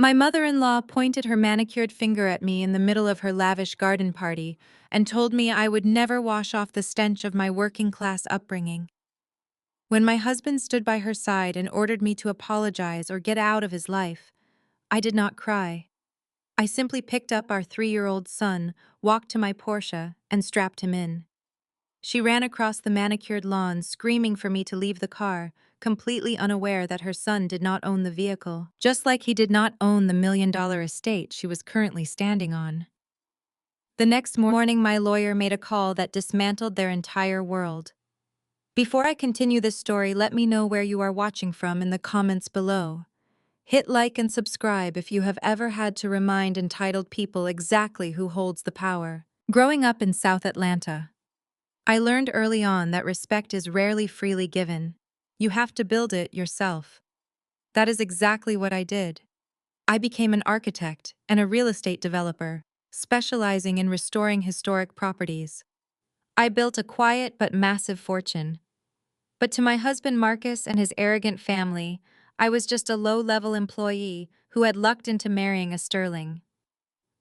My mother-in-law pointed her manicured finger at me in the middle of her lavish garden party and told me I would never wash off the stench of my working-class upbringing. When my husband stood by her side and ordered me to apologize or get out of his life, I did not cry. I simply picked up our 3-year-old son, walked to my Porsche, and strapped him in. She ran across the manicured lawn, screaming for me to leave the car, completely unaware that her son did not own the vehicle, just like he did not own the $1 million estate she was currently standing on. The next morning, my lawyer made a call that dismantled their entire world. Before I continue this story, let me know where you are watching from in the comments below. Hit like and subscribe if you have ever had to remind entitled people exactly who holds the power. Growing up in South Atlanta, I learned early on that respect is rarely freely given. You have to build it yourself. That is exactly what I did. I became an architect and a real estate developer, specializing in restoring historic properties. I built a quiet but massive fortune. But to my husband Marcus and his arrogant family, I was just a low-level employee who had lucked into marrying a Sterling.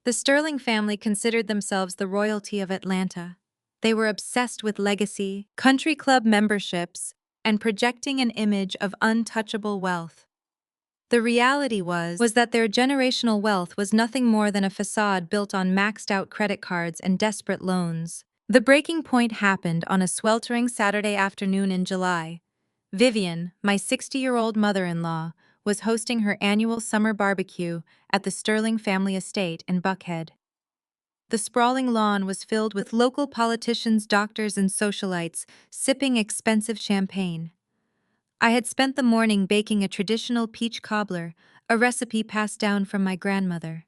The Sterling family considered themselves the royalty of Atlanta. They were obsessed with legacy, country club memberships, and projecting an image of untouchable wealth. The reality was that their generational wealth was nothing more than a facade built on maxed-out credit cards and desperate loans. The breaking point happened on a sweltering Saturday afternoon in July. Vivian, my 60-year-old mother-in-law, was hosting her annual summer barbecue at the Sterling family estate in Buckhead. The sprawling lawn was filled with local politicians, doctors, and socialites sipping expensive champagne. I had spent the morning baking a traditional peach cobbler, a recipe passed down from my grandmother.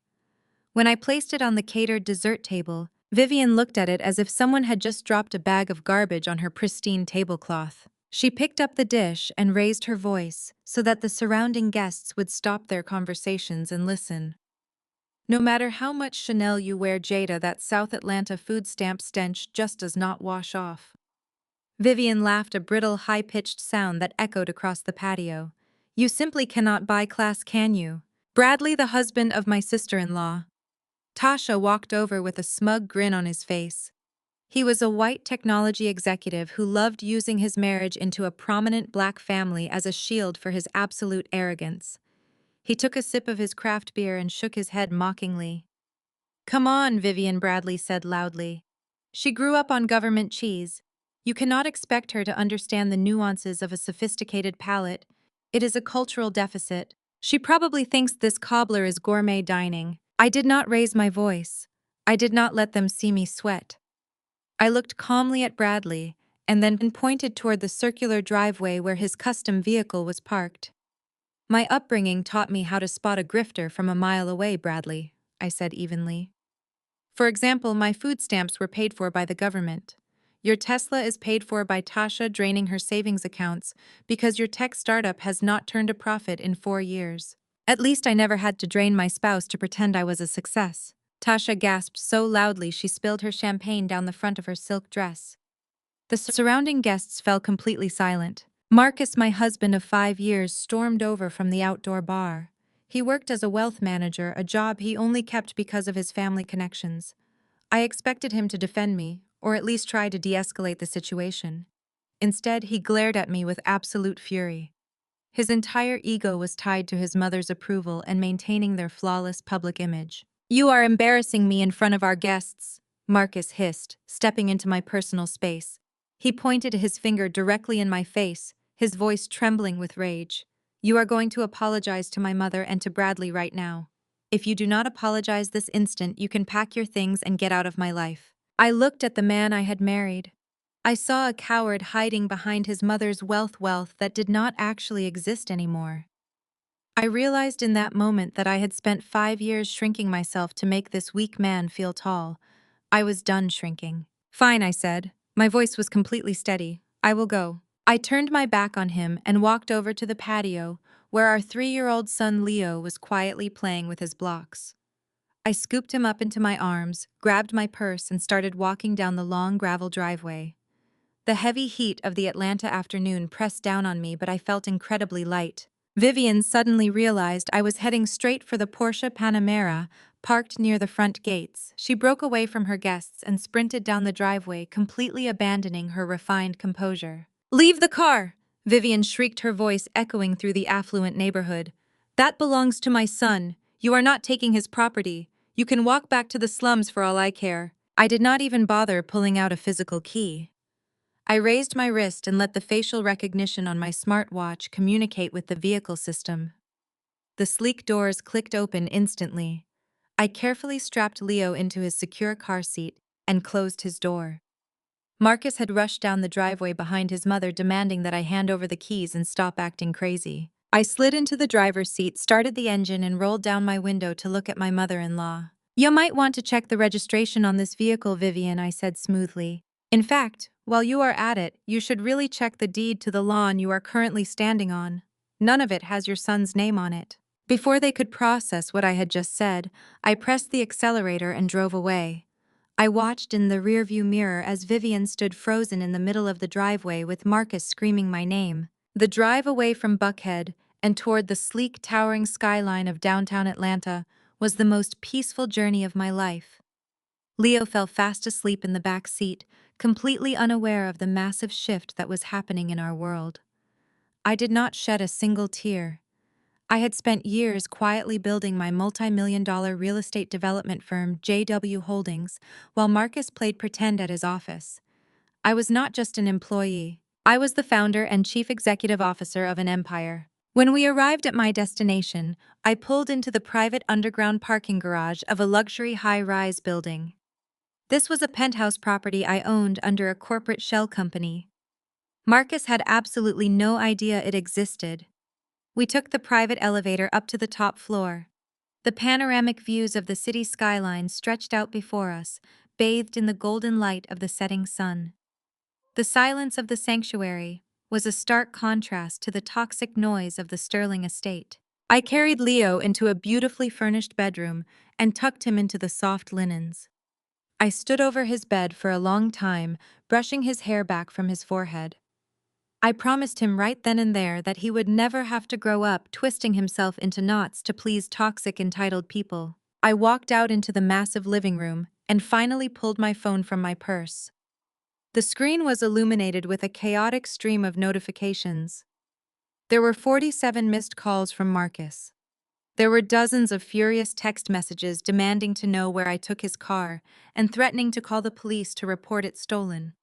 When I placed it on the catered dessert table, Vivian looked at it as if someone had just dropped a bag of garbage on her pristine tablecloth. She picked up the dish and raised her voice so that the surrounding guests would stop their conversations and listen. No matter how much Chanel you wear, Jada, that South Atlanta food stamp stench just does not wash off. Vivian laughed, a brittle, high-pitched sound that echoed across the patio. You simply cannot buy class, can you? Bradley, the husband of my sister-in-law. Tasha walked over with a smug grin on his face. He was a white technology executive who loved using his marriage into a prominent black family as a shield for his absolute arrogance. He took a sip of his craft beer and shook his head mockingly. Come on, Vivian, Bradley said loudly. She grew up on government cheese. You cannot expect her to understand the nuances of a sophisticated palate. It is a cultural deficit. She probably thinks this cobbler is gourmet dining. I did not raise my voice. I did not let them see me sweat. I looked calmly at Bradley and then pointed toward the circular driveway where his custom vehicle was parked. My upbringing taught me how to spot a grifter from a mile away, Bradley, I said evenly. For example, my food stamps were paid for by the government. Your Tesla is paid for by Tasha draining her savings accounts because your tech startup has not turned a profit in 4 years. At least I never had to drain my spouse to pretend I was a success. Tasha gasped so loudly she spilled her champagne down the front of her silk dress. The surrounding guests fell completely silent. Marcus, my husband of 5 years, stormed over from the outdoor bar. He worked as a wealth manager, a job he only kept because of his family connections. I expected him to defend me, or at least try to de-escalate the situation. Instead, he glared at me with absolute fury. His entire ego was tied to his mother's approval and maintaining their flawless public image. You are embarrassing me in front of our guests, Marcus hissed, stepping into my personal space. He pointed his finger directly in my face, his voice trembling with rage. You are going to apologize to my mother and to Bradley right now. If you do not apologize this instant, you can pack your things and get out of my life. I looked at the man I had married. I saw a coward hiding behind his mother's wealth that did not actually exist anymore. I realized in that moment that I had spent 5 years shrinking myself to make this weak man feel tall. I was done shrinking. Fine, I said. My voice was completely steady. I will go. I turned my back on him and walked over to the patio, where our 3-year-old son Leo was quietly playing with his blocks. I scooped him up into my arms, grabbed my purse, and started walking down the long gravel driveway. The heavy heat of the Atlanta afternoon pressed down on me, but I felt incredibly light. Vivian suddenly realized I was heading straight for the Porsche Panamera, parked near the front gates. She broke away from her guests and sprinted down the driveway, completely abandoning her refined composure. "Leave the car!" Vivian shrieked, her voice echoing through the affluent neighborhood. "That belongs to my son. You are not taking his property. You can walk back to the slums for all I care." I did not even bother pulling out a physical key. I raised my wrist and let the facial recognition on my smartwatch communicate with the vehicle system. The sleek doors clicked open instantly. I carefully strapped Leo into his secure car seat and closed his door. Marcus had rushed down the driveway behind his mother, demanding that I hand over the keys and stop acting crazy. I slid into the driver's seat, started the engine, and rolled down my window to look at my mother-in-law. "You might want to check the registration on this vehicle, Vivian," I said smoothly. "In fact, while you are at it, you should really check the deed to the lawn you are currently standing on. None of it has your son's name on it." Before they could process what I had just said, I pressed the accelerator and drove away. I watched in the rearview mirror as Vivian stood frozen in the middle of the driveway with Marcus screaming my name. The drive away from Buckhead and toward the sleek, towering skyline of downtown Atlanta was the most peaceful journey of my life. Leo fell fast asleep in the back seat, completely unaware of the massive shift that was happening in our world. I did not shed a single tear. I had spent years quietly building my multi-million-dollar real estate development firm, JW Holdings, while Marcus played pretend at his office. I was not just an employee. I was the founder and chief executive officer of an empire. When we arrived at my destination, I pulled into the private underground parking garage of a luxury high-rise building. This was a penthouse property I owned under a corporate shell company. Marcus had absolutely no idea it existed. We took the private elevator up to the top floor. The panoramic views of the city skyline stretched out before us, bathed in the golden light of the setting sun. The silence of the sanctuary was a stark contrast to the toxic noise of the Sterling estate. I carried Leo into a beautifully furnished bedroom and tucked him into the soft linens. I stood over his bed for a long time, brushing his hair back from his forehead. I promised him right then and there that he would never have to grow up twisting himself into knots to please toxic, entitled people. I walked out into the massive living room and finally pulled my phone from my purse. The screen was illuminated with a chaotic stream of notifications. There were 47 missed calls from Marcus. There were dozens of furious text messages demanding to know where I took his car and threatening to call the police to report it stolen.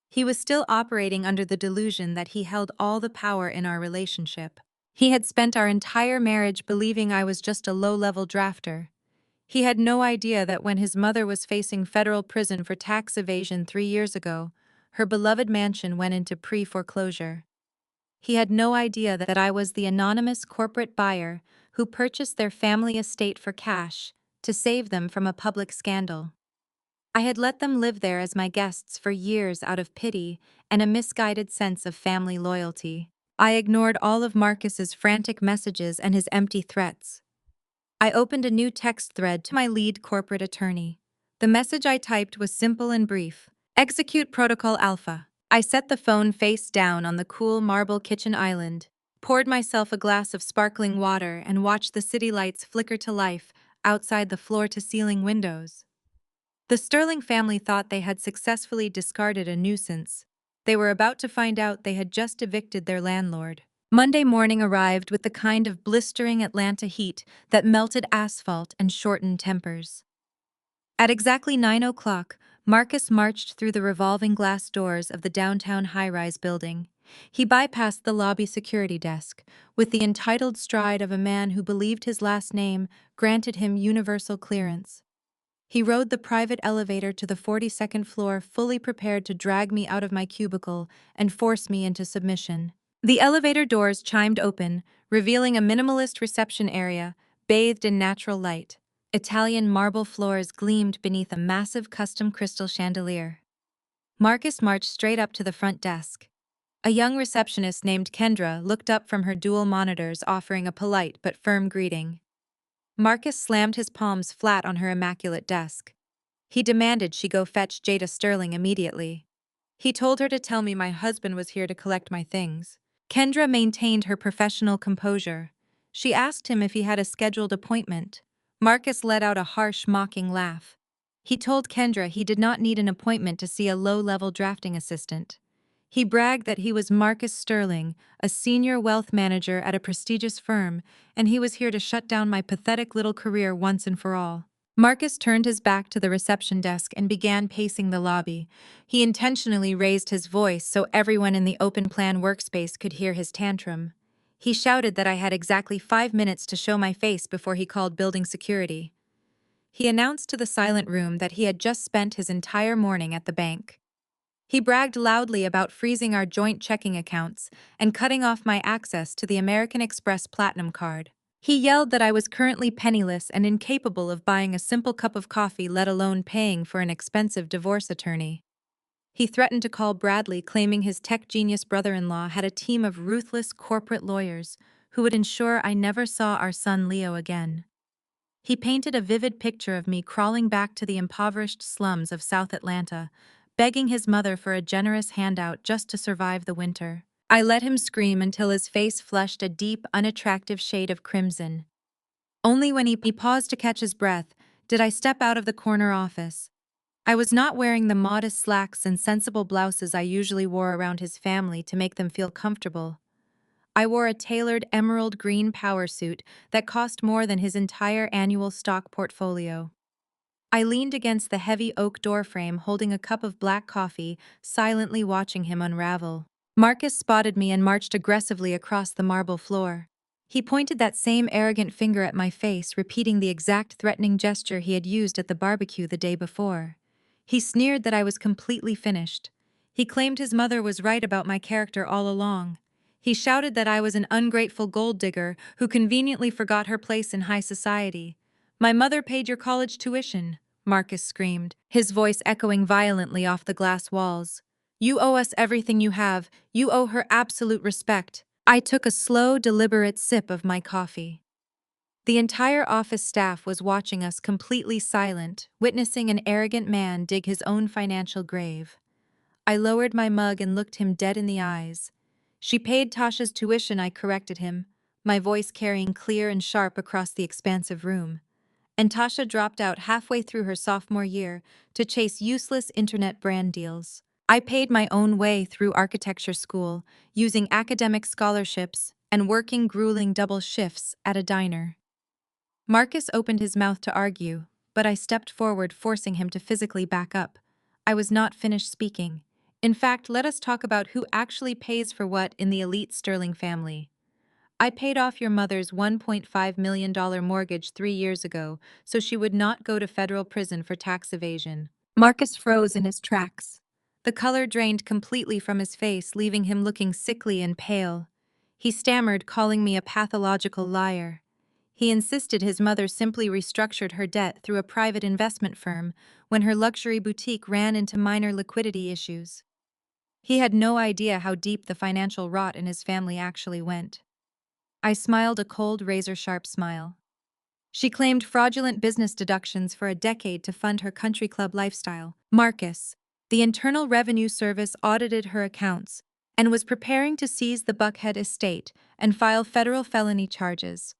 He was still operating under the delusion that he held all the power in our relationship. He had spent our entire marriage believing I was just a low-level drafter. He had no idea that when his mother was facing federal prison for tax evasion 3 years ago, her beloved mansion went into pre-foreclosure. He had no idea that I was the anonymous corporate buyer who purchased their family estate for cash to save them from a public scandal. I had let them live there as my guests for years out of pity and a misguided sense of family loyalty. I ignored all of Marcus's frantic messages and his empty threats. I opened a new text thread to my lead corporate attorney. The message I typed was simple and brief. "Execute Protocol Alpha." I set the phone face down on the cool marble kitchen island, poured myself a glass of sparkling water, and watched the city lights flicker to life outside the floor-to-ceiling windows. The Sterling family thought they had successfully discarded a nuisance. They were about to find out they had just evicted their landlord. Monday morning arrived with the kind of blistering Atlanta heat that melted asphalt and shortened tempers. At exactly 9 o'clock, Marcus marched through the revolving glass doors of the downtown high-rise building. He bypassed the lobby security desk, with the entitled stride of a man who believed his last name granted him universal clearance. He rode the private elevator to the 42nd floor, fully prepared to drag me out of my cubicle and force me into submission. The elevator doors chimed open, revealing a minimalist reception area, bathed in natural light. Italian marble floors gleamed beneath a massive custom crystal chandelier. Marcus marched straight up to the front desk. A young receptionist named Kendra looked up from her dual monitors, offering a polite but firm greeting. Marcus slammed his palms flat on her immaculate desk. He demanded she go fetch Jada Sterling immediately. He told her to tell me my husband was here to collect my things. Kendra maintained her professional composure. She asked him if he had a scheduled appointment. Marcus let out a harsh, mocking laugh. He told Kendra he did not need an appointment to see a low-level drafting assistant. He bragged that he was Marcus Sterling, a senior wealth manager at a prestigious firm, and he was here to shut down my pathetic little career once and for all. Marcus turned his back to the reception desk and began pacing the lobby. He intentionally raised his voice so everyone in the open-plan workspace could hear his tantrum. He shouted that I had exactly 5 minutes to show my face before he called building security. He announced to the silent room that he had just spent his entire morning at the bank. He bragged loudly about freezing our joint checking accounts and cutting off my access to the American Express Platinum card. He yelled that I was currently penniless and incapable of buying a simple cup of coffee, let alone paying for an expensive divorce attorney. He threatened to call Bradley, claiming his tech genius brother-in-law had a team of ruthless corporate lawyers who would ensure I never saw our son Leo again. He painted a vivid picture of me crawling back to the impoverished slums of South Atlanta, begging his mother for a generous handout just to survive the winter. I let him scream until his face flushed a deep, unattractive shade of crimson. Only when he paused to catch his breath did I step out of the corner office. I was not wearing the modest slacks and sensible blouses I usually wore around his family to make them feel comfortable. I wore a tailored emerald green power suit that cost more than his entire annual stock portfolio. I leaned against the heavy oak doorframe holding a cup of black coffee, silently watching him unravel. Marcus spotted me and marched aggressively across the marble floor. He pointed that same arrogant finger at my face, repeating the exact threatening gesture he had used at the barbecue the day before. He sneered that I was completely finished. He claimed his mother was right about my character all along. He shouted that I was an ungrateful gold digger who conveniently forgot her place in high society. "My mother paid your college tuition," Marcus screamed, his voice echoing violently off the glass walls. "You owe us everything you have. You owe her absolute respect." I took a slow, deliberate sip of my coffee. The entire office staff was watching us completely silent, witnessing an arrogant man dig his own financial grave. I lowered my mug and looked him dead in the eyes. "She paid Tasha's tuition," I corrected him, my voice carrying clear and sharp across the expansive room. "And Tasha dropped out halfway through her sophomore year to chase useless internet brand deals. I paid my own way through architecture school, using academic scholarships and working grueling double shifts at a diner." Marcus opened his mouth to argue, but I stepped forward, forcing him to physically back up. I was not finished speaking. "In fact, let us talk about who actually pays for what in the elite Sterling family. I paid off your mother's $1.5 million mortgage 3 years ago so she would not go to federal prison for tax evasion." Marcus froze in his tracks. The color drained completely from his face, leaving him looking sickly and pale. He stammered, calling me a pathological liar. He insisted his mother simply restructured her debt through a private investment firm when her luxury boutique ran into minor liquidity issues. He had no idea how deep the financial rot in his family actually went. I smiled a cold, razor-sharp smile. "She claimed fraudulent business deductions for a decade to fund her country club lifestyle. Marcus, the Internal Revenue Service audited her accounts and was preparing to seize the Buckhead estate and file federal felony charges.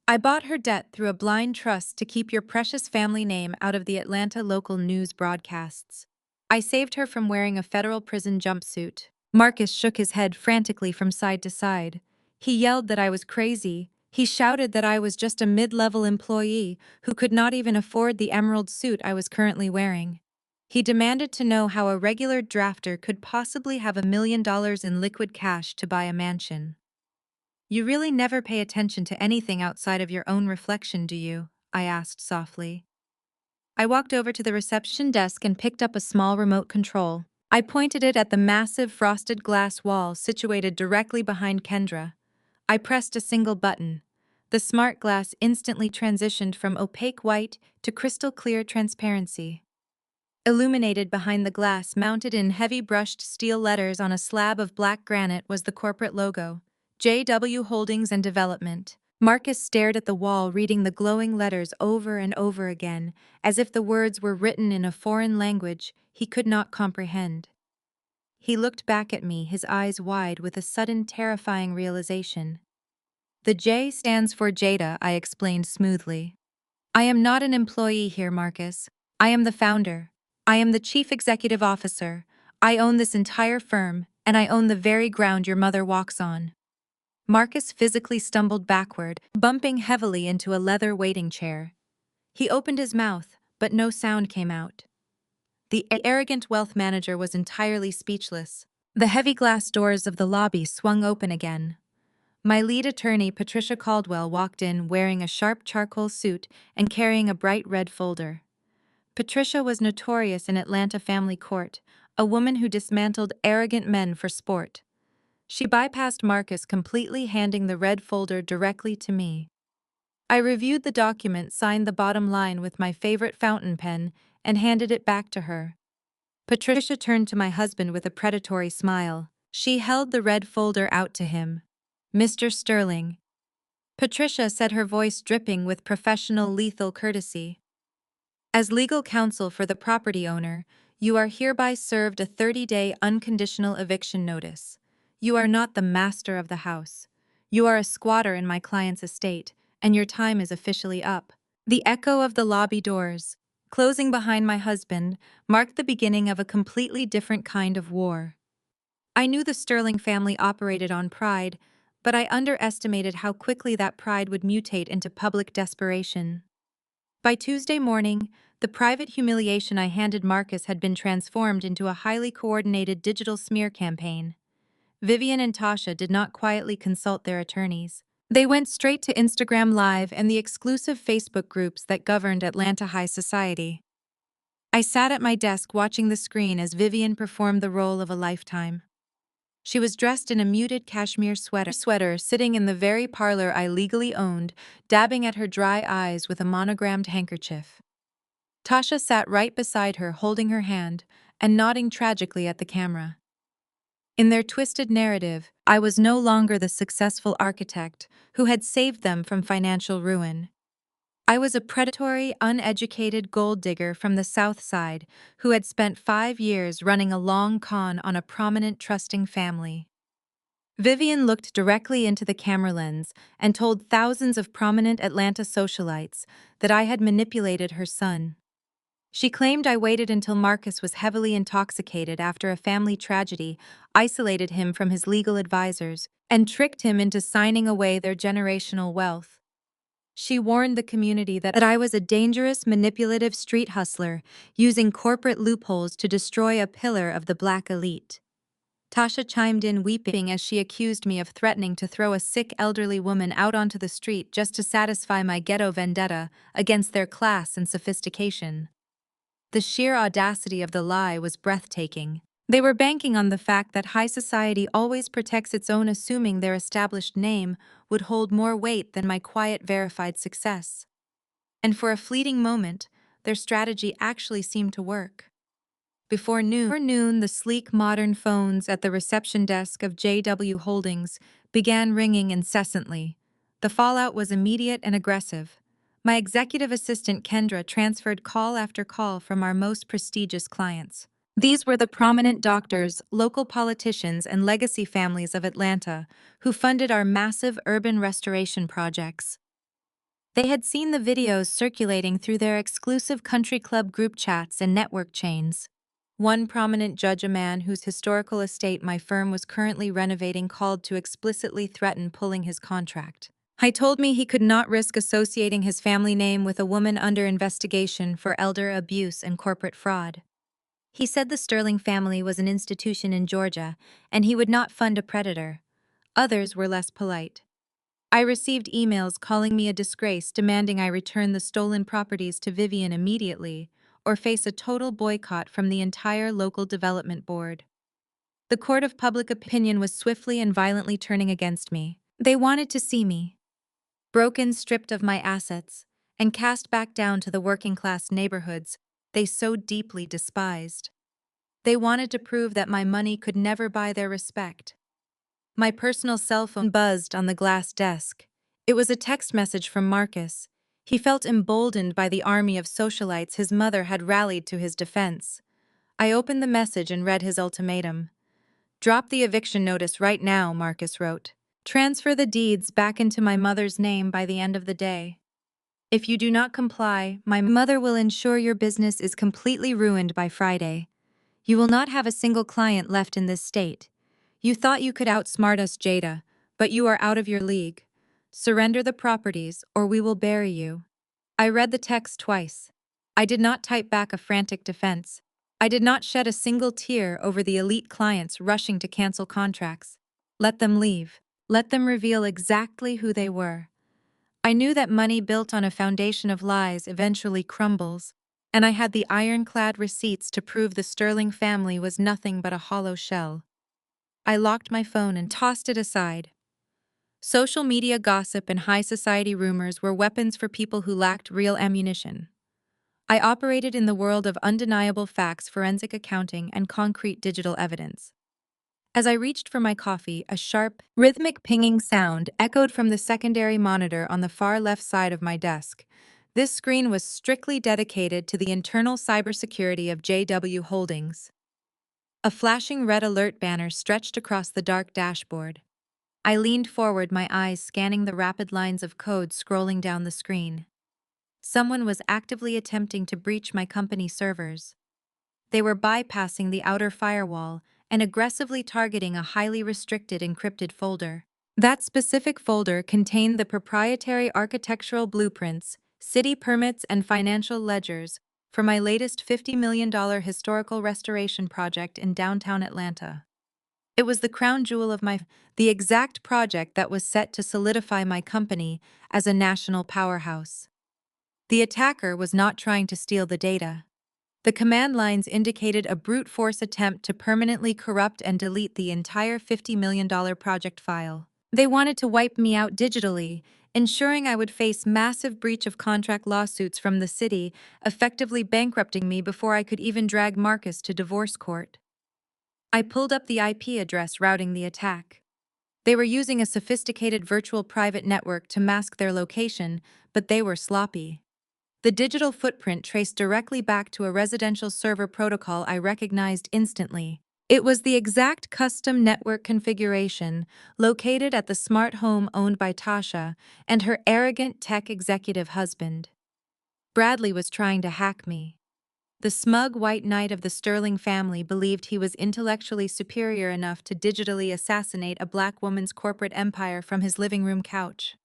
I bought her debt through a blind trust to keep your precious family name out of the Atlanta local news broadcasts. I saved her from wearing a federal prison jumpsuit." Marcus shook his head frantically from side to side. He yelled that I was crazy. He shouted that I was just a mid-level employee who could not even afford the emerald suit I was currently wearing. He demanded to know how a regular drafter could possibly have $1 million in liquid cash to buy a mansion. "You really never pay attention to anything outside of your own reflection, do you?" I asked softly. I walked over to the reception desk and picked up a small remote control. I pointed it at the massive frosted glass wall situated directly behind Kendra. I pressed a single button. The smart glass instantly transitioned from opaque white to crystal clear transparency. Illuminated behind the glass, mounted in heavy brushed steel letters on a slab of black granite, was the corporate logo, JW Holdings and Development. Marcus stared at the wall, reading the glowing letters over and over again, as if the words were written in a foreign language he could not comprehend. He looked back at me, his eyes wide with a sudden terrifying realization. The J stands for Jada, I explained smoothly. I am not an employee here, Marcus. I am the founder. I am the chief executive officer. I own this entire firm, and I own the very ground your mother walks on. Marcus physically stumbled backward, bumping heavily into a leather waiting chair. He opened his mouth, but no sound came out. The arrogant wealth manager was entirely speechless. The heavy glass doors of the lobby swung open again. My lead attorney, Patricia Caldwell, walked in wearing a sharp charcoal suit and carrying a bright red folder. Patricia was notorious in Atlanta family court, a woman who dismantled arrogant men for sport. She bypassed Marcus completely, handing the red folder directly to me. I reviewed the document, signed the bottom line with my favorite fountain pen, and handed it back to her. Patricia turned to my husband with a predatory smile. She held the red folder out to him. Mr. Sterling. Patricia said, her voice dripping with professional lethal courtesy. As legal counsel for the property owner, you are hereby served a 30-day unconditional eviction notice. You are not the master of the house. You are a squatter in my client's estate, and your time is officially up. The echo of the lobby doors, closing behind my husband, marked the beginning of a completely different kind of war. I knew the Sterling family operated on pride, but I underestimated how quickly that pride would mutate into public desperation. By Tuesday morning, the private humiliation I handed Marcus had been transformed into a highly coordinated digital smear campaign. Vivian and Tasha did not quietly consult their attorneys. They went straight to Instagram Live and the exclusive Facebook groups that governed Atlanta high society. I sat at my desk watching the screen as Vivian performed the role of a lifetime. She was dressed in a muted cashmere sweater, sitting in the very parlor I legally owned, dabbing at her dry eyes with a monogrammed handkerchief. Tasha sat right beside her, holding her hand and nodding tragically at the camera. In their twisted narrative, I was no longer the successful architect who had saved them from financial ruin. I was a predatory, uneducated gold digger from the South Side who had spent 5 years running a long con on a prominent, trusting family. Vivian looked directly into the camera lens and told thousands of prominent Atlanta socialites that I had manipulated her son. She claimed I waited until Marcus was heavily intoxicated after a family tragedy, isolated him from his legal advisors, and tricked him into signing away their generational wealth. She warned the community that I was a dangerous, manipulative street hustler, using corporate loopholes to destroy a pillar of the black elite. Tasha chimed in, weeping as she accused me of threatening to throw a sick elderly woman out onto the street just to satisfy my ghetto vendetta against their class and sophistication. The sheer audacity of the lie was breathtaking. They were banking on the fact that high society always protects its own, assuming their established name would hold more weight than my quiet, verified success. And for a fleeting moment, their strategy actually seemed to work. Before noon, the sleek modern phones at the reception desk of JW Holdings began ringing incessantly. The fallout was immediate and aggressive. My executive assistant Kendra transferred call after call from our most prestigious clients. These were the prominent doctors, local politicians, and legacy families of Atlanta who funded our massive urban restoration projects. They had seen the videos circulating through their exclusive country club group chats and network chains. One prominent judge, a man whose historical estate my firm was currently renovating, called to explicitly threaten pulling his contract. He told me he could not risk associating his family name with a woman under investigation for elder abuse and corporate fraud. He said the Sterling family was an institution in Georgia, and he would not fund a predator. Others were less polite. I received emails calling me a disgrace, demanding I return the stolen properties to Vivian immediately, or face a total boycott from the entire local development board. The court of public opinion was swiftly and violently turning against me. They wanted to see me broken, stripped of my assets, and cast back down to the working-class neighborhoods they so deeply despised. They wanted to prove that my money could never buy their respect. My personal cell phone buzzed on the glass desk. It was a text message from Marcus. He felt emboldened by the army of socialites his mother had rallied to his defense. I opened the message and read his ultimatum. Drop the eviction notice right now, Marcus wrote. Transfer the deeds back into my mother's name by the end of the day. If you do not comply, my mother will ensure your business is completely ruined by Friday. You will not have a single client left in this state. You thought you could outsmart us, Jada, but you are out of your league. Surrender the properties, or we will bury you. I read the text twice. I did not type back a frantic defense. I did not shed a single tear over the elite clients rushing to cancel contracts. Let them leave. Let them reveal exactly who they were. I knew that money built on a foundation of lies eventually crumbles, and I had the ironclad receipts to prove the Sterling family was nothing but a hollow shell. I locked my phone and tossed it aside. Social media gossip and high society rumors were weapons for people who lacked real ammunition. I operated in the world of undeniable facts, forensic accounting, and concrete digital evidence. As I reached for my coffee, a sharp, rhythmic pinging sound echoed from the secondary monitor on the far left side of my desk. This screen was strictly dedicated to the internal cybersecurity of JW Holdings. A flashing red alert banner stretched across the dark dashboard. I leaned forward, my eyes scanning the rapid lines of code scrolling down the screen. Someone was actively attempting to breach my company servers. They were bypassing the outer firewall and aggressively targeting a highly restricted encrypted folder. That specific folder contained the proprietary architectural blueprints, city permits, and financial ledgers for my latest $50 million historical restoration project in downtown Atlanta. It was the crown jewel of the exact project that was set to solidify my company as a national powerhouse. The attacker was not trying to steal the data. The command lines indicated a brute force attempt to permanently corrupt and delete the entire $50 million project file. They wanted to wipe me out digitally, ensuring I would face massive breach of contract lawsuits from the city, effectively bankrupting me before I could even drag Marcus to divorce court. I pulled up the IP address routing the attack. They were using a sophisticated virtual private network to mask their location, but they were sloppy. The digital footprint traced directly back to a residential server protocol I recognized instantly. It was the exact custom network configuration located at the smart home owned by Tasha and her arrogant tech executive husband. Bradley was trying to hack me. The smug white knight of the Sterling family believed he was intellectually superior enough to digitally assassinate a black woman's corporate empire from his living room couch.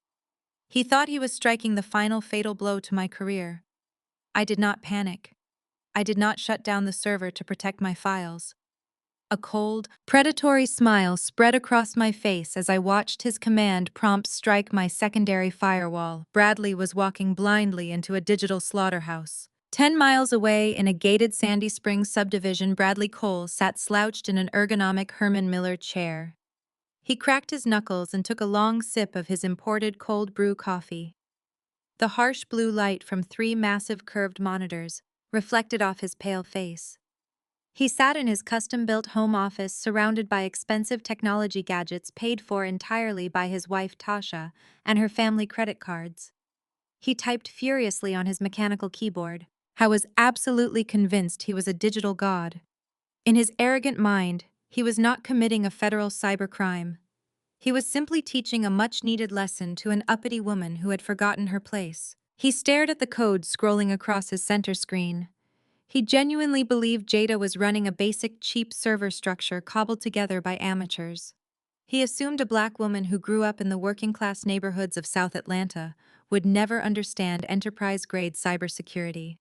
He thought he was striking the final fatal blow to my career. I did not panic. I did not shut down the server to protect my files. A cold, predatory smile spread across my face as I watched his command prompt strike my secondary firewall. Bradley was walking blindly into a digital slaughterhouse. 10 miles away in a gated Sandy Springs subdivision, Bradley Cole sat slouched in an ergonomic Herman Miller chair. He cracked his knuckles and took a long sip of his imported cold brew coffee. The harsh blue light from 3 massive curved monitors reflected off his pale face. He sat in his custom-built home office surrounded by expensive technology gadgets paid for entirely by his wife Tasha and her family credit cards. He typed furiously on his mechanical keyboard. I was absolutely convinced he was a digital god. In his arrogant mind, he was not committing a federal cybercrime. He was simply teaching a much-needed lesson to an uppity woman who had forgotten her place. He stared at the code scrolling across his center screen. He genuinely believed Jada was running a basic, cheap server structure cobbled together by amateurs. He assumed a black woman who grew up in the working-class neighborhoods of South Atlanta would never understand enterprise-grade cybersecurity.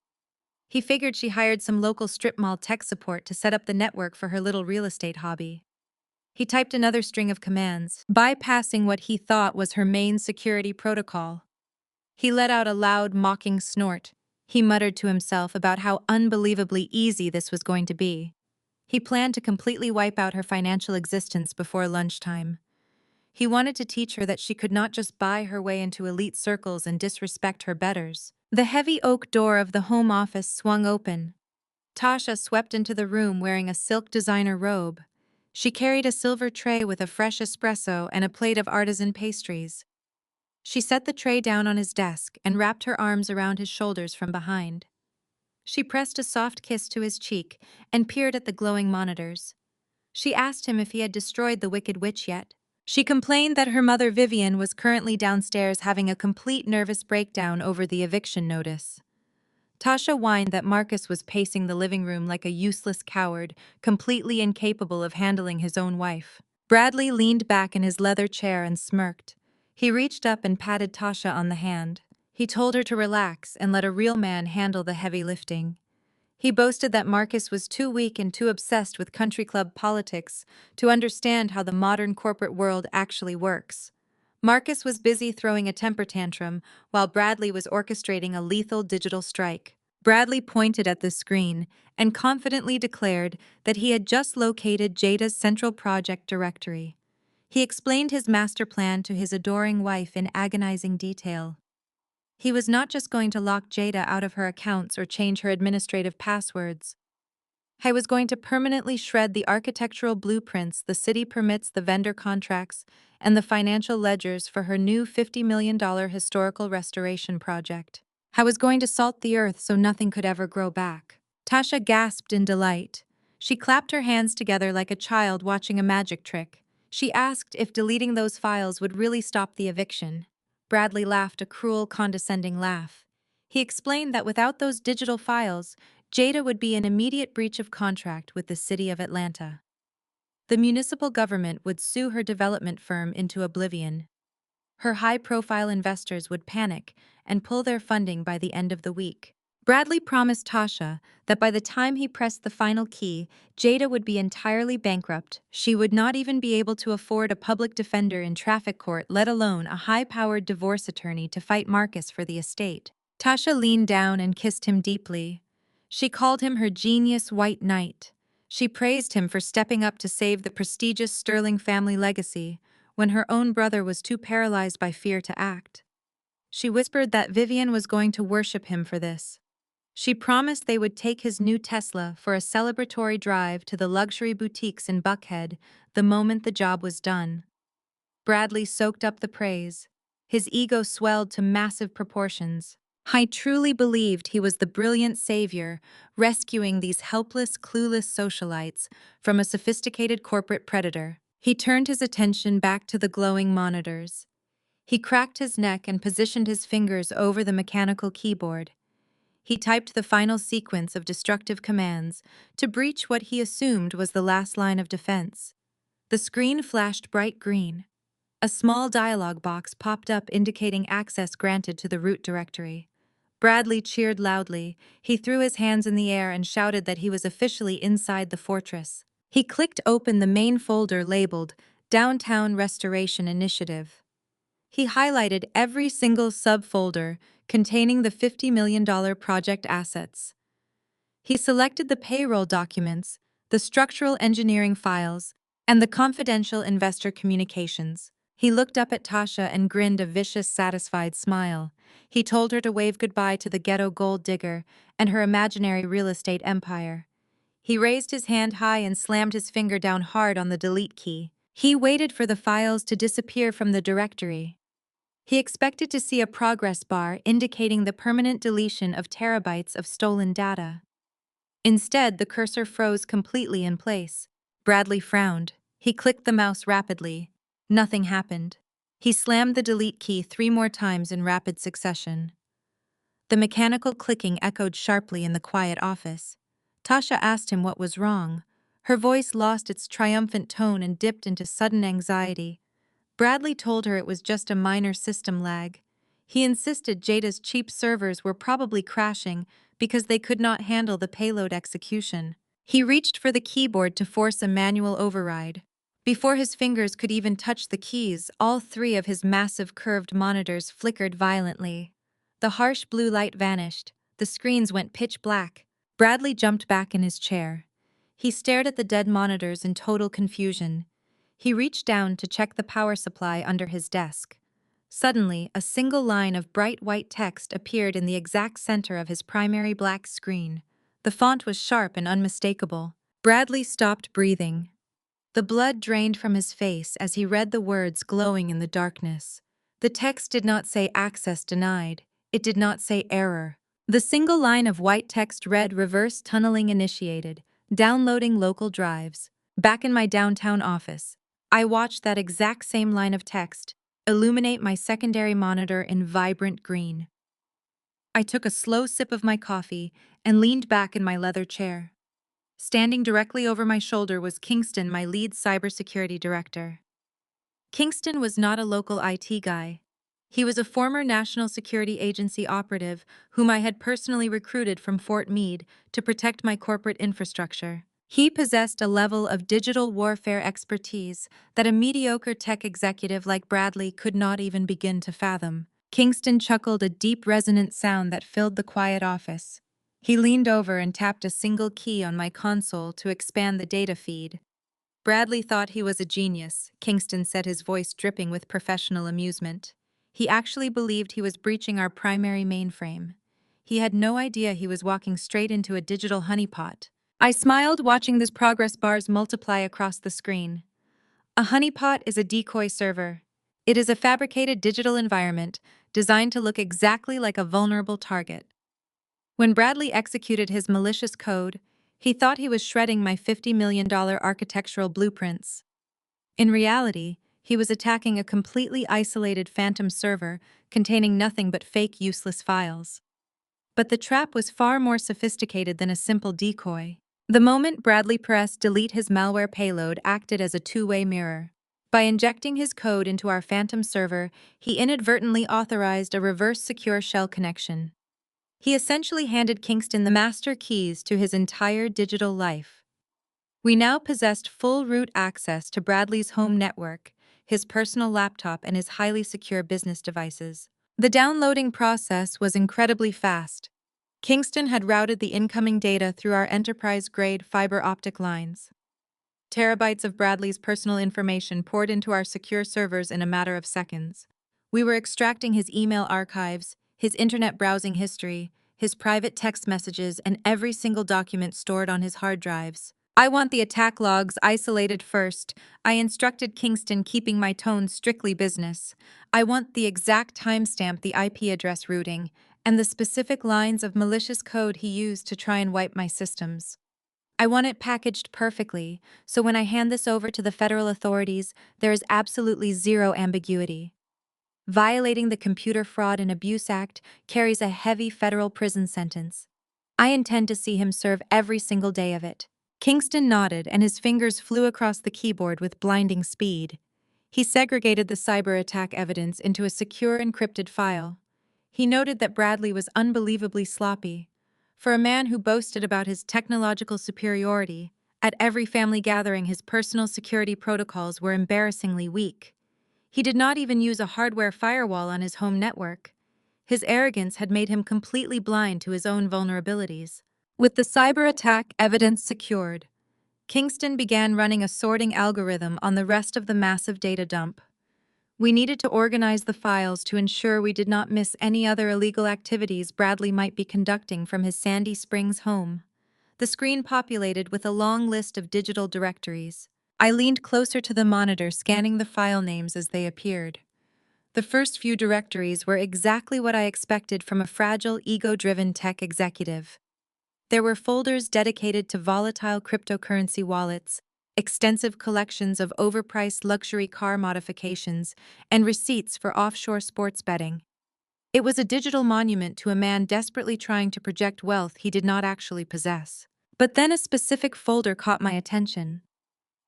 He figured she hired some local strip mall tech support to set up the network for her little real estate hobby. He typed another string of commands, bypassing what he thought was her main security protocol. He let out a loud, mocking snort. He muttered to himself about how unbelievably easy this was going to be. He planned to completely wipe out her financial existence before lunchtime. He wanted to teach her that she could not just buy her way into elite circles and disrespect her betters. The heavy oak door of the home office swung open. Tasha swept into the room wearing a silk designer robe. She carried a silver tray with a fresh espresso and a plate of artisan pastries. She set the tray down on his desk and wrapped her arms around his shoulders from behind. She pressed a soft kiss to his cheek and peered at the glowing monitors. She asked him if he had destroyed the Wicked Witch yet. She complained that her mother Vivian was currently downstairs having a complete nervous breakdown over the eviction notice. Tasha whined that Marcus was pacing the living room like a useless coward, completely incapable of handling his own wife. Bradley leaned back in his leather chair and smirked. He reached up and patted Tasha on the hand. He told her to relax and let a real man handle the heavy lifting. He boasted that Marcus was too weak and too obsessed with country club politics to understand how the modern corporate world actually works. Marcus was busy throwing a temper tantrum while Bradley was orchestrating a lethal digital strike. Bradley pointed at the screen and confidently declared that he had just located Jada's central project directory. He explained his master plan to his adoring wife in agonizing detail. He was not just going to lock Jada out of her accounts or change her administrative passwords. He was going to permanently shred the architectural blueprints, the city permits, the vendor contracts, and the financial ledgers for her new $50 million historical restoration project. I was going to salt the earth so nothing could ever grow back. Tasha gasped in delight. She clapped her hands together like a child watching a magic trick. She asked if deleting those files would really stop the eviction. Bradley laughed a cruel, condescending laugh. He explained that without those digital files, Jada would be in immediate breach of contract with the city of Atlanta. The municipal government would sue her development firm into oblivion. Her high-profile investors would panic and pull their funding by the end of the week. Bradley promised Tasha that by the time he pressed the final key, Jada would be entirely bankrupt. She would not even be able to afford a public defender in traffic court, let alone a high-powered divorce attorney to fight Marcus for the estate. Tasha leaned down and kissed him deeply. She called him her genius white knight. She praised him for stepping up to save the prestigious Sterling family legacy when her own brother was too paralyzed by fear to act. She whispered that Vivian was going to worship him for this. She promised they would take his new Tesla for a celebratory drive to the luxury boutiques in Buckhead the moment the job was done. Bradley soaked up the praise. His ego swelled to massive proportions. I truly believed he was the brilliant savior, rescuing these helpless, clueless socialites from a sophisticated corporate predator. He turned his attention back to the glowing monitors. He cracked his neck and positioned his fingers over the mechanical keyboard. He typed the final sequence of destructive commands to breach what he assumed was the last line of defense. The screen flashed bright green. A small dialog box popped up indicating access granted to the root directory. Bradley cheered loudly. He threw his hands in the air and shouted that he was officially inside the fortress. He clicked open the main folder labeled Downtown Restoration Initiative. He highlighted every single subfolder containing the $50 million project assets. He selected the payroll documents, the structural engineering files, and the confidential investor communications. He looked up at Tasha and grinned a vicious, satisfied smile. He told her to wave goodbye to the ghetto gold digger and her imaginary real estate empire. He raised his hand high and slammed his finger down hard on the delete key. He waited for the files to disappear from the directory. He expected to see a progress bar indicating the permanent deletion of terabytes of stolen data. Instead, the cursor froze completely in place. Bradley frowned. He clicked the mouse rapidly. Nothing happened. He slammed the delete key 3 more times in rapid succession. The mechanical clicking echoed sharply in the quiet office. Tasha asked him what was wrong. Her voice lost its triumphant tone and dipped into sudden anxiety. Bradley told her it was just a minor system lag. He insisted Jada's cheap servers were probably crashing because they could not handle the payload execution. He reached for the keyboard to force a manual override. Before his fingers could even touch the keys, all 3 of his massive curved monitors flickered violently. The harsh blue light vanished. The screens went pitch black. Bradley jumped back in his chair. He stared at the dead monitors in total confusion. He reached down to check the power supply under his desk. Suddenly, a single line of bright white text appeared in the exact center of his primary black screen. The font was sharp and unmistakable. Bradley stopped breathing. The blood drained from his face as he read the words glowing in the darkness. The text did not say access denied. It did not say error. The single line of white text read reverse tunneling initiated, downloading local drives. Back in my downtown office, I watched that exact same line of text illuminate my secondary monitor in vibrant green. I took a slow sip of my coffee and leaned back in my leather chair. Standing directly over my shoulder was Kingston, my lead cybersecurity director. Kingston was not a local IT guy. He was a former National Security Agency operative whom I had personally recruited from Fort Meade to protect my corporate infrastructure. He possessed a level of digital warfare expertise that a mediocre tech executive like Bradley could not even begin to fathom. Kingston chuckled a deep, resonant sound that filled the quiet office. He leaned over and tapped a single key on my console to expand the data feed. Bradley thought he was a genius, Kingston said, his voice dripping with professional amusement. He actually believed he was breaching our primary mainframe. He had no idea he was walking straight into a digital honeypot. I smiled, watching these progress bars multiply across the screen. A honeypot is a decoy server. It is a fabricated digital environment designed to look exactly like a vulnerable target. When Bradley executed his malicious code, he thought he was shredding my $50 million architectural blueprints. In reality, he was attacking a completely isolated phantom server containing nothing but fake, useless files. But the trap was far more sophisticated than a simple decoy. The moment Bradley pressed delete, his malware payload acted as a two-way mirror. By injecting his code into our phantom server, he inadvertently authorized a reverse secure shell connection. He essentially handed Kingston the master keys to his entire digital life. We now possessed full root access to Bradley's home network, his personal laptop, and his highly secure business devices. The downloading process was incredibly fast. Kingston had routed the incoming data through our enterprise-grade fiber optic lines. Terabytes of Bradley's personal information poured into our secure servers in a matter of seconds. We were extracting his email archives, his internet browsing history, his private text messages, and every single document stored on his hard drives. "I want the attack logs isolated first," I instructed Kingston, keeping my tone strictly business. "I want the exact timestamp, the IP address routing, and the specific lines of malicious code he used to try and wipe my systems. I want it packaged perfectly, so when I hand this over to the federal authorities, there is absolutely zero ambiguity. Violating the Computer Fraud and Abuse Act carries a heavy federal prison sentence. I intend to see him serve every single day of it." Kingston nodded, and his fingers flew across the keyboard with blinding speed. He segregated the cyber attack evidence into a secure encrypted file. He noted that Bradley was unbelievably sloppy. For a man who boasted about his technological superiority, at every family gathering his personal security protocols were embarrassingly weak. He did not even use a hardware firewall on his home network. His arrogance had made him completely blind to his own vulnerabilities. With the cyber attack evidence secured, Kingston began running a sorting algorithm on the rest of the massive data dump. We needed to organize the files to ensure we did not miss any other illegal activities Bradley might be conducting from his Sandy Springs home. The screen populated with a long list of digital directories. I leaned closer to the monitor, scanning the file names as they appeared. The first few directories were exactly what I expected from a fragile, ego-driven tech executive. There were folders dedicated to volatile cryptocurrency wallets, extensive collections of overpriced luxury car modifications, and receipts for offshore sports betting. It was a digital monument to a man desperately trying to project wealth he did not actually possess. But then a specific folder caught my attention.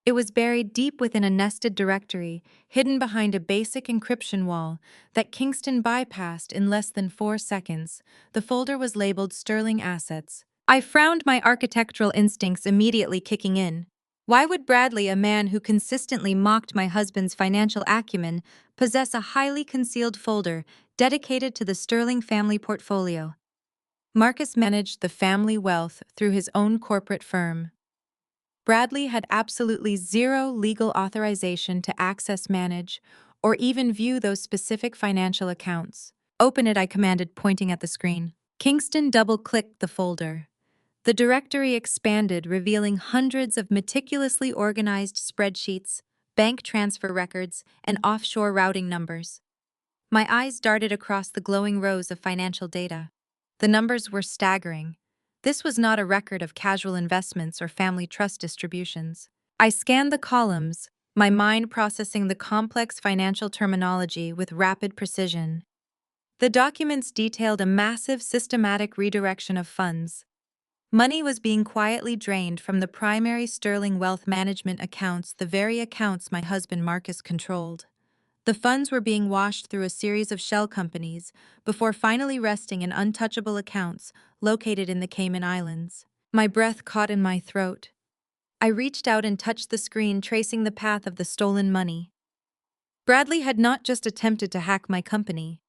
It was buried deep within a nested directory, hidden behind a basic encryption wall that Kingston bypassed in less than 4 seconds. The folder was labeled Sterling Assets. I frowned, my architectural instincts immediately kicking in. Why would Bradley, a man who consistently mocked my husband's financial acumen, possess a highly concealed folder dedicated to the Sterling family portfolio? Marcus managed the family wealth through his own corporate firm. Bradley had absolutely zero legal authorization to access, manage, or even view those specific financial accounts. "Open it," I commanded, pointing at the screen. Kingston double-clicked the folder. The directory expanded, revealing hundreds of meticulously organized spreadsheets, bank transfer records, and offshore routing numbers. My eyes darted across the glowing rows of financial data. The numbers were staggering. This was not a record of casual investments or family trust distributions. I scanned the columns, my mind processing the complex financial terminology with rapid precision. The documents detailed a massive systematic redirection of funds. Money was being quietly drained from the primary Sterling wealth management accounts, the very accounts my husband Marcus controlled. The funds were being washed through a series of shell companies before finally resting in untouchable accounts located in the Cayman Islands. My breath caught in my throat. I reached out and touched the screen, tracing the path of the stolen money. Bradley had not just attempted to hack my company.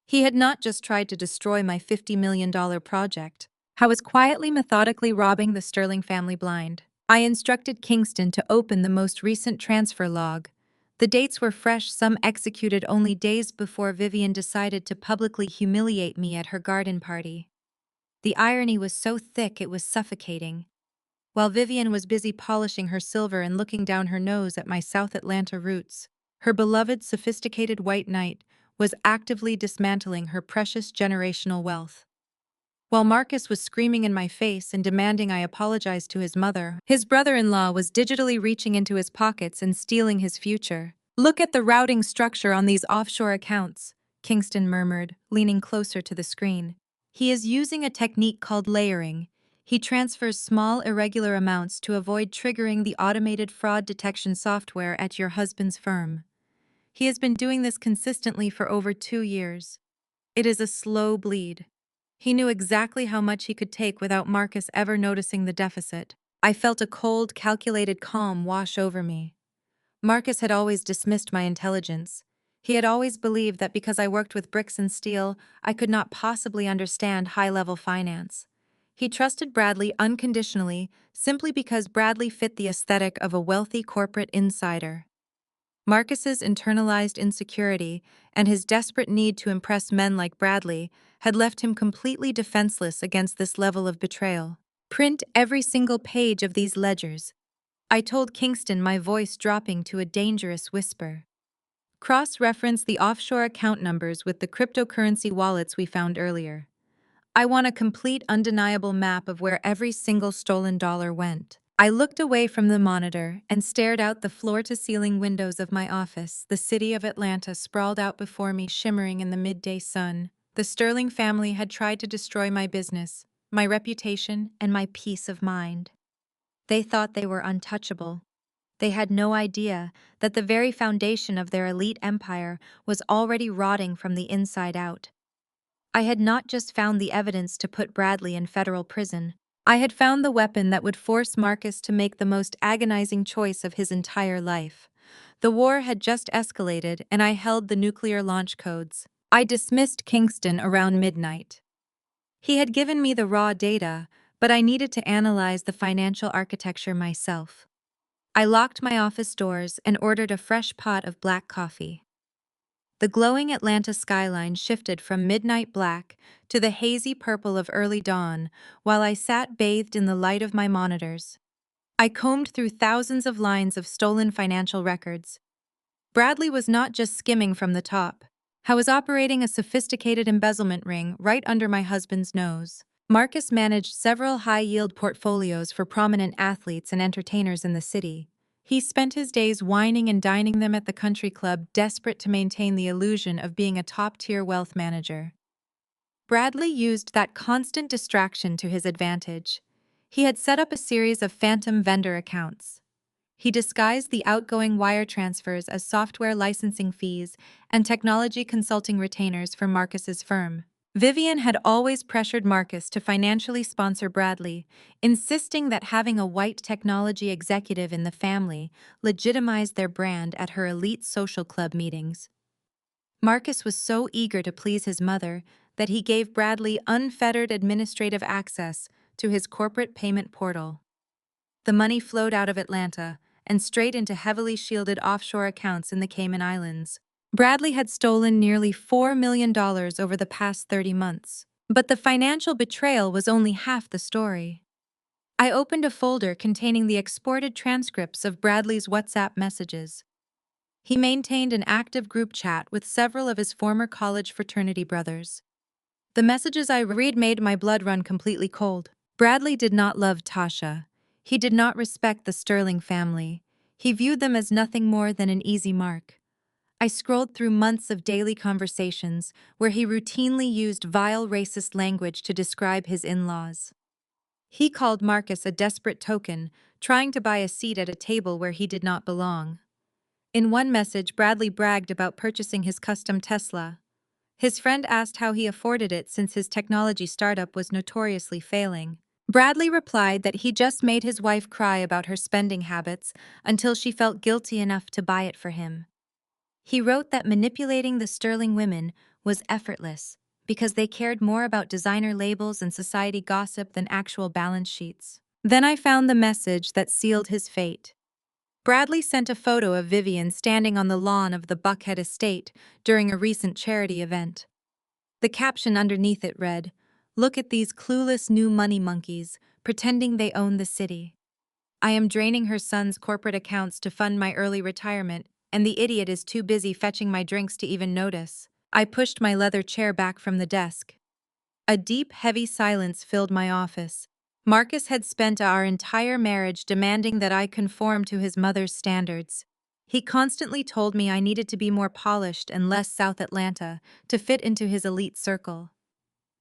He had not just tried to destroy my $50 million project. I was quietly, methodically robbing the Sterling family blind. I instructed Kingston to open the most recent transfer log. The dates were fresh, some executed only days before Vivian decided to publicly humiliate me at her garden party. The irony was so thick it was suffocating. While Vivian was busy polishing her silver and looking down her nose at my South Atlanta roots, her beloved sophisticated white knight was actively dismantling her precious generational wealth. While Marcus was screaming in my face and demanding I apologize to his mother, his brother-in-law was digitally reaching into his pockets and stealing his future. "Look at the routing structure on these offshore accounts," Kingston murmured, leaning closer to the screen. "He is using a technique called layering. He transfers small, irregular amounts to avoid triggering the automated fraud detection software at your husband's firm. He has been doing this consistently for over 2 years. It is a slow bleed." He knew exactly how much he could take without Marcus ever noticing the deficit. I felt a cold, calculated calm wash over me. Marcus had always dismissed my intelligence. He had always believed that because I worked with bricks and steel, I could not possibly understand high-level finance. He trusted Bradley unconditionally simply because Bradley fit the aesthetic of a wealthy corporate insider. Marcus's internalized insecurity and his desperate need to impress men like Bradley had left him completely defenseless against this level of betrayal. "Print every single page of these ledgers," I told Kingston, my voice dropping to a dangerous whisper. "Cross-reference the offshore account numbers with the cryptocurrency wallets we found earlier. I want a complete, undeniable map of where every single stolen dollar went." I looked away from the monitor and stared out the floor-to-ceiling windows of my office. The city of Atlanta sprawled out before me, shimmering in the midday sun. The Sterling family had tried to destroy my business, my reputation, and my peace of mind. They thought they were untouchable. They had no idea that the very foundation of their elite empire was already rotting from the inside out. I had not just found the evidence to put Bradley in federal prison. I had found the weapon that would force Marcus to make the most agonizing choice of his entire life. The war had just escalated, and I held the nuclear launch codes. I dismissed Kingston around midnight. He had given me the raw data, but I needed to analyze the financial architecture myself. I locked my office doors and ordered a fresh pot of black coffee. The glowing Atlanta skyline shifted from midnight black to the hazy purple of early dawn while I sat bathed in the light of my monitors. I combed through thousands of lines of stolen financial records. Bradley was not just skimming from the top. I was operating a sophisticated embezzlement ring right under my husband's nose. Marcus managed several high-yield portfolios for prominent athletes and entertainers in the city. He spent his days wining and dining them at the country club, desperate to maintain the illusion of being a top-tier wealth manager. Bradley used that constant distraction to his advantage. He had set up a series of phantom vendor accounts. He disguised the outgoing wire transfers as software licensing fees and technology consulting retainers for Marcus's firm. Vivian had always pressured Marcus to financially sponsor Bradley, insisting that having a white technology executive in the family legitimized their brand at her elite social club meetings. Marcus was so eager to please his mother that he gave Bradley unfettered administrative access to his corporate payment portal. The money flowed out of Atlanta and straight into heavily shielded offshore accounts in the Cayman Islands. Bradley had stolen nearly $4 million over the past 30 months. But the financial betrayal was only half the story. I opened a folder containing the exported transcripts of Bradley's WhatsApp messages. He maintained an active group chat with several of his former college fraternity brothers. The messages I read made my blood run completely cold. Bradley did not love Tasha. He did not respect the Sterling family. He viewed them as nothing more than an easy mark. I scrolled through months of daily conversations where he routinely used vile racist language to describe his in-laws. He called Marcus a desperate token, trying to buy a seat at a table where he did not belong. In one message, Bradley bragged about purchasing his custom Tesla. His friend asked how he afforded it since his technology startup was notoriously failing. Bradley replied that he just made his wife cry about her spending habits until she felt guilty enough to buy it for him. He wrote that manipulating the Sterling women was effortless because they cared more about designer labels and society gossip than actual balance sheets. Then I found the message that sealed his fate. Bradley sent a photo of Vivian standing on the lawn of the Buckhead estate during a recent charity event. The caption underneath it read, "Look at these clueless new money monkeys, pretending they own the city. I am draining her son's corporate accounts to fund my early retirement, and the idiot is too busy fetching my drinks to even notice." I pushed my leather chair back from the desk. A deep, heavy silence filled my office. Marcus had spent our entire marriage demanding that I conform to his mother's standards. He constantly told me I needed to be more polished and less South Atlanta to fit into his elite circle.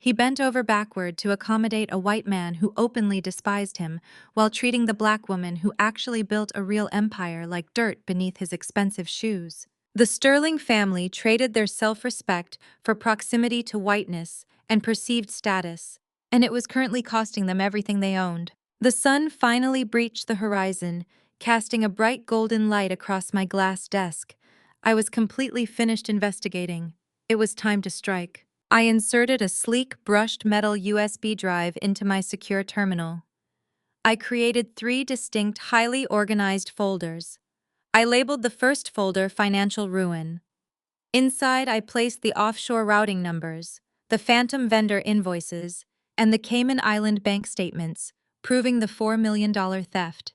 He bent over backward to accommodate a white man who openly despised him, while treating the black woman who actually built a real empire like dirt beneath his expensive shoes. The Sterling family traded their self-respect for proximity to whiteness and perceived status, and it was currently costing them everything they owned. The sun finally breached the horizon, casting a bright golden light across my glass desk. I was completely finished investigating. It was time to strike. I inserted a sleek, brushed metal USB drive into my secure terminal. I created 3 distinct, highly organized folders. I labeled the first folder Financial Ruin. Inside, I placed the offshore routing numbers, the phantom vendor invoices, and the Cayman Island bank statements, proving the $4 million theft.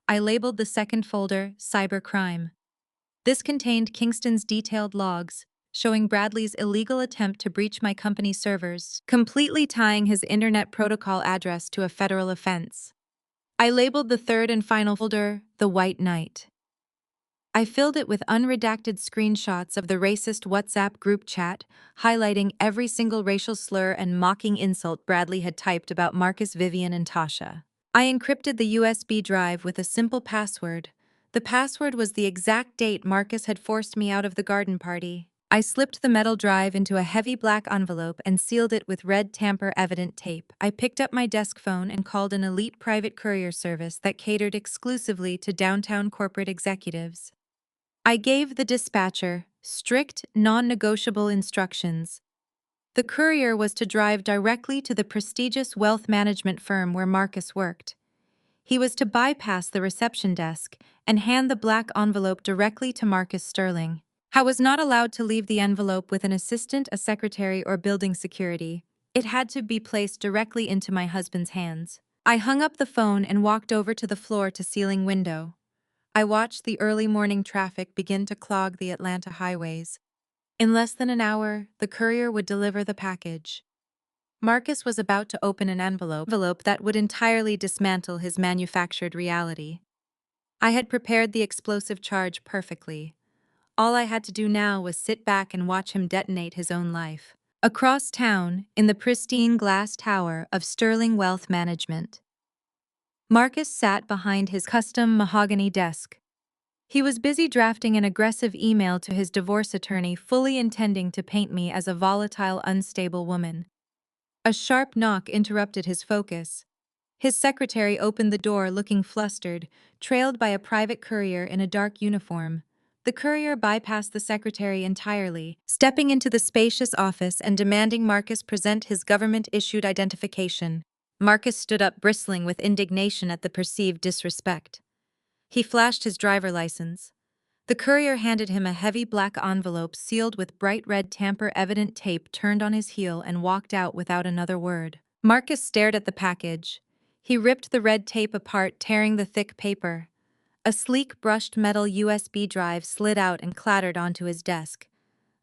I labeled the second folder Cybercrime. This contained Kingston's detailed logs, showing Bradley's illegal attempt to breach my company's servers, completely tying his internet protocol address to a federal offense. I labeled the third and final folder The White Knight. I filled it with unredacted screenshots of the racist WhatsApp group chat, highlighting every single racial slur and mocking insult Bradley had typed about Marcus, Vivian, and Tasha. I encrypted the USB drive with a simple password. The password was the exact date Marcus had forced me out of the garden party. I slipped the metal drive into a heavy black envelope and sealed it with red tamper-evident tape. I picked up my desk phone and called an elite private courier service that catered exclusively to downtown corporate executives. I gave the dispatcher strict, non-negotiable instructions. The courier was to drive directly to the prestigious wealth management firm where Marcus worked. He was to bypass the reception desk and hand the black envelope directly to Marcus Sterling. I was not allowed to leave the envelope with an assistant, a secretary, or building security. It had to be placed directly into my husband's hands. I hung up the phone and walked over to the floor-to-ceiling window. I watched the early morning traffic begin to clog the Atlanta highways. In less than an hour, the courier would deliver the package. Marcus was about to open an envelope that would entirely dismantle his manufactured reality. I had prepared the explosive charge perfectly. All I had to do now was sit back and watch him detonate his own life. Across town, in the pristine glass tower of Sterling Wealth Management, Marcus sat behind his custom mahogany desk. He was busy drafting an aggressive email to his divorce attorney, fully intending to paint me as a volatile, unstable woman. A sharp knock interrupted his focus. His secretary opened the door looking flustered, trailed by a private courier in a dark uniform. The courier bypassed the secretary entirely, stepping into the spacious office and demanding Marcus present his government-issued identification. Marcus stood up, bristling with indignation at the perceived disrespect. He flashed his driver license. The courier handed him a heavy black envelope sealed with bright red tamper-evident tape, turned on his heel, and walked out without another word. Marcus stared at the package. He ripped the red tape apart, tearing the thick paper. A sleek, brushed metal USB drive slid out and clattered onto his desk.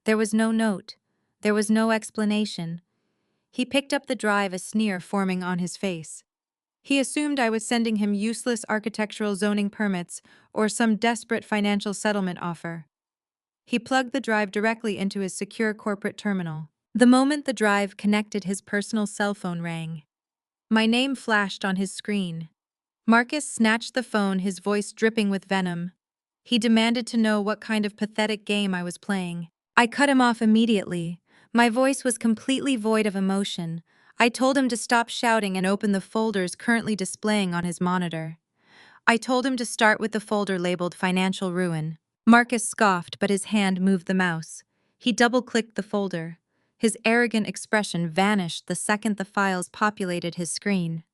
There was no note. There was no explanation. He picked up the drive, a sneer forming on his face. He assumed I was sending him useless architectural zoning permits or some desperate financial settlement offer. He plugged the drive directly into his secure corporate terminal. The moment the drive connected, his personal cell phone rang. My name flashed on his screen. Marcus snatched the phone, his voice dripping with venom. He demanded to know what kind of pathetic game I was playing. I cut him off immediately. My voice was completely void of emotion. I told him to stop shouting and open the folders currently displaying on his monitor. I told him to start with the folder labeled Financial Ruin. Marcus scoffed, but his hand moved the mouse. He double-clicked the folder. His arrogant expression vanished the second the files populated his screen.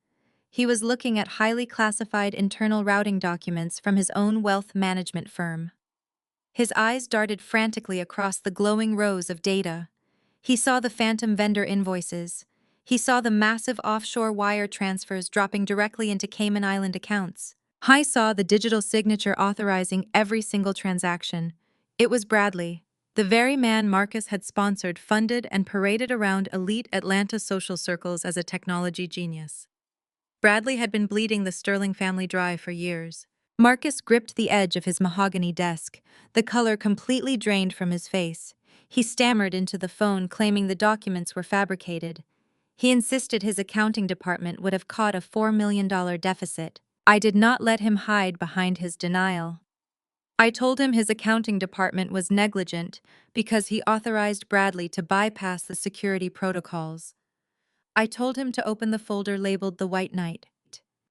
He was looking at highly classified internal routing documents from his own wealth management firm. His eyes darted frantically across the glowing rows of data. He saw the phantom vendor invoices. He saw the massive offshore wire transfers dropping directly into Cayman Island accounts. I saw the digital signature authorizing every single transaction. It was Bradley, the very man Marcus had sponsored, funded, and paraded around elite Atlanta social circles as a technology genius. Bradley had been bleeding the Sterling family dry for years. Marcus gripped the edge of his mahogany desk, the color completely drained from his face. He stammered into the phone, claiming the documents were fabricated. He insisted his accounting department would have caught a $4 million deficit. I did not let him hide behind his denial. I told him his accounting department was negligent because he authorized Bradley to bypass the security protocols. I told him to open the folder labeled The White Knight.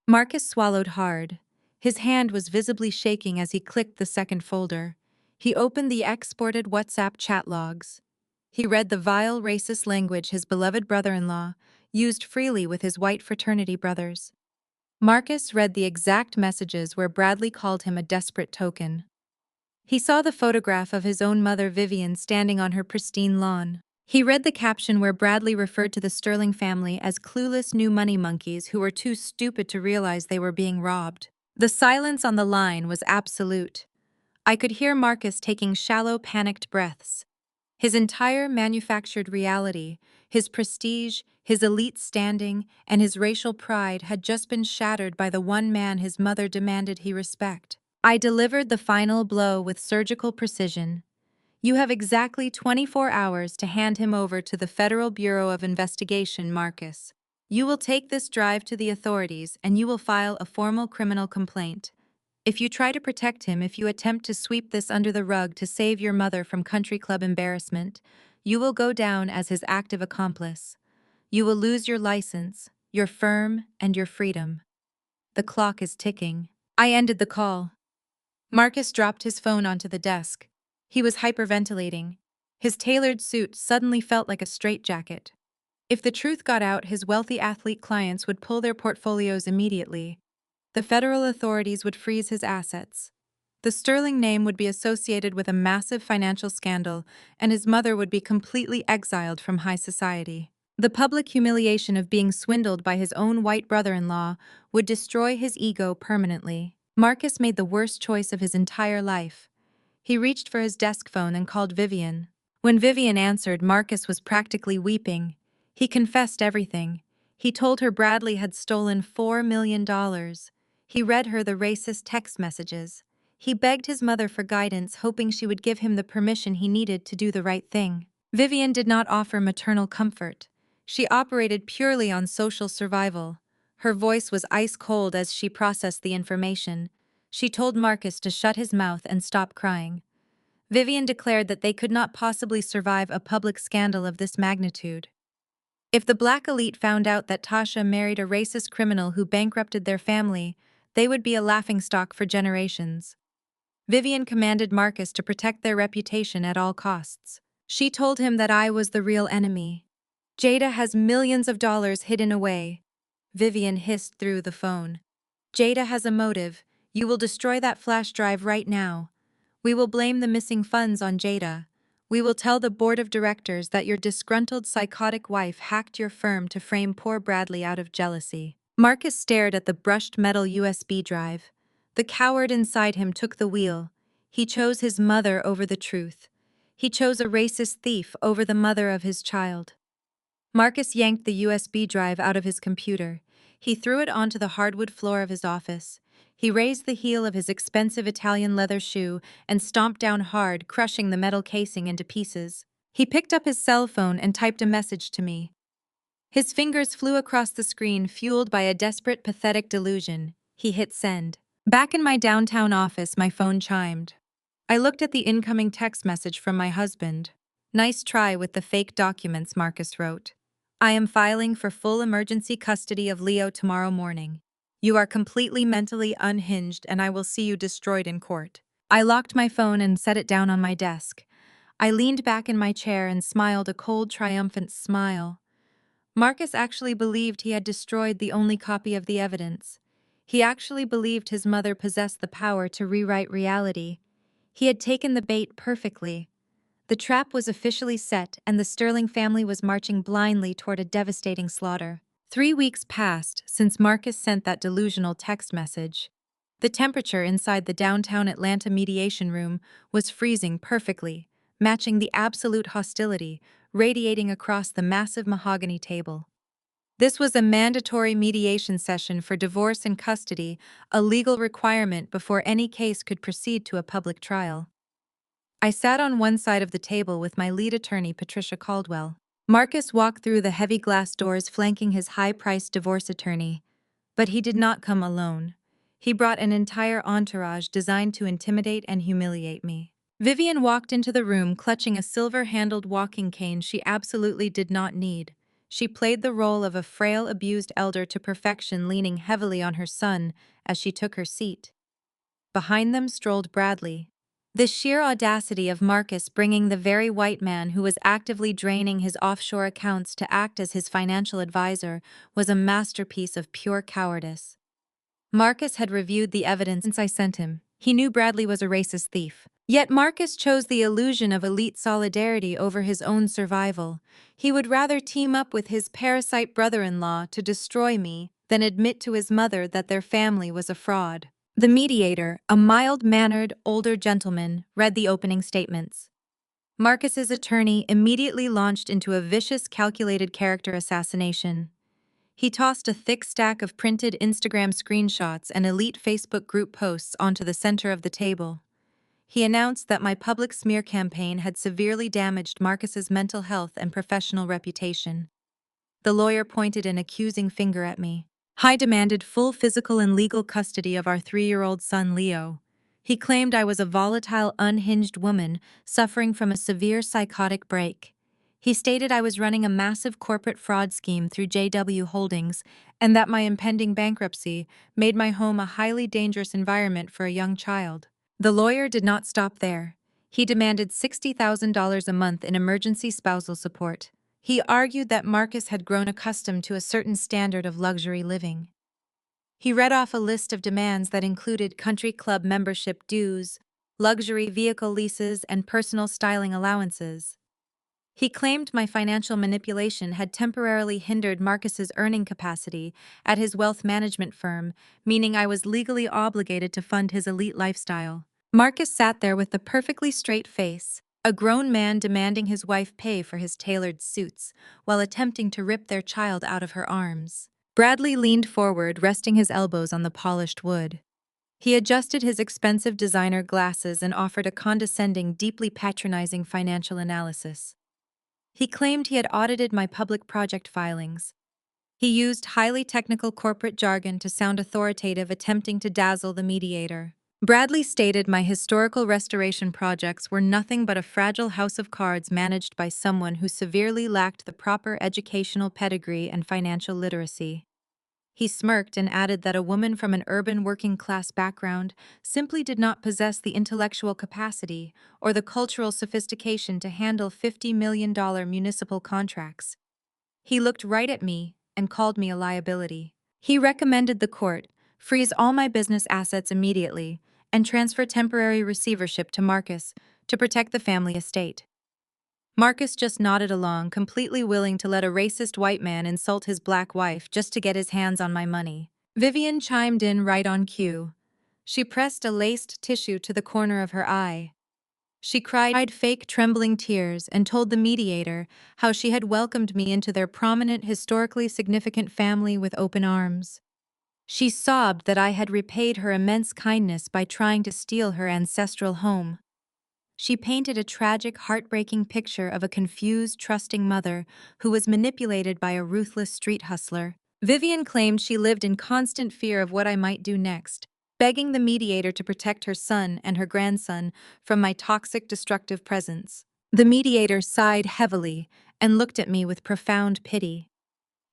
Marcus swallowed hard. His hand was visibly shaking as he clicked the second folder. He opened the exported WhatsApp chat logs. He read the vile, racist language his beloved brother-in-law used freely with his white fraternity brothers. Marcus read the exact messages where Bradley called him a desperate token. He saw the photograph of his own mother, Vivian, standing on her pristine lawn. He read the caption where Bradley referred to the Sterling family as clueless new money monkeys who were too stupid to realize they were being robbed. The silence on the line was absolute. I could hear Marcus taking shallow, panicked breaths. His entire manufactured reality, his prestige, his elite standing, and his racial pride had just been shattered by the one man his mother demanded he respect. I delivered the final blow with surgical precision. You have exactly 24 hours to hand him over to the Federal Bureau of Investigation, Marcus. You will take this drive to the authorities and you will file a formal criminal complaint. If you try to protect him, if you attempt to sweep this under the rug to save your mother from country club embarrassment, you will go down as his active accomplice. You will lose your license, your firm, and your freedom. The clock is ticking. I ended the call. Marcus dropped his phone onto the desk. He was hyperventilating. His tailored suit suddenly felt like a straitjacket. If the truth got out, his wealthy athlete clients would pull their portfolios immediately. The federal authorities would freeze his assets. The Sterling name would be associated with a massive financial scandal, and his mother would be completely exiled from high society. The public humiliation of being swindled by his own white brother-in-law would destroy his ego permanently. Marcus made the worst choice of his entire life. He reached for his desk phone and called Vivian. When Vivian answered, Marcus was practically weeping. He confessed everything. He told her Bradley had stolen $4 million. He read her the racist text messages. He begged his mother for guidance, hoping she would give him the permission he needed to do the right thing. Vivian did not offer maternal comfort. She operated purely on social survival. Her voice was ice cold as she processed the information. She told Marcus to shut his mouth and stop crying. Vivian declared that they could not possibly survive a public scandal of this magnitude. If the black elite found out that Tasha married a racist criminal who bankrupted their family, they would be a laughingstock for generations. Vivian commanded Marcus to protect their reputation at all costs. She told him that I was the real enemy. Jada has millions of dollars hidden away. Vivian hissed through the phone. Jada has a motive. You will destroy that flash drive right now. We will blame the missing funds on Jada. We will tell the board of directors that your disgruntled psychotic wife hacked your firm to frame poor Bradley out of jealousy. Marcus stared at the brushed metal USB drive. The coward inside him took the wheel. He chose his mother over the truth. He chose a racist thief over the mother of his child. Marcus yanked the USB drive out of his computer. He threw it onto the hardwood floor of his office. He raised the heel of his expensive Italian leather shoe and stomped down hard, crushing the metal casing into pieces. He picked up his cell phone and typed a message to me. His fingers flew across the screen, fueled by a desperate, pathetic delusion. He hit send. Back in my downtown office, my phone chimed. I looked at the incoming text message from my husband. "Nice try with the fake documents," Marcus wrote. "I am filing for full emergency custody of Leo tomorrow morning. You are completely mentally unhinged and I will see you destroyed in court." I locked my phone and set it down on my desk. I leaned back in my chair and smiled a cold, triumphant smile. Marcus actually believed he had destroyed the only copy of the evidence. He actually believed his mother possessed the power to rewrite reality. He had taken the bait perfectly. The trap was officially set, and the Sterling family was marching blindly toward a devastating slaughter. 3 weeks passed since Marcus sent that delusional text message. The temperature inside the downtown Atlanta mediation room was freezing perfectly, matching the absolute hostility radiating across the massive mahogany table. This was a mandatory mediation session for divorce and custody, a legal requirement before any case could proceed to a public trial. I sat on one side of the table with my lead attorney, Patricia Caldwell. Marcus walked through the heavy glass doors flanking his high-priced divorce attorney. But he did not come alone. He brought an entire entourage designed to intimidate and humiliate me. Vivian walked into the room clutching a silver-handled walking cane she absolutely did not need. She played the role of a frail, abused elder to perfection, leaning heavily on her son as she took her seat. Behind them strolled Bradley. The sheer audacity of Marcus bringing the very white man who was actively draining his offshore accounts to act as his financial advisor was a masterpiece of pure cowardice. Marcus had reviewed the evidence since I sent him. He knew Bradley was a racist thief. Yet Marcus chose the illusion of elite solidarity over his own survival. He would rather team up with his parasite brother-in-law to destroy me than admit to his mother that their family was a fraud. The mediator, a mild-mannered, older gentleman, read the opening statements. Marcus's attorney immediately launched into a vicious, calculated character assassination. He tossed a thick stack of printed Instagram screenshots and elite Facebook group posts onto the center of the table. He announced that my public smear campaign had severely damaged Marcus's mental health and professional reputation. The lawyer pointed an accusing finger at me. I demanded full physical and legal custody of our 3-year-old son, Leo. He claimed I was a volatile, unhinged woman suffering from a severe psychotic break. He stated I was running a massive corporate fraud scheme through JW Holdings and that my impending bankruptcy made my home a highly dangerous environment for a young child. The lawyer did not stop there. He demanded $60,000 a month in emergency spousal support. He argued that Marcus had grown accustomed to a certain standard of luxury living. He read off a list of demands that included country club membership dues, luxury vehicle leases, and personal styling allowances. He claimed my financial manipulation had temporarily hindered Marcus's earning capacity at his wealth management firm, meaning I was legally obligated to fund his elite lifestyle. Marcus sat there with a perfectly straight face, a grown man demanding his wife pay for his tailored suits, while attempting to rip their child out of her arms. Bradley leaned forward, resting his elbows on the polished wood. He adjusted his expensive designer glasses and offered a condescending, deeply patronizing financial analysis. He claimed he had audited my public project filings. He used highly technical corporate jargon to sound authoritative, attempting to dazzle the mediator. Bradley stated my historical restoration projects were nothing but a fragile house of cards managed by someone who severely lacked the proper educational pedigree and financial literacy. He smirked and added that a woman from an urban working-class background simply did not possess the intellectual capacity or the cultural sophistication to handle $50 million municipal contracts. He looked right at me and called me a liability. He recommended the court freeze all my business assets immediately and transfer temporary receivership to Marcus to protect the family estate. Marcus just nodded along, completely willing to let a racist white man insult his black wife just to get his hands on my money. Vivian chimed in right on cue. She pressed a laced tissue to the corner of her eye. She cried fake trembling tears and told the mediator how she had welcomed me into their prominent, historically significant family with open arms. She sobbed that I had repaid her immense kindness by trying to steal her ancestral home. She painted a tragic, heartbreaking picture of a confused, trusting mother who was manipulated by a ruthless street hustler. Vivian claimed she lived in constant fear of what I might do next, begging the mediator to protect her son and her grandson from my toxic, destructive presence. The mediator sighed heavily and looked at me with profound pity.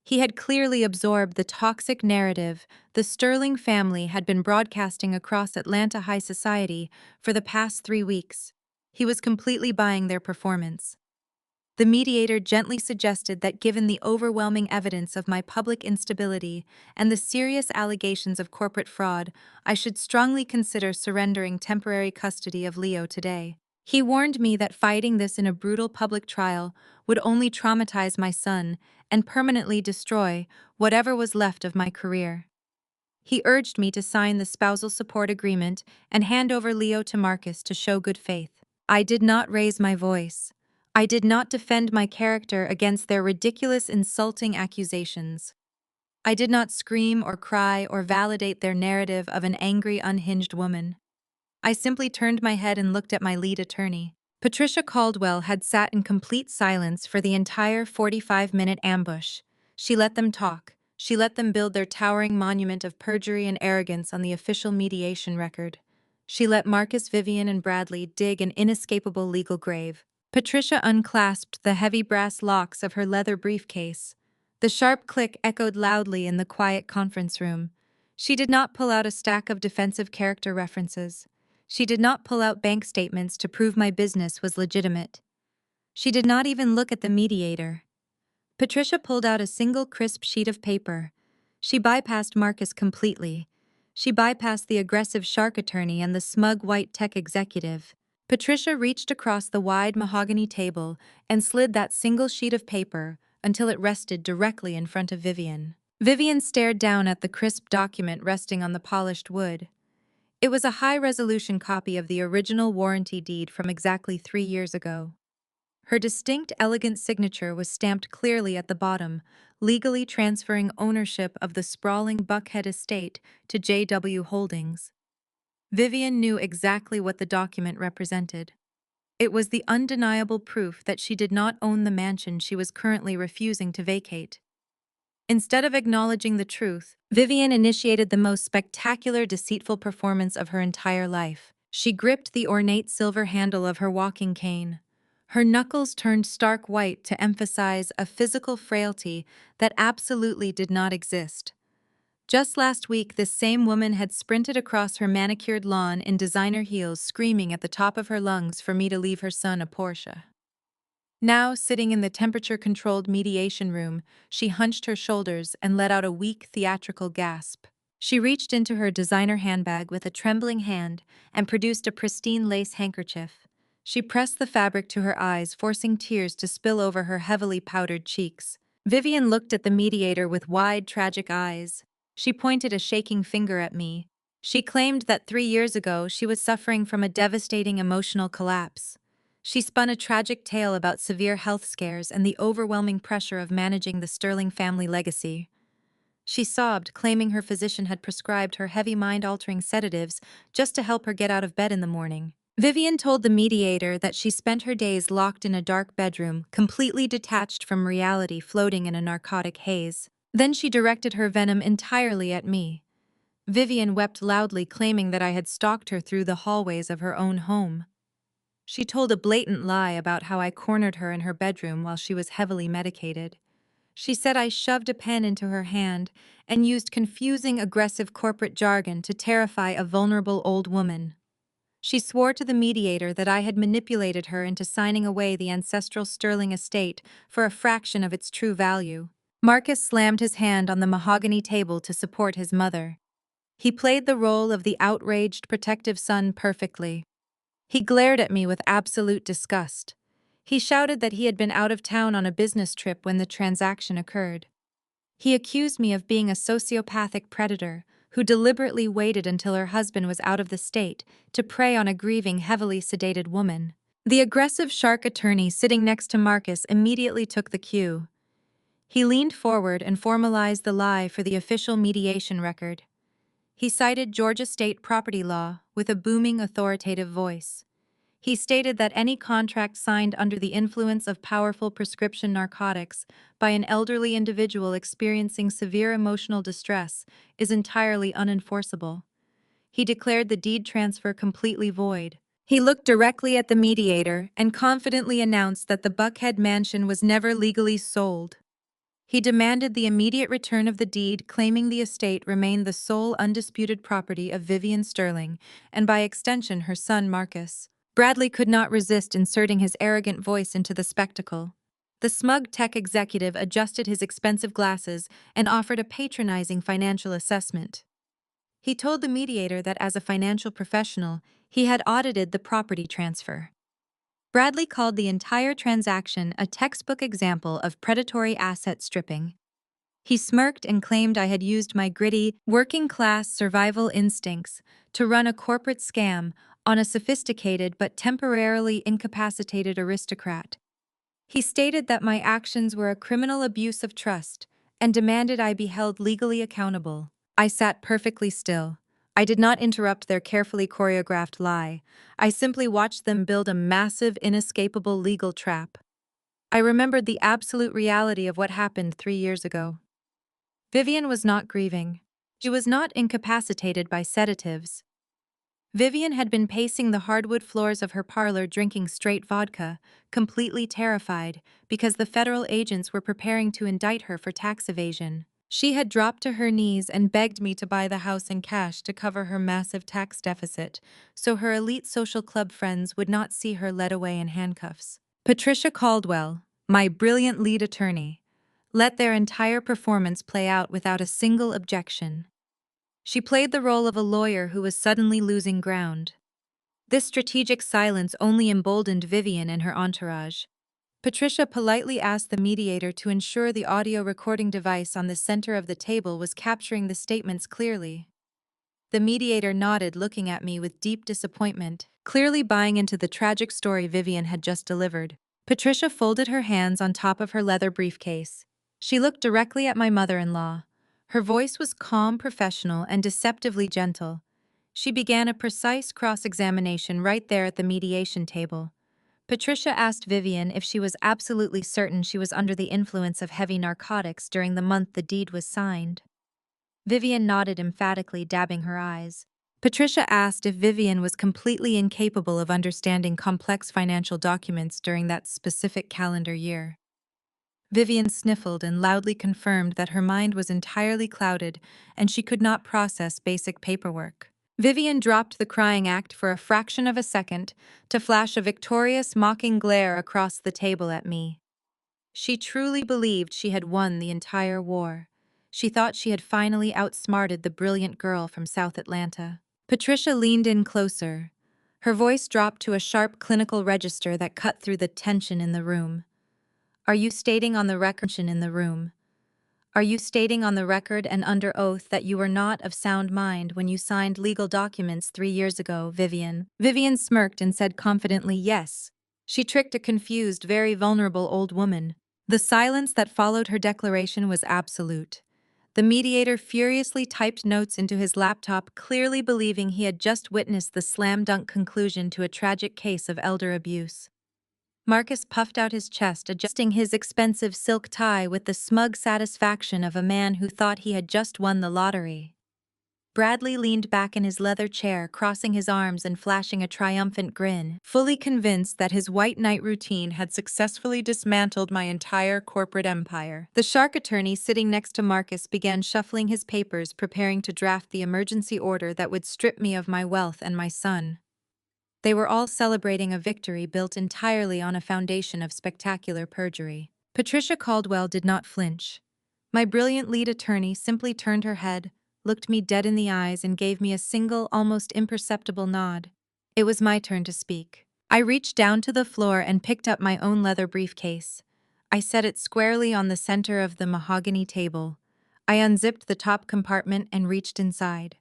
He had clearly absorbed the toxic narrative the Sterling family had been broadcasting across Atlanta high society for the past 3 weeks. He was completely buying their performance. The mediator gently suggested that given the overwhelming evidence of my public instability and the serious allegations of corporate fraud, I should strongly consider surrendering temporary custody of Leo today. He warned me that fighting this in a brutal public trial would only traumatize my son and permanently destroy whatever was left of my career. He urged me to sign the spousal support agreement and hand over Leo to Marcus to show good faith. I did not raise my voice. I did not defend my character against their ridiculous, insulting accusations. I did not scream or cry or validate their narrative of an angry, unhinged woman. I simply turned my head and looked at my lead attorney. Patricia Caldwell had sat in complete silence for the entire 45-minute ambush. She let them talk. She let them build their towering monument of perjury and arrogance on the official mediation record. She let Marcus, Vivian, and Bradley dig an inescapable legal grave. Patricia unclasped the heavy brass locks of her leather briefcase. The sharp click echoed loudly in the quiet conference room. She did not pull out a stack of defensive character references. She did not pull out bank statements to prove my business was legitimate. She did not even look at the mediator. Patricia pulled out a single crisp sheet of paper. She bypassed Marcus completely. She bypassed the aggressive shark attorney and the smug white tech executive. Patricia reached across the wide mahogany table and slid that single sheet of paper until it rested directly in front of Vivian. Vivian stared down at the crisp document resting on the polished wood. It was a high-resolution copy of the original warranty deed from exactly 3 years ago. Her distinct, elegant signature was stamped clearly at the bottom, legally transferring ownership of the sprawling Buckhead estate to JW Holdings. Vivian knew exactly what the document represented. It was the undeniable proof that she did not own the mansion she was currently refusing to vacate. Instead of acknowledging the truth, Vivian initiated the most spectacular, deceitful performance of her entire life. She gripped the ornate silver handle of her walking cane. Her knuckles turned stark white to emphasize a physical frailty that absolutely did not exist. Just last week, this same woman had sprinted across her manicured lawn in designer heels, screaming at the top of her lungs for me to leave her son a Porsche. Now, sitting in the temperature-controlled mediation room, she hunched her shoulders and let out a weak, theatrical gasp. She reached into her designer handbag with a trembling hand and produced a pristine lace handkerchief. She pressed the fabric to her eyes, forcing tears to spill over her heavily powdered cheeks. Vivian looked at the mediator with wide, tragic eyes. She pointed a shaking finger at me. She claimed that 3 years ago she was suffering from a devastating emotional collapse. She spun a tragic tale about severe health scares and the overwhelming pressure of managing the Sterling family legacy. She sobbed, claiming her physician had prescribed her heavy mind-altering sedatives just to help her get out of bed in the morning. Vivian told the mediator that she spent her days locked in a dark bedroom, completely detached from reality, floating in a narcotic haze. Then she directed her venom entirely at me. Vivian wept loudly, claiming that I had stalked her through the hallways of her own home. She told a blatant lie about how I cornered her in her bedroom while she was heavily medicated. She said I shoved a pen into her hand and used confusing, aggressive corporate jargon to terrify a vulnerable old woman. She swore to the mediator that I had manipulated her into signing away the ancestral Sterling estate for a fraction of its true value. Marcus slammed his hand on the mahogany table to support his mother. He played the role of the outraged, protective son perfectly. He glared at me with absolute disgust. He shouted that he had been out of town on a business trip when the transaction occurred. He accused me of being a sociopathic predator, who deliberately waited until her husband was out of the state to prey on a grieving, heavily sedated woman. The aggressive shark attorney sitting next to Marcus immediately took the cue. He leaned forward and formalized the lie for the official mediation record. He cited Georgia state property law with a booming, authoritative voice. He stated that any contract signed under the influence of powerful prescription narcotics by an elderly individual experiencing severe emotional distress is entirely unenforceable. He declared the deed transfer completely void. He looked directly at the mediator and confidently announced that the Buckhead mansion was never legally sold. He demanded the immediate return of the deed, claiming the estate remained the sole undisputed property of Vivian Sterling, and by extension her son Marcus. Bradley could not resist inserting his arrogant voice into the spectacle. The smug tech executive adjusted his expensive glasses and offered a patronizing financial assessment. He told the mediator that as a financial professional, he had audited the property transfer. Bradley called the entire transaction a textbook example of predatory asset stripping. He smirked and claimed I had used my gritty, working-class survival instincts to run a corporate scam on a sophisticated but temporarily incapacitated aristocrat. He stated that my actions were a criminal abuse of trust and demanded I be held legally accountable. I sat perfectly still. I did not interrupt their carefully choreographed lie. I simply watched them build a massive, inescapable legal trap. I remembered the absolute reality of what happened 3 years ago. Vivian was not grieving. She was not incapacitated by sedatives. Vivian had been pacing the hardwood floors of her parlor drinking straight vodka, completely terrified, because the federal agents were preparing to indict her for tax evasion. She had dropped to her knees and begged me to buy the house in cash to cover her massive tax deficit, so her elite social club friends would not see her led away in handcuffs. Patricia Caldwell, my brilliant lead attorney, let their entire performance play out without a single objection. She played the role of a lawyer who was suddenly losing ground. This strategic silence only emboldened Vivian and her entourage. Patricia politely asked the mediator to ensure the audio recording device on the center of the table was capturing the statements clearly. The mediator nodded, looking at me with deep disappointment, clearly buying into the tragic story Vivian had just delivered. Patricia folded her hands on top of her leather briefcase. She looked directly at my mother-in-law. Her voice was calm, professional, and deceptively gentle. She began a precise cross-examination right there at the mediation table. Patricia asked Vivian if she was absolutely certain she was under the influence of heavy narcotics during the month the deed was signed. Vivian nodded emphatically, dabbing her eyes. Patricia asked if Vivian was completely incapable of understanding complex financial documents during that specific calendar year. Vivian sniffled and loudly confirmed that her mind was entirely clouded and she could not process basic paperwork. Vivian dropped the crying act for a fraction of a second to flash a victorious, mocking glare across the table at me. She truly believed she had won the entire war. She thought she had finally outsmarted the brilliant girl from South Atlanta. Patricia leaned in closer. Her voice dropped to a sharp clinical register that cut through the tension in the room. Are you stating on the record Are you stating on the record and under oath that you were not of sound mind when you signed legal documents 3 years ago, Vivian? Vivian smirked and said confidently, yes. She tricked a confused, very vulnerable old woman. The silence that followed her declaration was absolute. The mediator furiously typed notes into his laptop, clearly believing he had just witnessed the slam-dunk conclusion to a tragic case of elder abuse. Marcus puffed out his chest, adjusting his expensive silk tie with the smug satisfaction of a man who thought he had just won the lottery. Bradley leaned back in his leather chair, crossing his arms and flashing a triumphant grin, fully convinced that his white knight routine had successfully dismantled my entire corporate empire. The shark attorney sitting next to Marcus began shuffling his papers, preparing to draft the emergency order that would strip me of my wealth and my son. They were all celebrating a victory built entirely on a foundation of spectacular perjury. Patricia Caldwell did not flinch. My brilliant lead attorney simply turned her head, looked me dead in the eyes, and gave me a single, almost imperceptible nod. It was my turn to speak. I reached down to the floor and picked up my own leather briefcase. I set it squarely on the center of the mahogany table. I unzipped the top compartment and reached inside.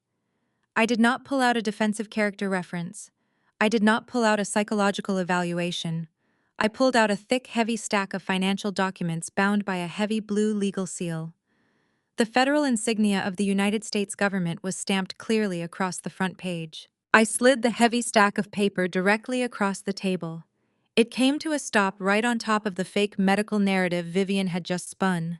I did not pull out a defensive character reference. I did not pull out a psychological evaluation. I pulled out a thick, heavy stack of financial documents bound by a heavy blue legal seal. The federal insignia of the United States government was stamped clearly across the front page. I slid the heavy stack of paper directly across the table. It came to a stop right on top of the fake medical narrative Vivian had just spun.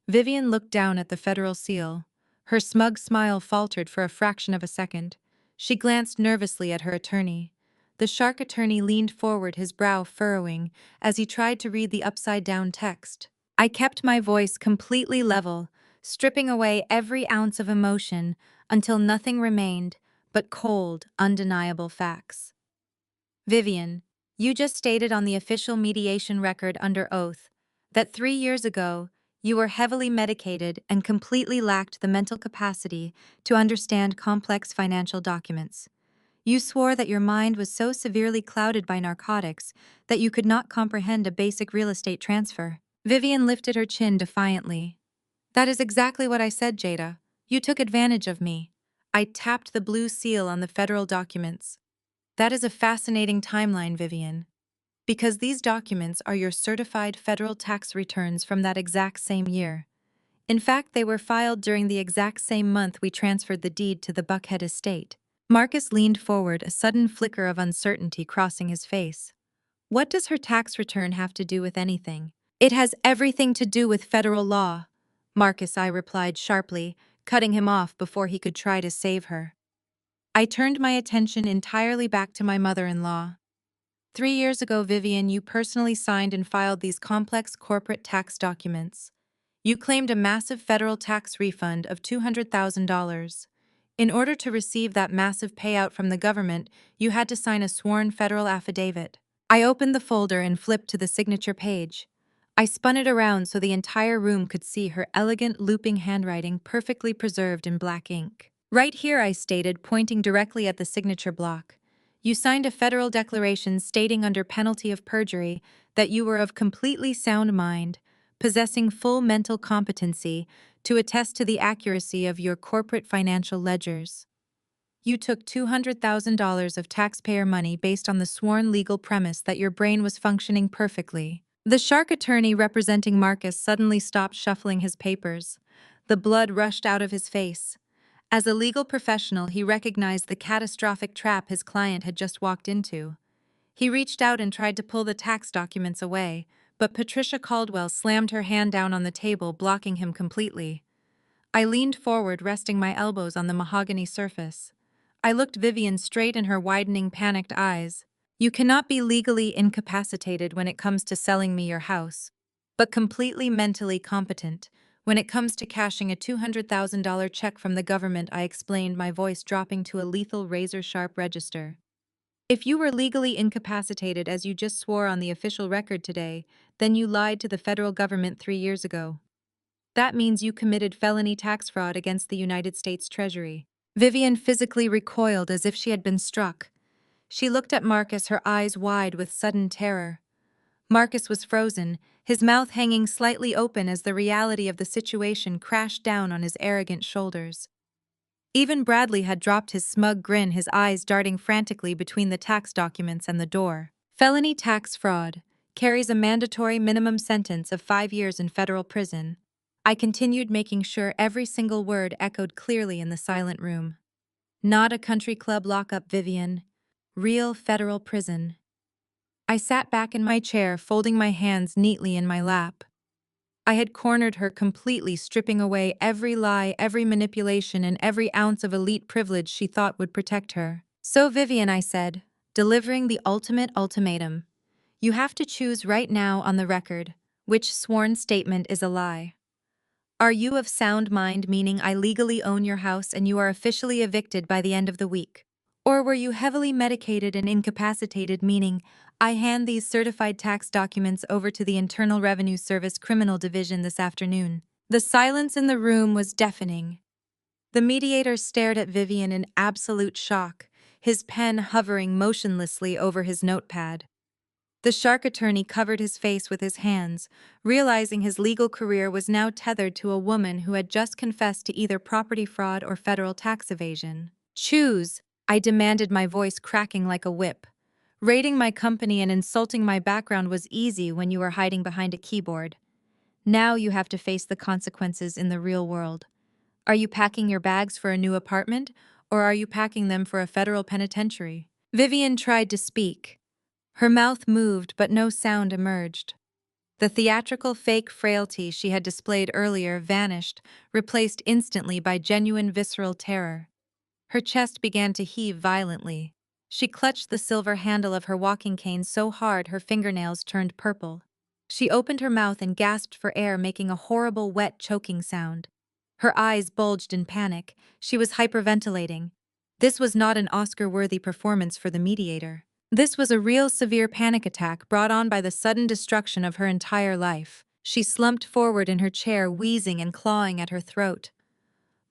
Vivian looked down at the federal seal. Her smug smile faltered for a fraction of a second. She glanced nervously at her attorney. The shark attorney leaned forward, his brow furrowing, as he tried to read the upside-down text. I kept my voice completely level, stripping away every ounce of emotion until nothing remained but cold, undeniable facts. Vivian, you just stated on the official mediation record under oath that 3 years ago, you were heavily medicated and completely lacked the mental capacity to understand complex financial documents. You swore that your mind was so severely clouded by narcotics that you could not comprehend a basic real estate transfer. Vivian lifted her chin defiantly. That is exactly what I said, Jada. You took advantage of me. I tapped the blue seal on the federal documents. That is a fascinating timeline, Vivian, because these documents are your certified federal tax returns from that exact same year. In fact, they were filed during the exact same month we transferred the deed to the Buckhead estate. Marcus leaned forward, a sudden flicker of uncertainty crossing his face. What does her tax return have to do with anything? It has everything to do with federal law, Marcus, I replied sharply, cutting him off before he could try to save her. I turned my attention entirely back to my mother-in-law. 3 years ago, Vivian, you personally signed and filed these complex corporate tax documents. You claimed a massive federal tax refund of $200,000. In order to receive that massive payout from the government, you had to sign a sworn federal affidavit. I opened the folder and flipped to the signature page. I spun it around so the entire room could see her elegant, looping handwriting perfectly preserved in black ink. Right here, I stated, pointing directly at the signature block. You signed a federal declaration stating under penalty of perjury that you were of completely sound mind, possessing full mental competency to attest to the accuracy of your corporate financial ledgers. You took $200,000 of taxpayer money based on the sworn legal premise that your brain was functioning perfectly. The shark attorney representing Marcus suddenly stopped shuffling his papers. The blood rushed out of his face. As a legal professional, he recognized the catastrophic trap his client had just walked into. He reached out and tried to pull the tax documents away, but Patricia Caldwell slammed her hand down on the table, blocking him completely. I leaned forward, resting my elbows on the mahogany surface. I looked Vivian straight in her widening, panicked eyes. You cannot be legally incapacitated when it comes to selling me your house, but completely mentally competent when it comes to cashing a $200,000 check from the government, I explained, my voice dropping to a lethal razor-sharp register. If you were legally incapacitated as you just swore on the official record today, then you lied to the federal government 3 years ago. That means you committed felony tax fraud against the United States Treasury. Vivian physically recoiled as if she had been struck. She looked at Marcus, her eyes wide with sudden terror. Marcus was frozen, his mouth hanging slightly open as the reality of the situation crashed down on his arrogant shoulders. Even Bradley had dropped his smug grin, his eyes darting frantically between the tax documents and the door. Felony tax fraud carries a mandatory minimum sentence of 5 years in federal prison. I continued, making sure every single word echoed clearly in the silent room. Not a country club lockup, Vivian. Real federal prison. I sat back in my chair, folding my hands neatly in my lap. I had cornered her completely, stripping away every lie, every manipulation, and every ounce of elite privilege she thought would protect her. So, Vivian, I said, delivering the ultimate ultimatum. You have to choose right now on the record which sworn statement is a lie. Are you of sound mind, meaning I legally own your house and you are officially evicted by the end of the week? Or were you heavily medicated and incapacitated, meaning I hand these certified tax documents over to the Internal Revenue Service Criminal Division this afternoon? The silence in the room was deafening. The mediator stared at Vivian in absolute shock, his pen hovering motionlessly over his notepad. The shark attorney covered his face with his hands, realizing his legal career was now tethered to a woman who had just confessed to either property fraud or federal tax evasion. Choose, I demanded, my voice cracking like a whip. Raiding my company and insulting my background was easy when you were hiding behind a keyboard. Now you have to face the consequences in the real world. Are you packing your bags for a new apartment, or are you packing them for a federal penitentiary? Vivian tried to speak. Her mouth moved, but no sound emerged. The theatrical fake frailty she had displayed earlier vanished, replaced instantly by genuine visceral terror. Her chest began to heave violently. She clutched the silver handle of her walking cane so hard her fingernails turned purple. She opened her mouth and gasped for air, making a horrible, wet, choking sound. Her eyes bulged in panic. She was hyperventilating. This was not an Oscar-worthy performance for the mediator. This was a real severe panic attack brought on by the sudden destruction of her entire life. She slumped forward in her chair, wheezing and clawing at her throat.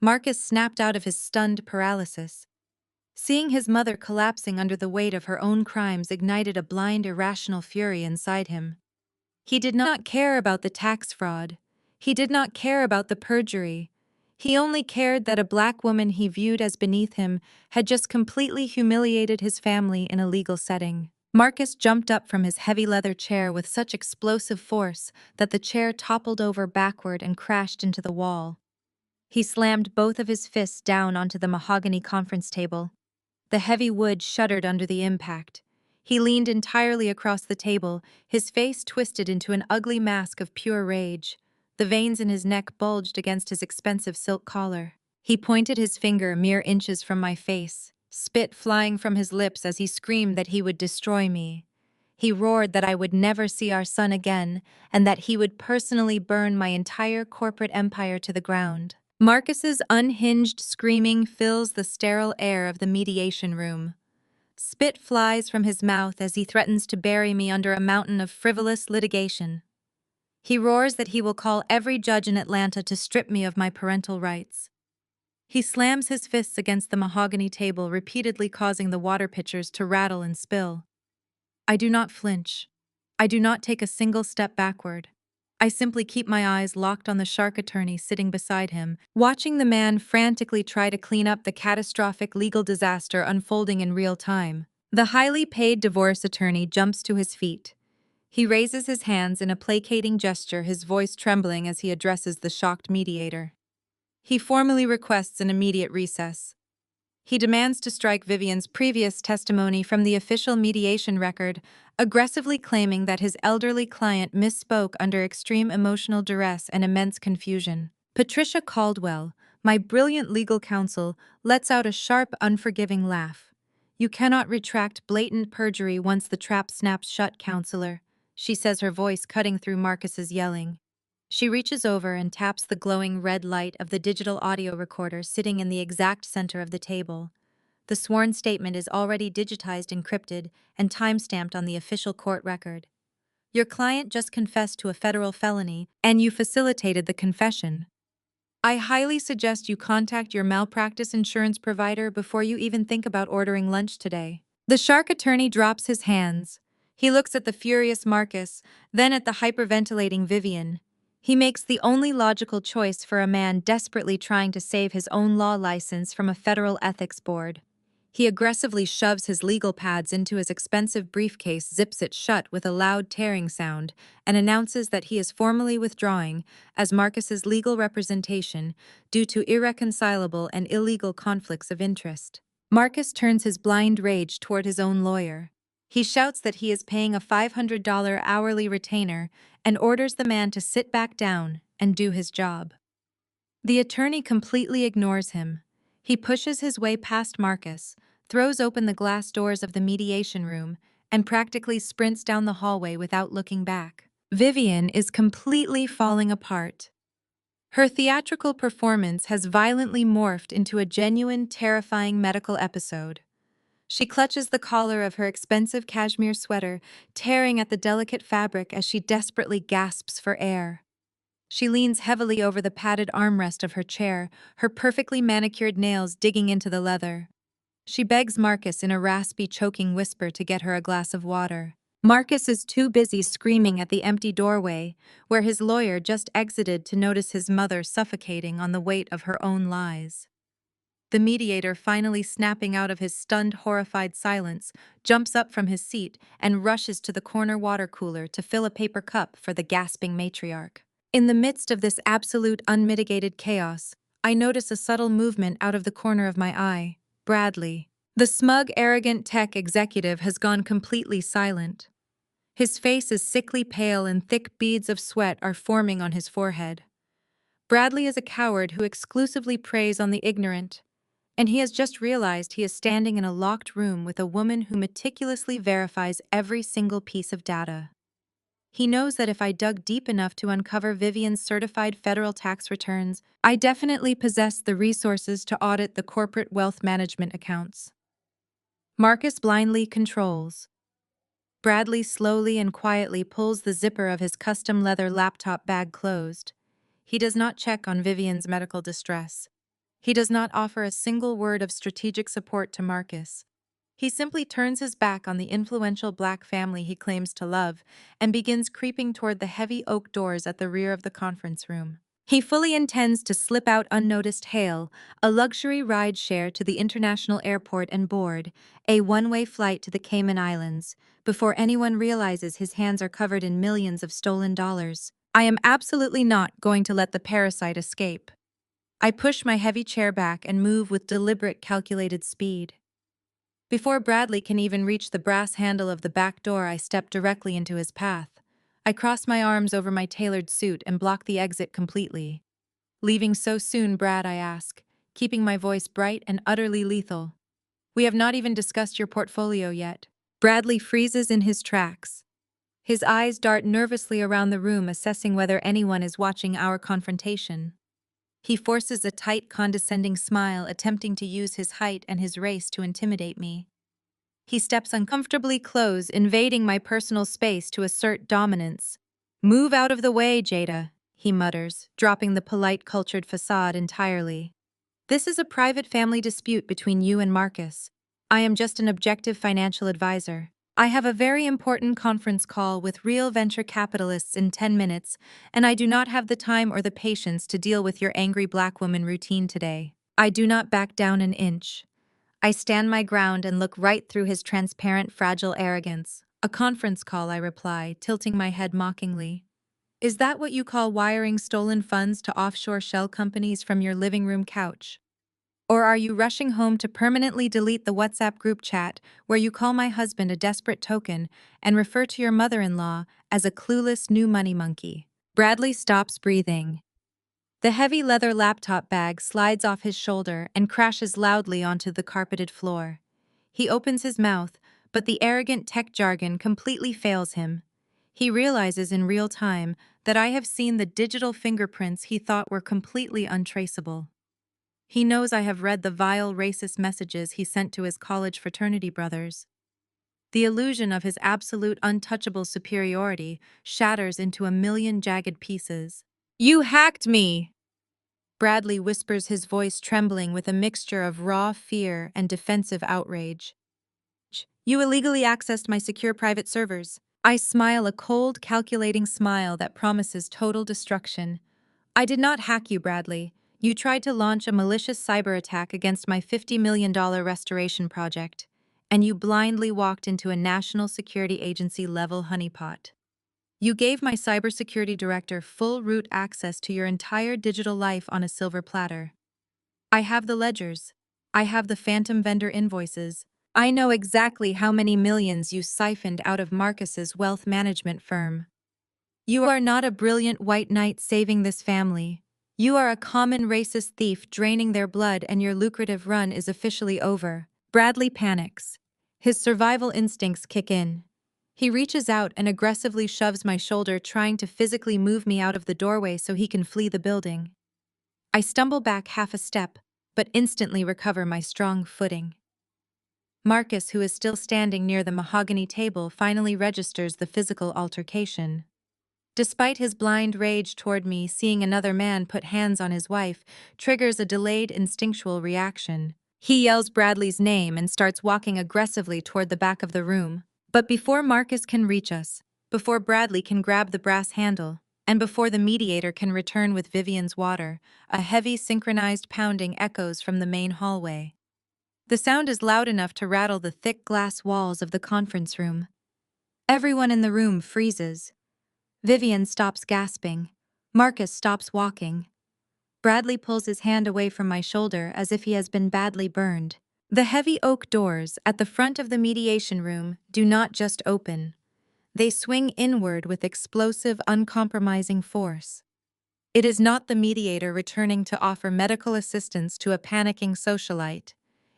Marcus snapped out of his stunned paralysis. Seeing his mother collapsing under the weight of her own crimes ignited a blind, irrational fury inside him. He did not care about the tax fraud. He did not care about the perjury. He only cared that a black woman he viewed as beneath him had just completely humiliated his family in a legal setting. Marcus jumped up from his heavy leather chair with such explosive force that the chair toppled over backward and crashed into the wall. He slammed both of his fists down onto the mahogany conference table. The heavy wood shuddered under the impact. He leaned entirely across the table, his face twisted into an ugly mask of pure rage. The veins in his neck bulged against his expensive silk collar. He pointed his finger mere inches from my face, spit flying from his lips as he screamed that he would destroy me. He roared that I would never see our son again, and that he would personally burn my entire corporate empire to the ground. Marcus's unhinged screaming fills the sterile air of the mediation room. Spit flies from his mouth as he threatens to bury me under a mountain of frivolous litigation. He roars that he will call every judge in Atlanta to strip me of my parental rights. He slams his fists against the mahogany table, repeatedly causing the water pitchers to rattle and spill. I do not flinch. I do not take a single step backward. I simply keep my eyes locked on the shark attorney sitting beside him, watching the man frantically try to clean up the catastrophic legal disaster unfolding in real time. The highly paid divorce attorney jumps to his feet. He raises his hands in a placating gesture, his voice trembling as he addresses the shocked mediator. He formally requests an immediate recess. He demands to strike Vivian's previous testimony from the official mediation record, aggressively claiming that his elderly client misspoke under extreme emotional duress and immense confusion. Patricia Caldwell, my brilliant legal counsel, lets out a sharp, unforgiving laugh. You cannot retract blatant perjury once the trap snaps shut, counselor, she says, her voice cutting through Marcus's yelling. She reaches over and taps the glowing red light of the digital audio recorder sitting in the exact center of the table. The sworn statement is already digitized, encrypted, and time-stamped on the official court record. Your client just confessed to a federal felony, and you facilitated the confession. I highly suggest you contact your malpractice insurance provider before you even think about ordering lunch today. The shark attorney drops his hands. He looks at the furious Marcus, then at the hyperventilating Vivian. He makes the only logical choice for a man desperately trying to save his own law license from a federal ethics board. He aggressively shoves his legal pads into his expensive briefcase, zips it shut with a loud tearing sound, and announces that he is formally withdrawing as Marcus's legal representation due to irreconcilable and illegal conflicts of interest. Marcus turns his blind rage toward his own lawyer. He shouts that he is paying a $500 hourly retainer and orders the man to sit back down and do his job. The attorney completely ignores him. He pushes his way past Marcus, throws open the glass doors of the mediation room, and practically sprints down the hallway without looking back. Vivian is completely falling apart. Her theatrical performance has violently morphed into a genuine, terrifying medical episode. She clutches the collar of her expensive cashmere sweater, tearing at the delicate fabric as she desperately gasps for air. She leans heavily over the padded armrest of her chair, her perfectly manicured nails digging into the leather. She begs Marcus in a raspy, choking whisper to get her a glass of water. Marcus is too busy screaming at the empty doorway, where his lawyer just exited to notice his mother suffocating on the weight of her own lies. The mediator, finally snapping out of his stunned, horrified silence, jumps up from his seat and rushes to the corner water cooler to fill a paper cup for the gasping matriarch. In the midst of this absolute unmitigated chaos, I notice a subtle movement out of the corner of my eye. Bradley. The smug, arrogant tech executive has gone completely silent. His face is sickly pale and thick beads of sweat are forming on his forehead. Bradley is a coward who exclusively preys on the ignorant, and he has just realized he is standing in a locked room with a woman who meticulously verifies every single piece of data. He knows that if I dug deep enough to uncover Vivian's certified federal tax returns, I definitely possess the resources to audit the corporate wealth management accounts. Marcus blindly controls. Bradley slowly and quietly pulls the zipper of his custom leather laptop bag closed. He does not check on Vivian's medical distress. He does not offer a single word of strategic support to Marcus. He simply turns his back on the influential black family he claims to love and begins creeping toward the heavy oak doors at the rear of the conference room. He fully intends to slip out unnoticed, hail a luxury ride share to the international airport and board a one-way flight to the Cayman Islands before anyone realizes his hands are covered in millions of stolen dollars. I am absolutely not going to let the parasite escape. I push my heavy chair back and move with deliberate, calculated speed. Before Bradley can even reach the brass handle of the back door, I step directly into his path. I cross my arms over my tailored suit and block the exit completely. "Leaving so soon, Brad?" I ask, keeping my voice bright and utterly lethal. "We have not even discussed your portfolio yet." Bradley freezes in his tracks. His eyes dart nervously around the room, assessing whether anyone is watching our confrontation. He forces a tight, condescending smile, attempting to use his height and his race to intimidate me. He steps uncomfortably close, invading my personal space to assert dominance. "Move out of the way, Jada," he mutters, dropping the polite, cultured facade entirely. "This is a private family dispute between you and Marcus. I am just an objective financial advisor. I have a very important conference call with real venture capitalists in 10 minutes, and I do not have the time or the patience to deal with your angry black woman routine today." I do not back down an inch. I stand my ground and look right through his transparent, fragile arrogance. "A conference call," I reply, tilting my head mockingly. "Is that what you call wiring stolen funds to offshore shell companies from your living room couch? Or are you rushing home to permanently delete the WhatsApp group chat where you call my husband a desperate token and refer to your mother-in-law as a clueless new money monkey?" Bradley stops breathing. The heavy leather laptop bag slides off his shoulder and crashes loudly onto the carpeted floor. He opens his mouth, but the arrogant tech jargon completely fails him. He realizes in real time that I have seen the digital fingerprints he thought were completely untraceable. He knows I have read the vile, racist messages he sent to his college fraternity brothers. The illusion of his absolute, untouchable superiority shatters into a million jagged pieces. "You hacked me!" Bradley whispers, his voice trembling with a mixture of raw fear and defensive outrage. "You illegally accessed my secure private servers." I smile, a cold, calculating smile that promises total destruction. "I did not hack you, Bradley. You tried to launch a malicious cyber attack against my $50 million restoration project, and you blindly walked into a national security agency-level honeypot. You gave my cybersecurity director full root access to your entire digital life on a silver platter. I have the ledgers. I have the phantom vendor invoices. I know exactly how many millions you siphoned out of Marcus's wealth management firm. You are not a brilliant white knight saving this family. You are a common racist thief draining their blood, and your lucrative run is officially over." Bradley panics. His survival instincts kick in. He reaches out and aggressively shoves my shoulder, trying to physically move me out of the doorway so he can flee the building. I stumble back half a step, but instantly recover my strong footing. Marcus, who is still standing near the mahogany table, finally registers the physical altercation. Despite his blind rage toward me, seeing another man put hands on his wife triggers a delayed instinctual reaction. He yells Bradley's name and starts walking aggressively toward the back of the room. But before Marcus can reach us, before Bradley can grab the brass handle, and before the mediator can return with Vivian's water, a heavy synchronized pounding echoes from the main hallway. The sound is loud enough to rattle the thick glass walls of the conference room. Everyone in the room freezes. Vivian stops gasping. Marcus stops walking. Bradley pulls his hand away from my shoulder as if he has been badly burned. The heavy oak doors at the front of the mediation room do not just open. They swing inward with explosive, uncompromising force. It is not the mediator returning to offer medical assistance to a panicking socialite.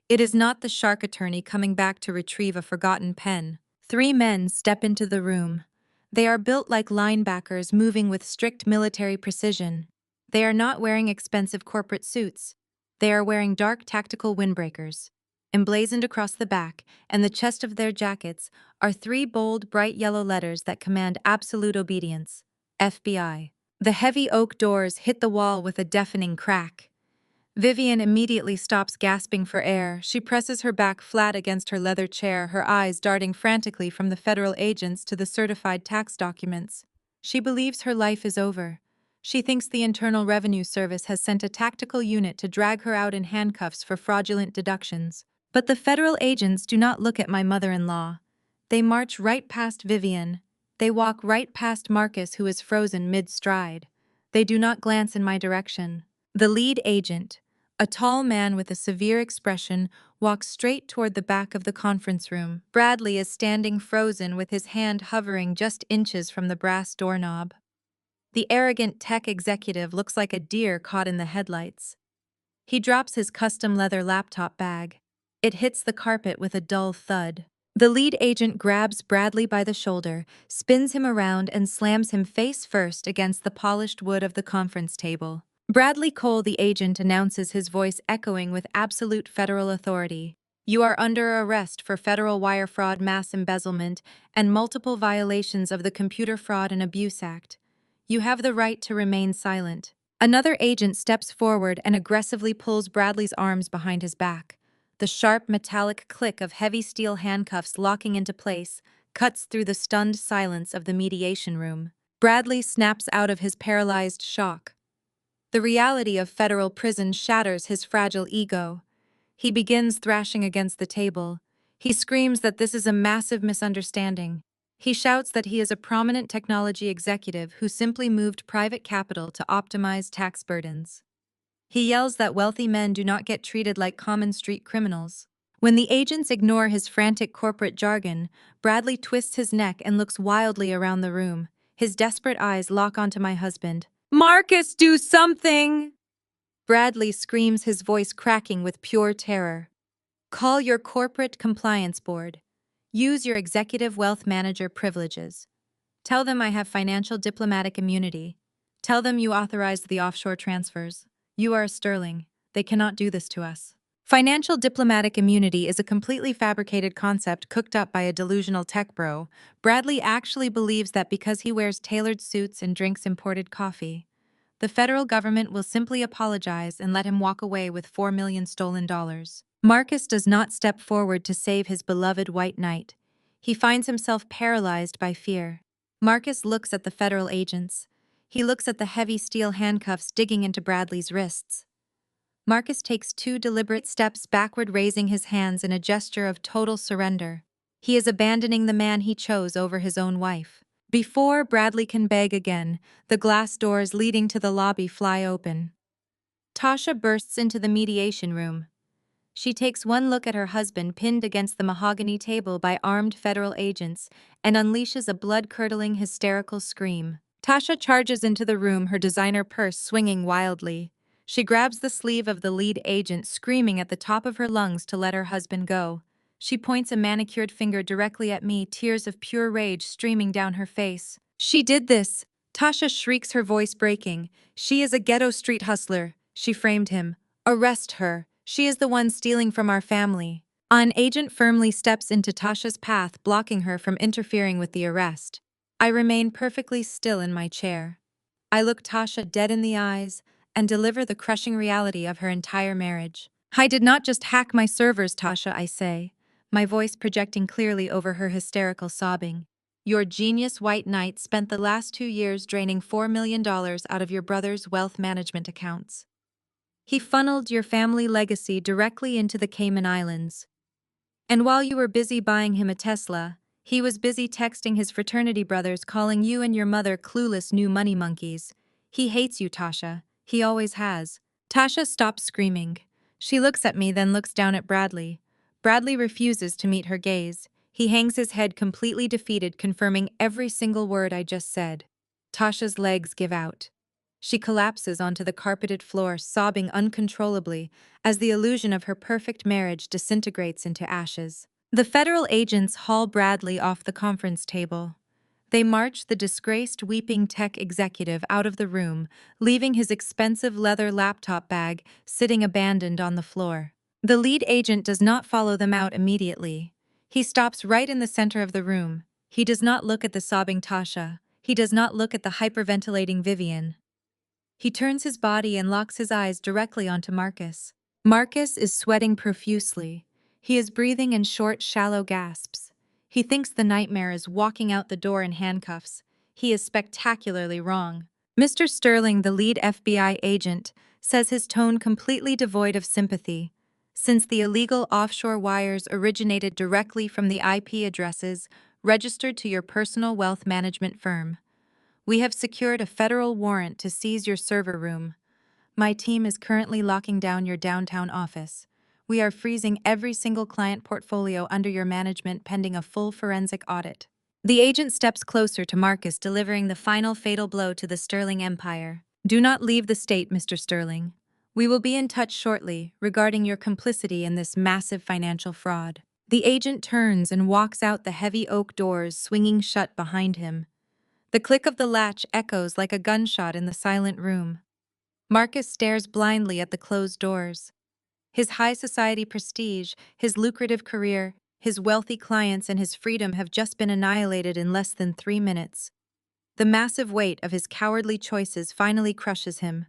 It is not the shark attorney coming back to retrieve a forgotten pen. 3 men step into the room. They are built like linebackers moving with strict military precision. They are not wearing expensive corporate suits. They are wearing dark tactical windbreakers. Emblazoned across the back and the chest of their jackets are 3 bold, bright yellow letters that command absolute obedience. FBI. The heavy oak doors hit the wall with a deafening crack. Vivian immediately stops gasping for air. She presses her back flat against her leather chair, her eyes darting frantically from the federal agents to the certified tax documents. She believes her life is over. She thinks the Internal Revenue Service has sent a tactical unit to drag her out in handcuffs for fraudulent deductions. But the federal agents do not look at my mother-in-law. They march right past Vivian. They walk right past Marcus, who is frozen mid-stride. They do not glance in my direction. The lead agent, a tall man with a severe expression, walks straight toward the back of the conference room. Bradley is standing frozen with his hand hovering just inches from the brass doorknob. The arrogant tech executive looks like a deer caught in the headlights. He drops his custom leather laptop bag. It hits the carpet with a dull thud. The lead agent grabs Bradley by the shoulder, spins him around, and slams him face first against the polished wood of the conference table. Bradley Cole, the agent, announces, his voice echoing with absolute federal authority. You are under arrest for federal wire fraud, mass embezzlement, and multiple violations of the Computer Fraud and Abuse Act. You have the right to remain silent. Another agent steps forward and aggressively pulls Bradley's arms behind his back. The sharp metallic click of heavy steel handcuffs locking into place cuts through the stunned silence of the mediation room. Bradley snaps out of his paralyzed shock. The reality of federal prison shatters his fragile ego. He begins thrashing against the table. He screams that this is a massive misunderstanding. He shouts that he is a prominent technology executive who simply moved private capital to optimize tax burdens. He yells that wealthy men do not get treated like common street criminals. When the agents ignore his frantic corporate jargon, Bradley twists his neck and looks wildly around the room. His desperate eyes lock onto my husband. Marcus, do something! Bradley screams, his voice cracking with pure terror. Call your corporate compliance board. Use your executive wealth manager privileges. Tell them I have financial diplomatic immunity. Tell them you authorized the offshore transfers. You are a sterling. They cannot do this to us. Financial diplomatic immunity is a completely fabricated concept cooked up by a delusional tech bro. Bradley actually believes that because he wears tailored suits and drinks imported coffee, the federal government will simply apologize and let him walk away with $4 million stolen dollars. Marcus does not step forward to save his beloved white knight. He finds himself paralyzed by fear. Marcus looks at the federal agents. He looks at the heavy steel handcuffs digging into Bradley's wrists. Marcus takes 2 deliberate steps backward, raising his hands in a gesture of total surrender. He is abandoning the man he chose over his own wife. Before Bradley can beg again, the glass doors leading to the lobby fly open. Tasha bursts into the mediation room. She takes one look at her husband pinned against the mahogany table by armed federal agents and unleashes a blood-curdling, hysterical scream. Tasha charges into the room, her designer purse swinging wildly. She grabs the sleeve of the lead agent, screaming at the top of her lungs to let her husband go. She points a manicured finger directly at me, tears of pure rage streaming down her face. She did this! Tasha shrieks, her voice breaking. She is a ghetto street hustler. She framed him. Arrest her. She is the one stealing from our family. An agent firmly steps into Tasha's path, blocking her from interfering with the arrest. I remain perfectly still in my chair. I look Tasha dead in the eyes and deliver the crushing reality of her entire marriage. I did not just hack my servers, Tasha, I say. my voice projecting clearly over her hysterical sobbing. Your genius white knight spent the last 2 years draining $4 million out of your brother's wealth management accounts. He funneled your family legacy directly into the Cayman Islands. And while you were busy buying him a Tesla, he was busy texting his fraternity brothers calling you and your mother clueless new money monkeys. He hates you, Tasha. He always has. Tasha stops screaming. She looks at me, then looks down at Bradley. Bradley refuses to meet her gaze. He hangs his head completely defeated, confirming every single word I just said. Tasha's legs give out. She collapses onto the carpeted floor, sobbing uncontrollably as the illusion of her perfect marriage disintegrates into ashes. The federal agents haul Bradley off the conference table. They march the disgraced, weeping tech executive out of the room, leaving his expensive leather laptop bag sitting abandoned on the floor. The lead agent does not follow them out immediately. He stops right in the center of the room. He does not look at the sobbing Tasha. He does not look at the hyperventilating Vivian. He turns his body and locks his eyes directly onto Marcus. Marcus is sweating profusely. He is breathing in short, shallow gasps. He thinks the nightmare is walking out the door in handcuffs. He is spectacularly wrong. Mr. Sterling, the lead FBI agent, says, his tone completely devoid of sympathy. Since the illegal offshore wires originated directly from the IP addresses registered to your personal wealth management firm, we have secured a federal warrant to seize your server room. My team is currently locking down your downtown office. We are freezing every single client portfolio under your management pending a full forensic audit. The agent steps closer to Marcus, delivering the final fatal blow to the Sterling empire. Do not leave the state, Mr. Sterling. We will be in touch shortly regarding your complicity in this massive financial fraud. The agent turns and walks out, the heavy oak doors swinging shut behind him. The click of the latch echoes like a gunshot in the silent room. Marcus stares blindly at the closed doors. His high society prestige, his lucrative career, his wealthy clients, and his freedom have just been annihilated in less than 3 minutes. The massive weight of his cowardly choices finally crushes him.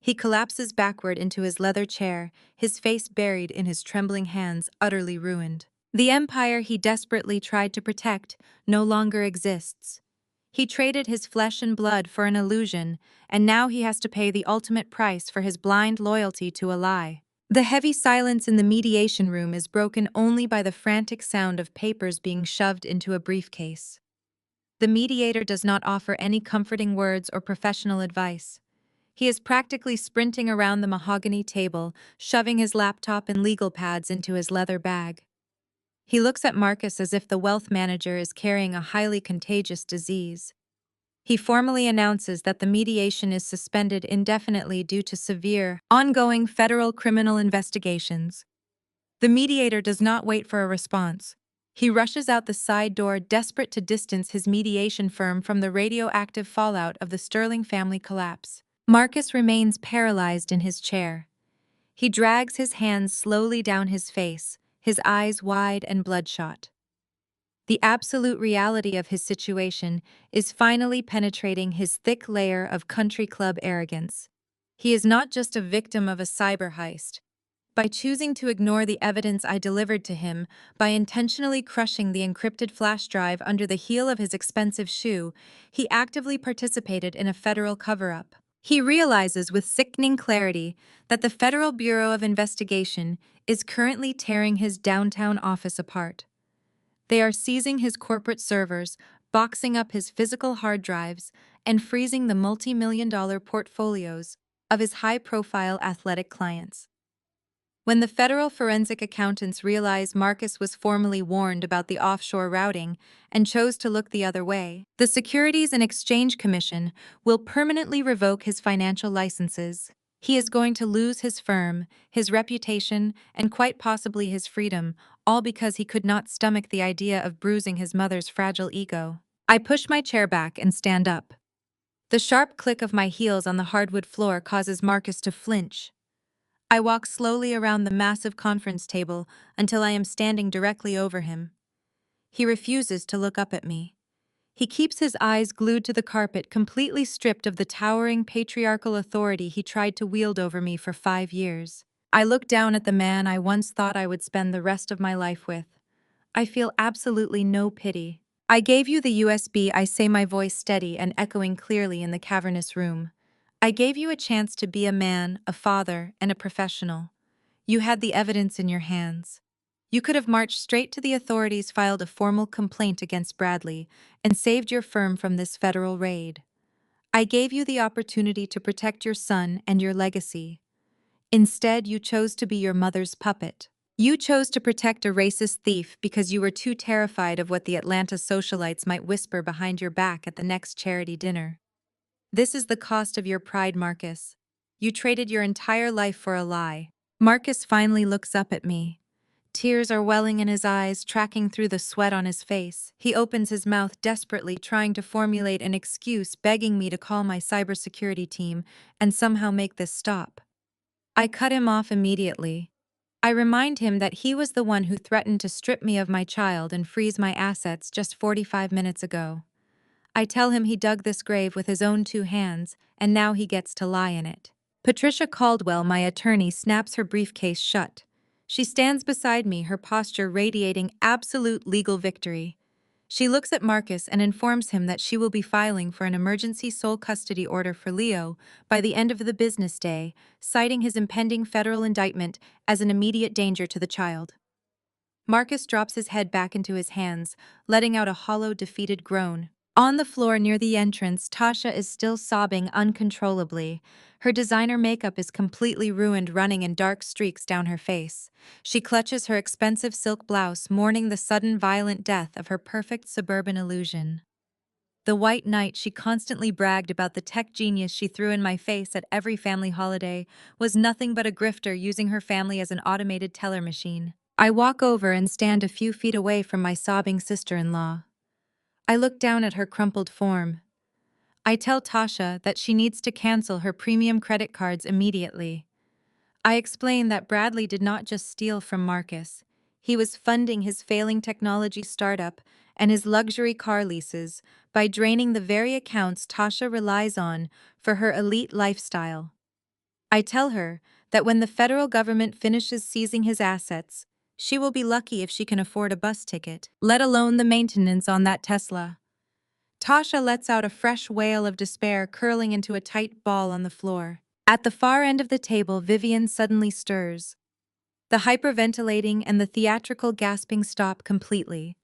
He collapses backward into his leather chair, his face buried in his trembling hands, utterly ruined. The empire he desperately tried to protect no longer exists. He traded his flesh and blood for an illusion, and now he has to pay the ultimate price for his blind loyalty to a lie. The heavy silence in the mediation room is broken only by the frantic sound of papers being shoved into a briefcase. The mediator does not offer any comforting words or professional advice. He is practically sprinting around the mahogany table, shoving his laptop and legal pads into his leather bag. He looks at Marcus as if the wealth manager is carrying a highly contagious disease. He formally announces that the mediation is suspended indefinitely due to severe, ongoing federal criminal investigations. The mediator does not wait for a response. He rushes out the side door, desperate to distance his mediation firm from the radioactive fallout of the Sterling family collapse. Marcus remains paralyzed in his chair. He drags his hands slowly down his face, his eyes wide and bloodshot. The absolute reality of his situation is finally penetrating his thick layer of country club arrogance. He is not just a victim of a cyber heist. By choosing to ignore the evidence I delivered to him, by intentionally crushing the encrypted flash drive under the heel of his expensive shoe, he actively participated in a federal cover-up. He realizes with sickening clarity that the Federal Bureau of Investigation is currently tearing his downtown office apart. They are seizing his corporate servers, boxing up his physical hard drives, and freezing the multi-million-dollar portfolios of his high-profile athletic clients. When the federal forensic accountants realize Marcus was formally warned about the offshore routing and chose to look the other way, the Securities and Exchange Commission will permanently revoke his financial licenses. He is going to lose his firm, his reputation, and quite possibly his freedom, all because he could not stomach the idea of bruising his mother's fragile ego. I push my chair back and stand up. The sharp click of my heels on the hardwood floor causes Marcus to flinch. I walk slowly around the massive conference table until I am standing directly over him. He refuses to look up at me. He keeps his eyes glued to the carpet, completely stripped of the towering patriarchal authority he tried to wield over me for 5 years. I look down at the man I once thought I would spend the rest of my life with. I feel absolutely no pity. I gave you the USB, I say, my voice steady and echoing clearly in the cavernous room. I gave you a chance to be a man, a father, and a professional. You had the evidence in your hands. You could have marched straight to the authorities, filed a formal complaint against Bradley, and saved your firm from this federal raid. I gave you the opportunity to protect your son and your legacy. Instead, you chose to be your mother's puppet. You chose to protect a racist thief because you were too terrified of what the Atlanta socialites might whisper behind your back at the next charity dinner. This is the cost of your pride, Marcus. You traded your entire life for a lie. Marcus finally looks up at me. Tears are welling in his eyes, tracking through the sweat on his face. He opens his mouth desperately, trying to formulate an excuse, begging me to call my cybersecurity team and somehow make this stop. I cut him off immediately. I remind him that he was the one who threatened to strip me of my child and freeze my assets just 45 minutes ago. I tell him he dug this grave with his own 2 hands, and now he gets to lie in it. Patricia Caldwell, my attorney, snaps her briefcase shut. She stands beside me, her posture radiating absolute legal victory. She looks at Marcus and informs him that she will be filing for an emergency sole custody order for Leo by the end of the business day, citing his impending federal indictment as an immediate danger to the child. Marcus drops his head back into his hands, letting out a hollow, defeated groan. On the floor near the entrance, Tasha is still sobbing uncontrollably. Her designer makeup is completely ruined, running in dark streaks down her face. She clutches her expensive silk blouse, mourning the sudden violent death of her perfect suburban illusion. The white knight she constantly bragged about, the tech genius she threw in my face at every family holiday, was nothing but a grifter using her family as an automated teller machine. I walk over and stand a few feet away from my sobbing sister-in-law. I look down at her crumpled form. I tell Tasha that she needs to cancel her premium credit cards immediately. I explain that Bradley did not just steal from Marcus. He was funding his failing technology startup and his luxury car leases by draining the very accounts Tasha relies on for her elite lifestyle. I tell her that when the federal government finishes seizing his assets, she will be lucky if she can afford a bus ticket, let alone the maintenance on that Tesla. Tasha lets out a fresh wail of despair, curling into a tight ball on the floor. At the far end of the table, Vivian suddenly stirs. The hyperventilating and the theatrical gasping stop completely.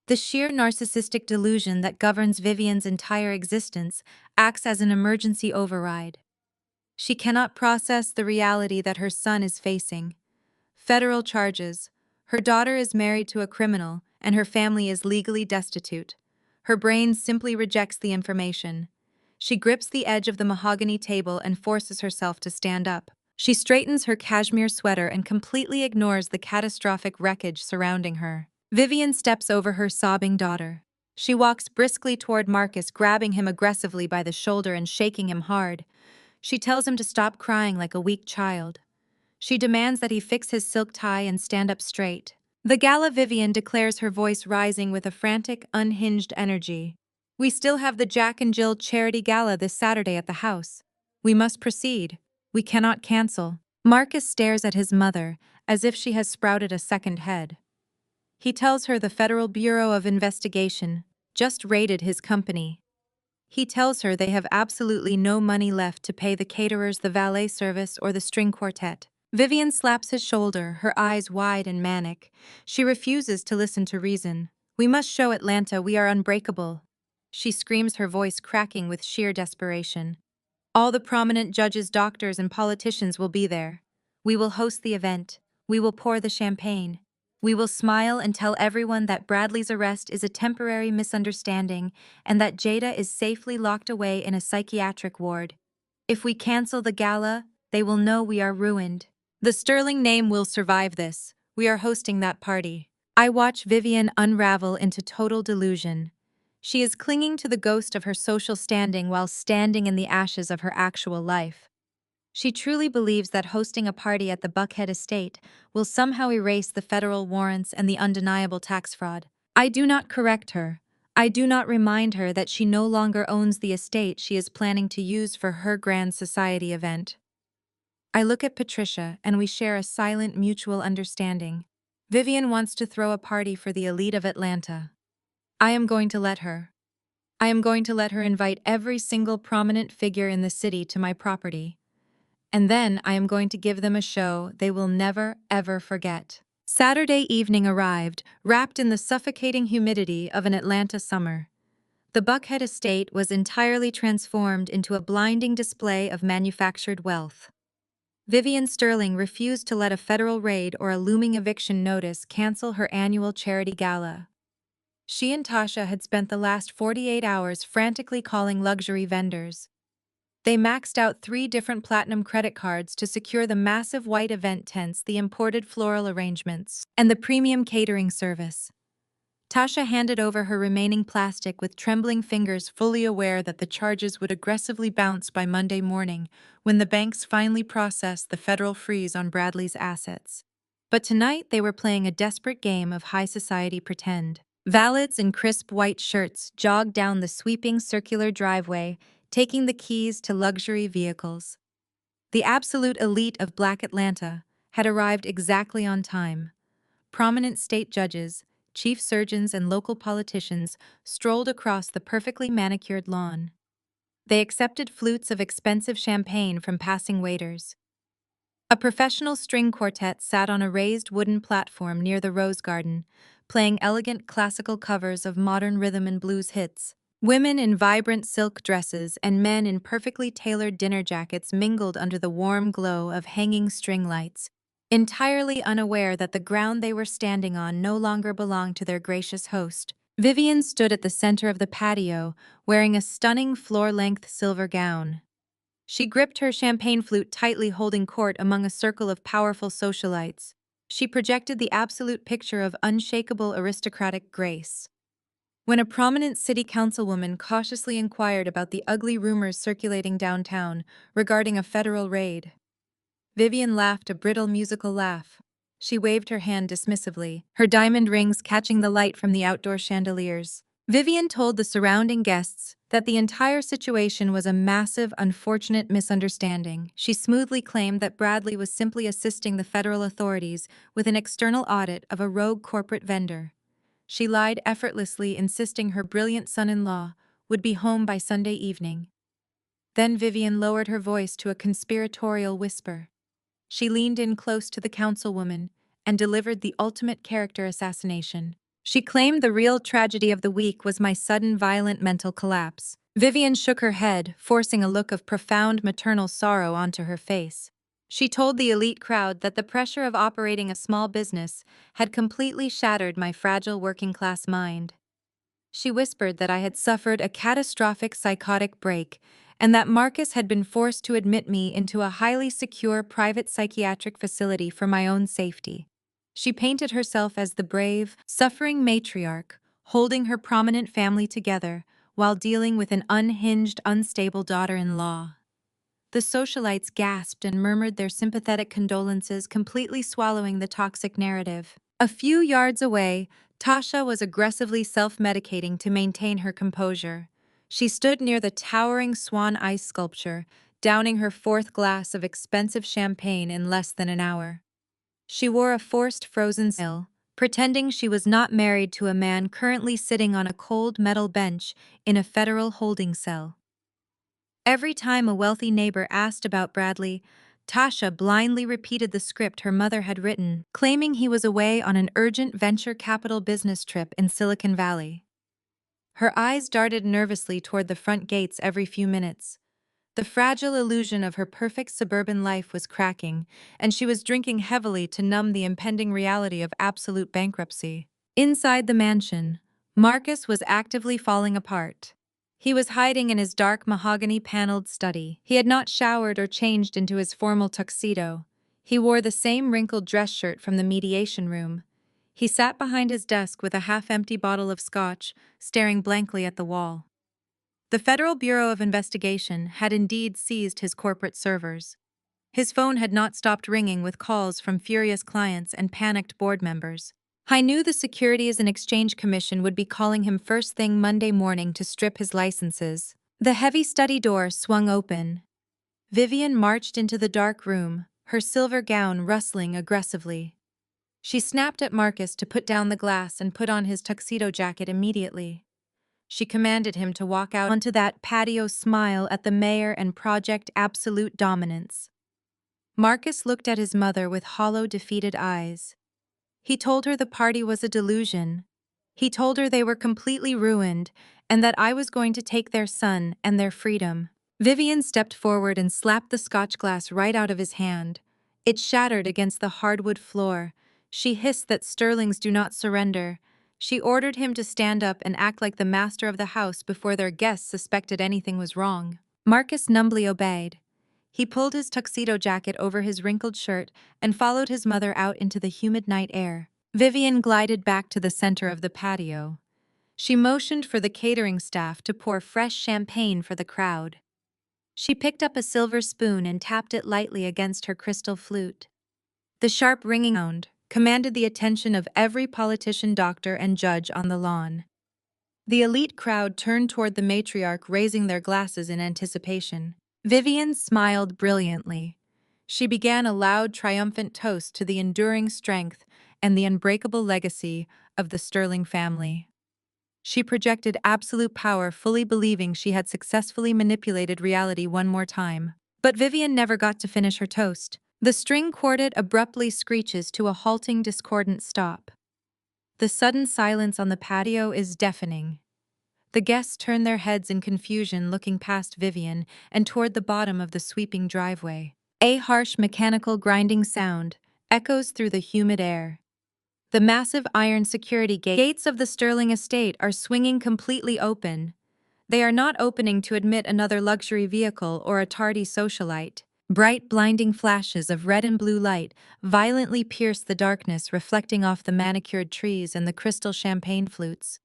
The sheer narcissistic delusion that governs Vivian's entire existence acts as an emergency override. She cannot process the reality that her son is facing. Federal charges. Her daughter is married to a criminal, and her family is legally destitute. Her brain simply rejects the information. She grips the edge of the mahogany table and forces herself to stand up. She straightens her cashmere sweater and completely ignores the catastrophic wreckage surrounding her. Vivian steps over her sobbing daughter. She walks briskly toward Marcus, grabbing him aggressively by the shoulder and shaking him hard. She tells him to stop crying like a weak child. She demands that he fix his silk tie and stand up straight. The gala, Vivian declares, her voice rising with a frantic, unhinged energy. We still have the Jack and Jill charity gala this Saturday at the house. We must proceed. We cannot cancel. Marcus stares at his mother as if she has sprouted a second head. He tells her the Federal Bureau of Investigation just raided his company. He tells her they have absolutely no money left to pay the caterers, the valet service, or the string quartet. Vivian slaps his shoulder, her eyes wide and manic. She refuses to listen to reason. We must show Atlanta we are unbreakable. She screams, her voice cracking with sheer desperation. All the prominent judges, doctors, and politicians will be there. We will host the event. We will pour the champagne. We will smile and tell everyone that Bradley's arrest is a temporary misunderstanding and that Jada is safely locked away in a psychiatric ward. If we cancel the gala, they will know we are ruined. The Sterling name will survive this. We are hosting that party. I watch Vivian unravel into total delusion. She is clinging to the ghost of her social standing while standing in the ashes of her actual life. She truly believes that hosting a party at the Buckhead estate will somehow erase the federal warrants and the undeniable tax fraud. I do not correct her. I do not remind her that she no longer owns the estate she is planning to use for her grand society event. I look at Patricia and we share a silent mutual understanding. Vivian wants to throw a party for the elite of Atlanta. I am going to let her. I am going to let her invite every single prominent figure in the city to my property. And then I am going to give them a show they will never, ever forget. Saturday evening arrived, wrapped in the suffocating humidity of an Atlanta summer. The Buckhead estate was entirely transformed into a blinding display of manufactured wealth. Vivian Sterling refused to let a federal raid or a looming eviction notice cancel her annual charity gala. She and Tasha had spent the last 48 hours frantically calling luxury vendors. They maxed out 3 different platinum credit cards to secure the massive white event tents, the imported floral arrangements, and the premium catering service. Tasha handed over her remaining plastic with trembling fingers, fully aware that the charges would aggressively bounce by Monday morning when the banks finally processed the federal freeze on Bradley's assets. But tonight they were playing a desperate game of high society pretend. Valets in crisp white shirts jogged down the sweeping circular driveway, taking the keys to luxury vehicles. The absolute elite of Black Atlanta had arrived exactly on time. Prominent state judges, chief surgeons, and local politicians strolled across the perfectly manicured lawn. They accepted flutes of expensive champagne from passing waiters. A professional string quartet sat on a raised wooden platform near the rose garden, playing elegant classical covers of modern rhythm and blues hits. Women in vibrant silk dresses and men in perfectly tailored dinner jackets mingled under the warm glow of hanging string lights, entirely unaware that the ground they were standing on no longer belonged to their gracious host. Vivian stood at the center of the patio, wearing a stunning floor-length silver gown. She gripped her champagne flute tightly, holding court among a circle of powerful socialites. She projected the absolute picture of unshakable aristocratic grace. When a prominent city councilwoman cautiously inquired about the ugly rumors circulating downtown regarding a federal raid, Vivian laughed a brittle musical laugh. She waved her hand dismissively, her diamond rings catching the light from the outdoor chandeliers. Vivian told the surrounding guests that the entire situation was a massive, unfortunate misunderstanding. She smoothly claimed that Bradley was simply assisting the federal authorities with an external audit of a rogue corporate vendor. She lied effortlessly, insisting her brilliant son-in-law would be home by Sunday evening. Then Vivian lowered her voice to a conspiratorial whisper. She leaned in close to the councilwoman and delivered the ultimate character assassination. She claimed the real tragedy of the week was my sudden violent mental collapse. Vivian shook her head, forcing a look of profound maternal sorrow onto her face. She told the elite crowd that the pressure of operating a small business had completely shattered my fragile working-class mind. She whispered that I had suffered a catastrophic psychotic break and that Marcus had been forced to admit me into a highly secure private psychiatric facility for my own safety. She painted herself as the brave, suffering matriarch, holding her prominent family together while dealing with an unhinged, unstable daughter-in-law. The socialites gasped and murmured their sympathetic condolences, completely swallowing the toxic narrative. A few yards away, Tasha was aggressively self-medicating to maintain her composure. She stood near the towering swan ice sculpture, downing her 4th glass of expensive champagne in less than an hour. She wore a forced frozen smile, pretending she was not married to a man currently sitting on a cold metal bench in a federal holding cell. Every time a wealthy neighbor asked about Bradley, Tasha blindly repeated the script her mother had written, claiming he was away on an urgent venture capital business trip in Silicon Valley. Her eyes darted nervously toward the front gates every few minutes. The fragile illusion of her perfect suburban life was cracking, and she was drinking heavily to numb the impending reality of absolute bankruptcy. Inside the mansion, Marcus was actively falling apart. He was hiding in his dark mahogany-paneled study. He had not showered or changed into his formal tuxedo. He wore the same wrinkled dress shirt from the mediation room. He sat behind his desk with a half-empty bottle of scotch, staring blankly at the wall. The Federal Bureau of Investigation had indeed seized his corporate servers. His phone had not stopped ringing with calls from furious clients and panicked board members. I knew the Securities and Exchange Commission would be calling him first thing Monday morning to strip his licenses. The heavy study door swung open. Vivian marched into the dark room, her silver gown rustling aggressively. She snapped at Marcus to put down the glass and put on his tuxedo jacket immediately. She commanded him to walk out onto that patio, smile at the mayor and project absolute dominance. Marcus looked at his mother with hollow, defeated eyes. He told her the party was a delusion. He told her they were completely ruined and that I was going to take their son and their freedom. Vivian stepped forward and slapped the scotch glass right out of his hand. It shattered against the hardwood floor. She hissed that Sterlings do not surrender. She ordered him to stand up and act like the master of the house before their guests suspected anything was wrong. Marcus numbly obeyed. He pulled his tuxedo jacket over his wrinkled shirt and followed his mother out into the humid night air. Vivian glided back to the center of the patio. She motioned for the catering staff to pour fresh champagne for the crowd. She picked up a silver spoon and tapped it lightly against her crystal flute. The sharp ringing sound commanded the attention of every politician, doctor, and judge on the lawn. The elite crowd turned toward the matriarch, raising their glasses in anticipation. Vivian smiled brilliantly. She began a loud, triumphant toast to the enduring strength and the unbreakable legacy of the Sterling family. She projected absolute power, fully believing she had successfully manipulated reality one more time. But Vivian never got to finish her toast. The string quartet abruptly screeches to a halting, discordant stop. The sudden silence on the patio is deafening. The guests turn their heads in confusion, looking past Vivian and toward the bottom of the sweeping driveway. A harsh, mechanical grinding sound echoes through the humid air. The massive iron security gates of the Sterling estate are swinging completely open. They are not opening to admit another luxury vehicle or a tardy socialite. Bright, blinding flashes of red and blue light violently pierce the darkness, reflecting off the manicured trees and the crystal champagne flutes.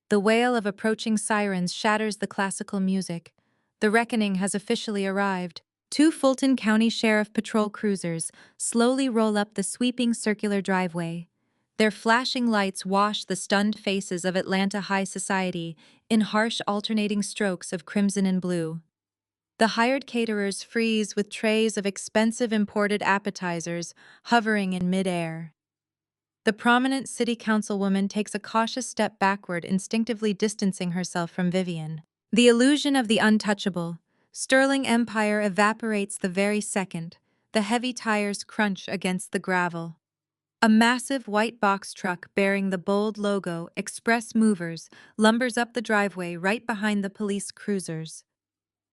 The wail of approaching sirens shatters the classical music. The reckoning has officially arrived. Two Fulton County Sheriff Patrol cruisers slowly roll up the sweeping circular driveway. Their flashing lights wash the stunned faces of Atlanta high society in harsh alternating strokes of crimson and blue. The hired caterers freeze with trays of expensive imported appetizers hovering in midair. The prominent city councilwoman takes a cautious step backward, instinctively distancing herself from Vivian. The illusion of the untouchable, Sterling empire evaporates the very second the heavy tires crunch against the gravel. A massive white box truck bearing the bold logo Express Movers lumbers up the driveway right behind the police cruisers.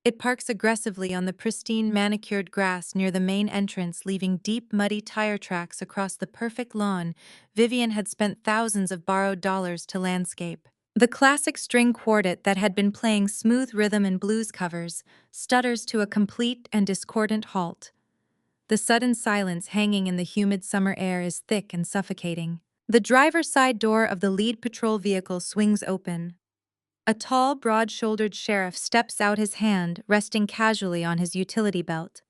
It parks aggressively on the pristine, manicured grass near the main entrance, leaving deep, muddy tire tracks across the perfect lawn Vivian had spent thousands of borrowed dollars to landscape. The classic string quartet that had been playing smooth rhythm and blues covers stutters to a complete and discordant halt. The sudden silence hanging in the humid summer air is thick and suffocating. The driver's side door of the lead patrol vehicle swings open. A tall, broad-shouldered sheriff steps out, his hand resting casually on his utility belt.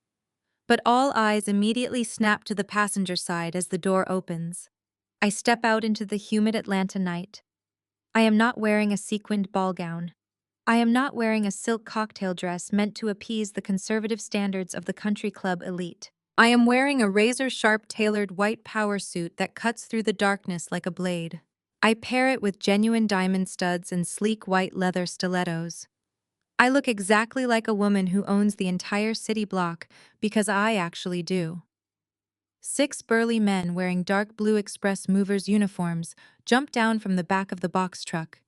But all eyes immediately snap to the passenger side as the door opens. I step out into the humid Atlanta night. I am not wearing a sequined ball gown. I am not wearing a silk cocktail dress meant to appease the conservative standards of the country club elite. I am wearing a razor-sharp tailored white power suit that cuts through the darkness like a blade. I pair it with genuine diamond studs and sleek white leather stilettos. I look exactly like a woman who owns the entire city block, because I actually do. 6 burly men wearing dark blue Express Movers uniforms jump down from the back of the box truck.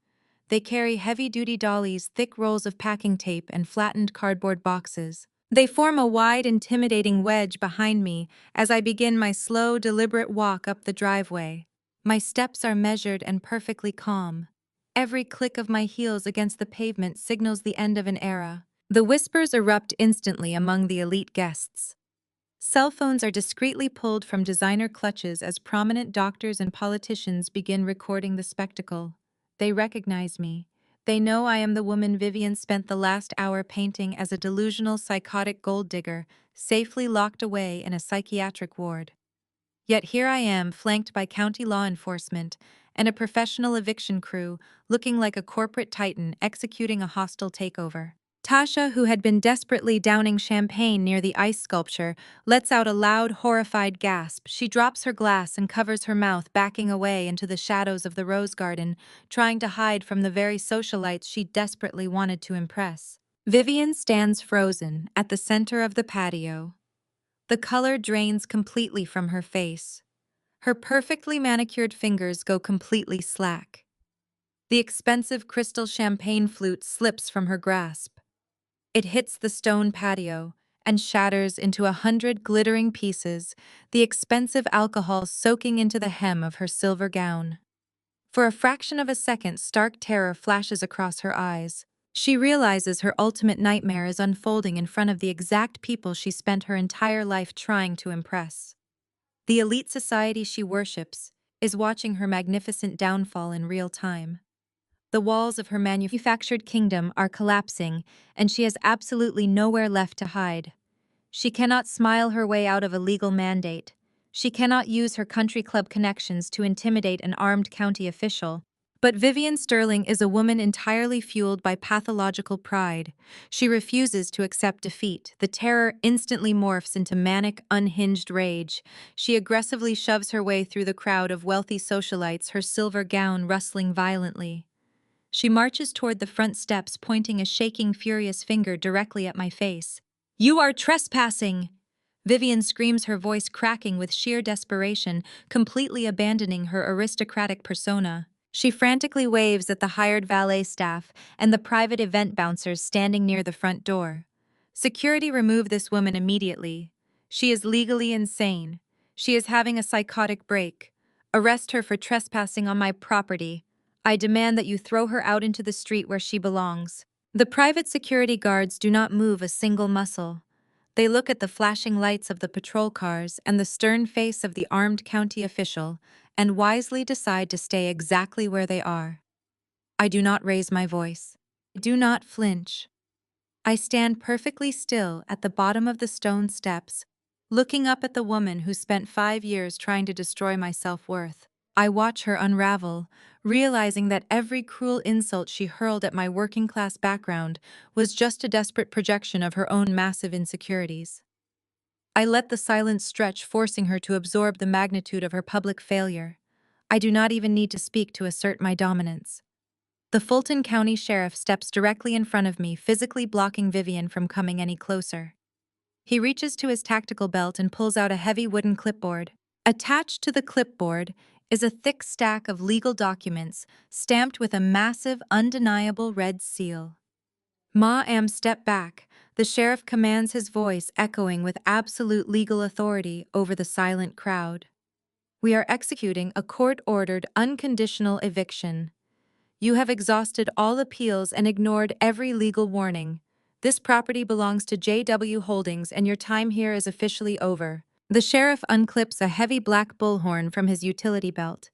They carry heavy-duty dollies, thick rolls of packing tape, and flattened cardboard boxes. They form a wide, intimidating wedge behind me as I begin my slow, deliberate walk up the driveway. My steps are measured and perfectly calm. Every click of my heels against the pavement signals the end of an era. The whispers erupt instantly among the elite guests. Cell phones are discreetly pulled from designer clutches as prominent doctors and politicians begin recording the spectacle. They recognize me. They know I am the woman Vivian spent the last hour painting as a delusional, psychotic gold digger, safely locked away in a psychiatric ward. Yet here I am, flanked by county law enforcement and a professional eviction crew, looking like a corporate titan executing a hostile takeover. Tasha, who had been desperately downing champagne near the ice sculpture, lets out a loud, horrified gasp. She drops her glass and covers her mouth, backing away into the shadows of the rose garden, trying to hide from the very socialites she desperately wanted to impress. Vivian stands frozen at the center of the patio. The color drains completely from her face. Her perfectly manicured fingers go completely slack. The expensive crystal champagne flute slips from her grasp. It hits the stone patio and shatters into 100 glittering pieces, the expensive alcohol soaking into the hem of her silver gown. For a fraction of a second, stark terror flashes across her eyes. She realizes her ultimate nightmare is unfolding in front of the exact people she spent her entire life trying to impress. The elite society she worships is watching her magnificent downfall in real time. The walls of her manufactured kingdom are collapsing, and she has absolutely nowhere left to hide. She cannot smile her way out of a legal mandate. She cannot use her country club connections to intimidate an armed county official. But Vivian Sterling is a woman entirely fueled by pathological pride. She refuses to accept defeat. The terror instantly morphs into manic, unhinged rage. She aggressively shoves her way through the crowd of wealthy socialites, her silver gown rustling violently. She marches toward the front steps, pointing a shaking, furious finger directly at my face. "You are trespassing!" Vivian screams, her voice cracking with sheer desperation, completely abandoning her aristocratic persona. She frantically waves at the hired valet staff and the private event bouncers standing near the front door. "Security, remove this woman immediately. She is legally insane. She is having a psychotic break. Arrest her for trespassing on my property. I demand that you throw her out into the street where she belongs." The private security guards do not move a single muscle. They look at the flashing lights of the patrol cars and the stern face of the armed county official and wisely decide to stay exactly where they are. I do not raise my voice. I do not flinch. I stand perfectly still at the bottom of the stone steps, looking up at the woman who spent 5 years trying to destroy my self-worth. I watch her unravel, realizing that every cruel insult she hurled at my working-class background was just a desperate projection of her own massive insecurities. I let the silence stretch, forcing her to absorb the magnitude of her public failure. I do not even need to speak to assert my dominance. The Fulton County Sheriff steps directly in front of me, physically blocking Vivian from coming any closer. He reaches to his tactical belt and pulls out a heavy wooden clipboard. Attached to the clipboard is a thick stack of legal documents stamped with a massive, undeniable red seal. "Ma'am, step back," the sheriff commands, his voice echoing with absolute legal authority over the silent crowd. "We are executing a court-ordered, unconditional eviction. You have exhausted all appeals and ignored every legal warning. This property belongs to JW Holdings and your time here is officially over." The sheriff unclips a heavy black bullhorn from his utility belt.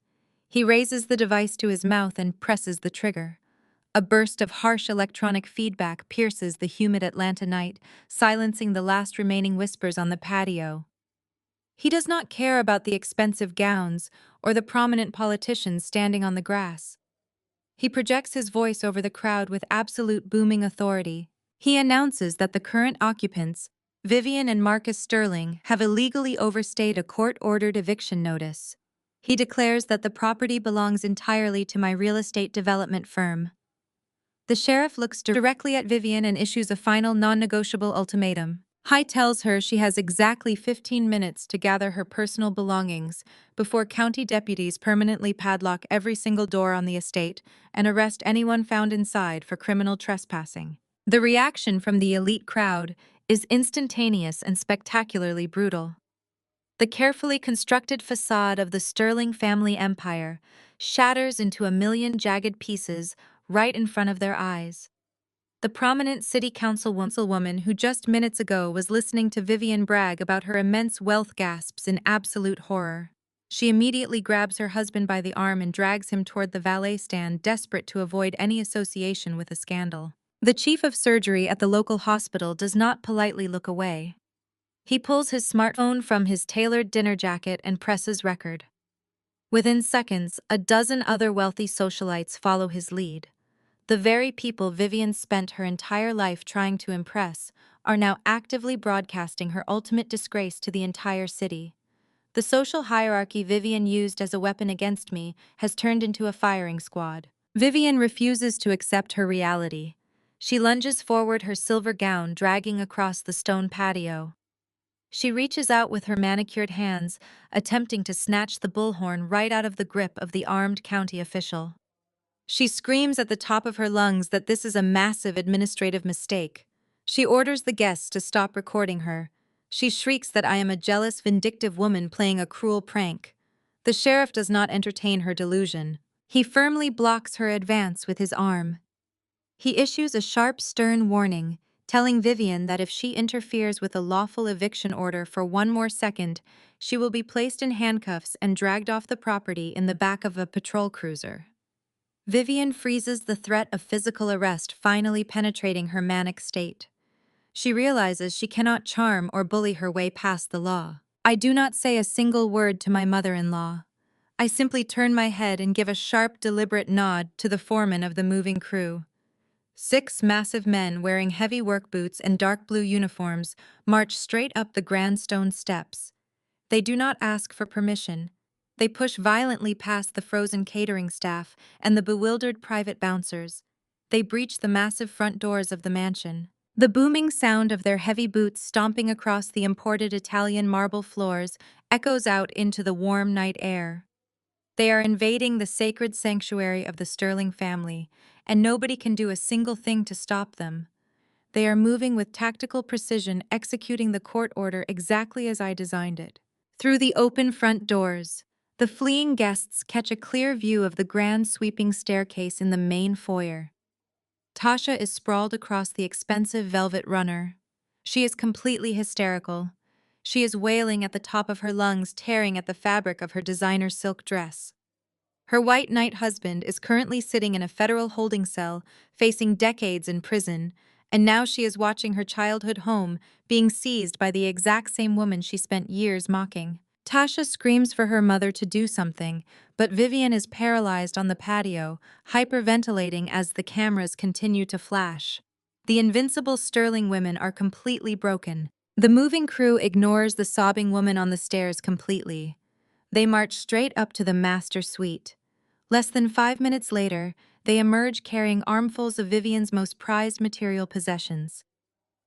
He raises the device to his mouth and presses the trigger. A burst of harsh electronic feedback pierces the humid Atlanta night, silencing the last remaining whispers on the patio. He does not care about the expensive gowns or the prominent politicians standing on the grass. He projects his voice over the crowd with absolute booming authority. He announces that the current occupants, Vivian and Marcus Sterling, have illegally overstayed a court-ordered eviction notice. He declares that the property belongs entirely to my real estate development firm. The sheriff looks directly at Vivian and issues a final non-negotiable ultimatum. He tells her she has exactly 15 minutes to gather her personal belongings before county deputies permanently padlock every single door on the estate and arrest anyone found inside for criminal trespassing. The reaction from the elite crowd is instantaneous and spectacularly brutal. The carefully constructed facade of the Sterling family empire shatters into a million jagged pieces right in front of their eyes. The prominent city councilwoman who just minutes ago was listening to Vivian brag about her immense wealth gasps in absolute horror. She immediately grabs her husband by the arm and drags him toward the valet stand, desperate to avoid any association with a scandal. The chief of surgery at the local hospital does not politely look away. He pulls his smartphone from his tailored dinner jacket and presses record. Within seconds, a dozen other wealthy socialites follow his lead. The very people Vivian spent her entire life trying to impress are now actively broadcasting her ultimate disgrace to the entire city. The social hierarchy Vivian used as a weapon against me has turned into a firing squad. Vivian refuses to accept her reality. She lunges forward, her silver gown dragging across the stone patio. She reaches out with her manicured hands, attempting to snatch the bullhorn right out of the grip of the armed county official. She screams at the top of her lungs that this is a massive administrative mistake. She orders the guests to stop recording her. She shrieks that I am a jealous, vindictive woman playing a cruel prank. The sheriff does not entertain her delusion. He firmly blocks her advance with his arm. He issues a sharp, stern warning, telling Vivian that if she interferes with a lawful eviction order for one more second, she will be placed in handcuffs and dragged off the property in the back of a patrol cruiser. Vivian freezes, the threat of physical arrest finally penetrating her manic state. She realizes she cannot charm or bully her way past the law. I do not say a single word to my mother-in-law. I simply turn my head and give a sharp, deliberate nod to the foreman of the moving crew. 6 massive men wearing heavy work boots and dark blue uniforms march straight up the grand stone steps. They do not ask for permission. They push violently past the frozen catering staff and the bewildered private bouncers. They breach the massive front doors of the mansion. The booming sound of their heavy boots stomping across the imported Italian marble floors echoes out into the warm night air. They are invading the sacred sanctuary of the Sterling family, and nobody can do a single thing to stop them. They are moving with tactical precision, executing the court order exactly as I designed it. Through the open front doors, the fleeing guests catch a clear view of the grand sweeping staircase in the main foyer. Tasha is sprawled across the expensive velvet runner. She is completely hysterical. She is wailing at the top of her lungs, tearing at the fabric of her designer silk dress. Her white knight husband is currently sitting in a federal holding cell, facing decades in prison, and now she is watching her childhood home being seized by the exact same woman she spent years mocking. Tasha screams for her mother to do something, but Vivian is paralyzed on the patio, hyperventilating as the cameras continue to flash. The invincible Sterling women are completely broken. The moving crew ignores the sobbing woman on the stairs completely. They march straight up to the master suite. Less than 5 minutes later, they emerge carrying armfuls of Vivian's most prized material possessions.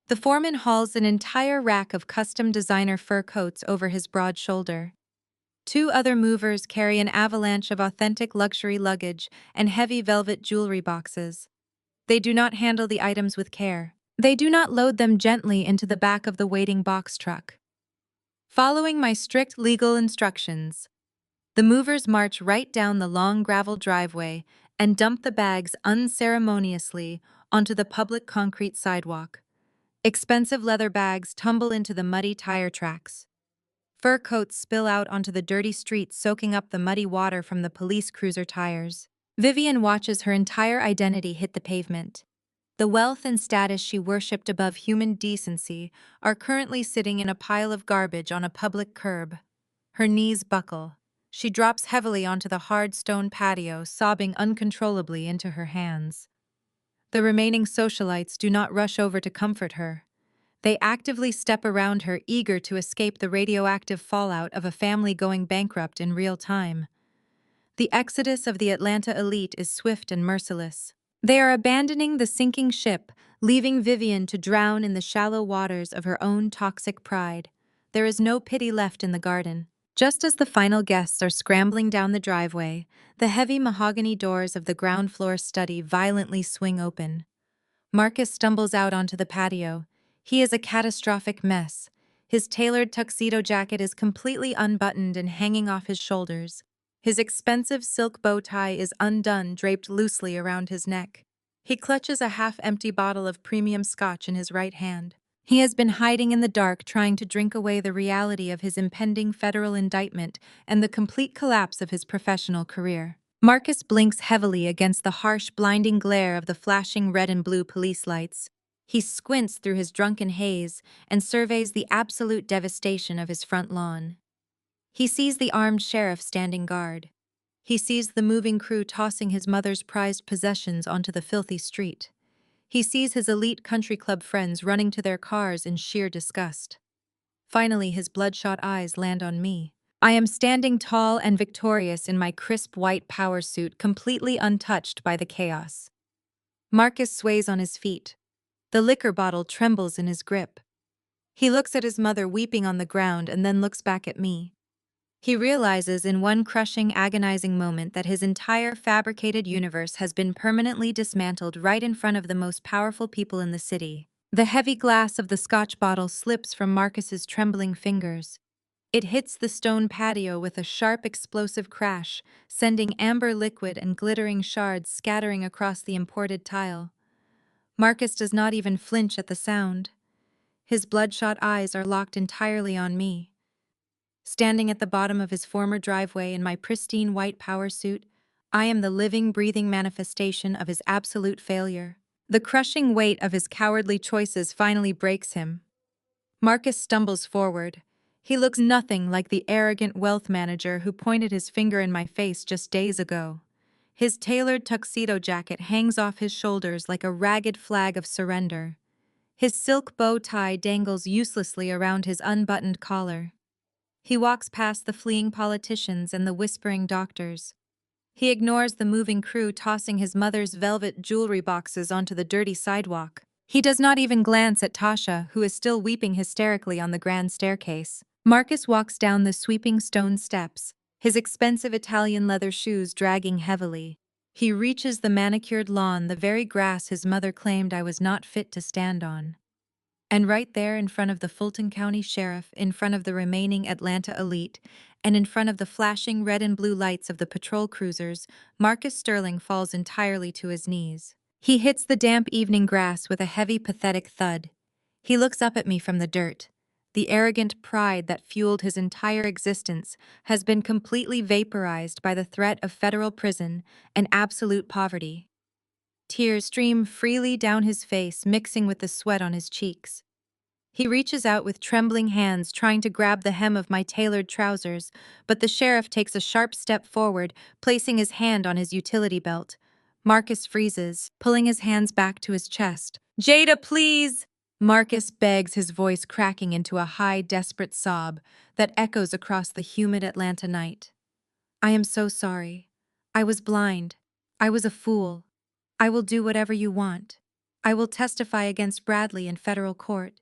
The foreman hauls an entire rack of custom designer fur coats over his broad shoulder. 2 other movers carry an avalanche of authentic luxury luggage and heavy velvet jewelry boxes. They do not handle the items with care. They do not load them gently into the back of the waiting box truck. Following my strict legal instructions, the movers march right down the long gravel driveway and dump the bags unceremoniously onto the public concrete sidewalk. Expensive leather bags tumble into the muddy tire tracks. Fur coats spill out onto the dirty streets, soaking up the muddy water from the police cruiser tires. Vivian watches her entire identity hit the pavement. The wealth and status she worshipped above human decency are currently sitting in a pile of garbage on a public curb. Her knees buckle. She drops heavily onto the hard stone patio, sobbing uncontrollably into her hands. The remaining socialites do not rush over to comfort her. They actively step around her, eager to escape the radioactive fallout of a family going bankrupt in real time. The exodus of the Atlanta elite is swift and merciless. They are abandoning the sinking ship, leaving Vivian to drown in the shallow waters of her own toxic pride. There is no pity left in the garden. Just as the final guests are scrambling down the driveway, the heavy mahogany doors of the ground floor study violently swing open. Marcus stumbles out onto the patio. He is a catastrophic mess. His tailored tuxedo jacket is completely unbuttoned and hanging off his shoulders. His expensive silk bow tie is undone, draped loosely around his neck. He clutches a half-empty bottle of premium scotch in his right hand. He has been hiding in the dark, trying to drink away the reality of his impending federal indictment and the complete collapse of his professional career. Marcus blinks heavily against the harsh, blinding glare of the flashing red and blue police lights. He squints through his drunken haze and surveys the absolute devastation of his front lawn. He sees the armed sheriff standing guard. He sees the moving crew tossing his mother's prized possessions onto the filthy street. He sees his elite country club friends running to their cars in sheer disgust. Finally, his bloodshot eyes land on me. I am standing tall and victorious in my crisp white power suit, completely untouched by the chaos. Marcus sways on his feet. The liquor bottle trembles in his grip. He looks at his mother weeping on the ground and then looks back at me. He realizes in one crushing, agonizing moment that his entire fabricated universe has been permanently dismantled right in front of the most powerful people in the city. The heavy glass of the Scotch bottle slips from Marcus's trembling fingers. It hits the stone patio with a sharp, explosive crash, sending amber liquid and glittering shards scattering across the imported tile. Marcus does not even flinch at the sound. His bloodshot eyes are locked entirely on me. Standing at the bottom of his former driveway in my pristine white power suit, I am the living, breathing manifestation of his absolute failure. The crushing weight of his cowardly choices finally breaks him. Marcus stumbles forward. He looks nothing like the arrogant wealth manager who pointed his finger in my face just days ago. His tailored tuxedo jacket hangs off his shoulders like a ragged flag of surrender. His silk bow tie dangles uselessly around his unbuttoned collar. He walks past the fleeing politicians and the whispering doctors. He ignores the moving crew tossing his mother's velvet jewelry boxes onto the dirty sidewalk. He does not even glance at Tasha, who is still weeping hysterically on the grand staircase. Marcus walks down the sweeping stone steps, his expensive Italian leather shoes dragging heavily. He reaches the manicured lawn, the very grass his mother claimed I was not fit to stand on. And right there in front of the Fulton County Sheriff, in front of the remaining Atlanta elite, and in front of the flashing red and blue lights of the patrol cruisers, Marcus Sterling falls entirely to his knees. He hits the damp evening grass with a heavy, pathetic thud. He looks up at me from the dirt. The arrogant pride that fueled his entire existence has been completely vaporized by the threat of federal prison and absolute poverty. Tears stream freely down his face, mixing with the sweat on his cheeks. He reaches out with trembling hands, trying to grab the hem of my tailored trousers, but the sheriff takes a sharp step forward, placing his hand on his utility belt. Marcus freezes, pulling his hands back to his chest. "Jada, please!" Marcus begs, his voice cracking into a high, desperate sob that echoes across the humid Atlanta night. "I am so sorry. I was blind. I was a fool. I will do whatever you want. I will testify against Bradley in federal court.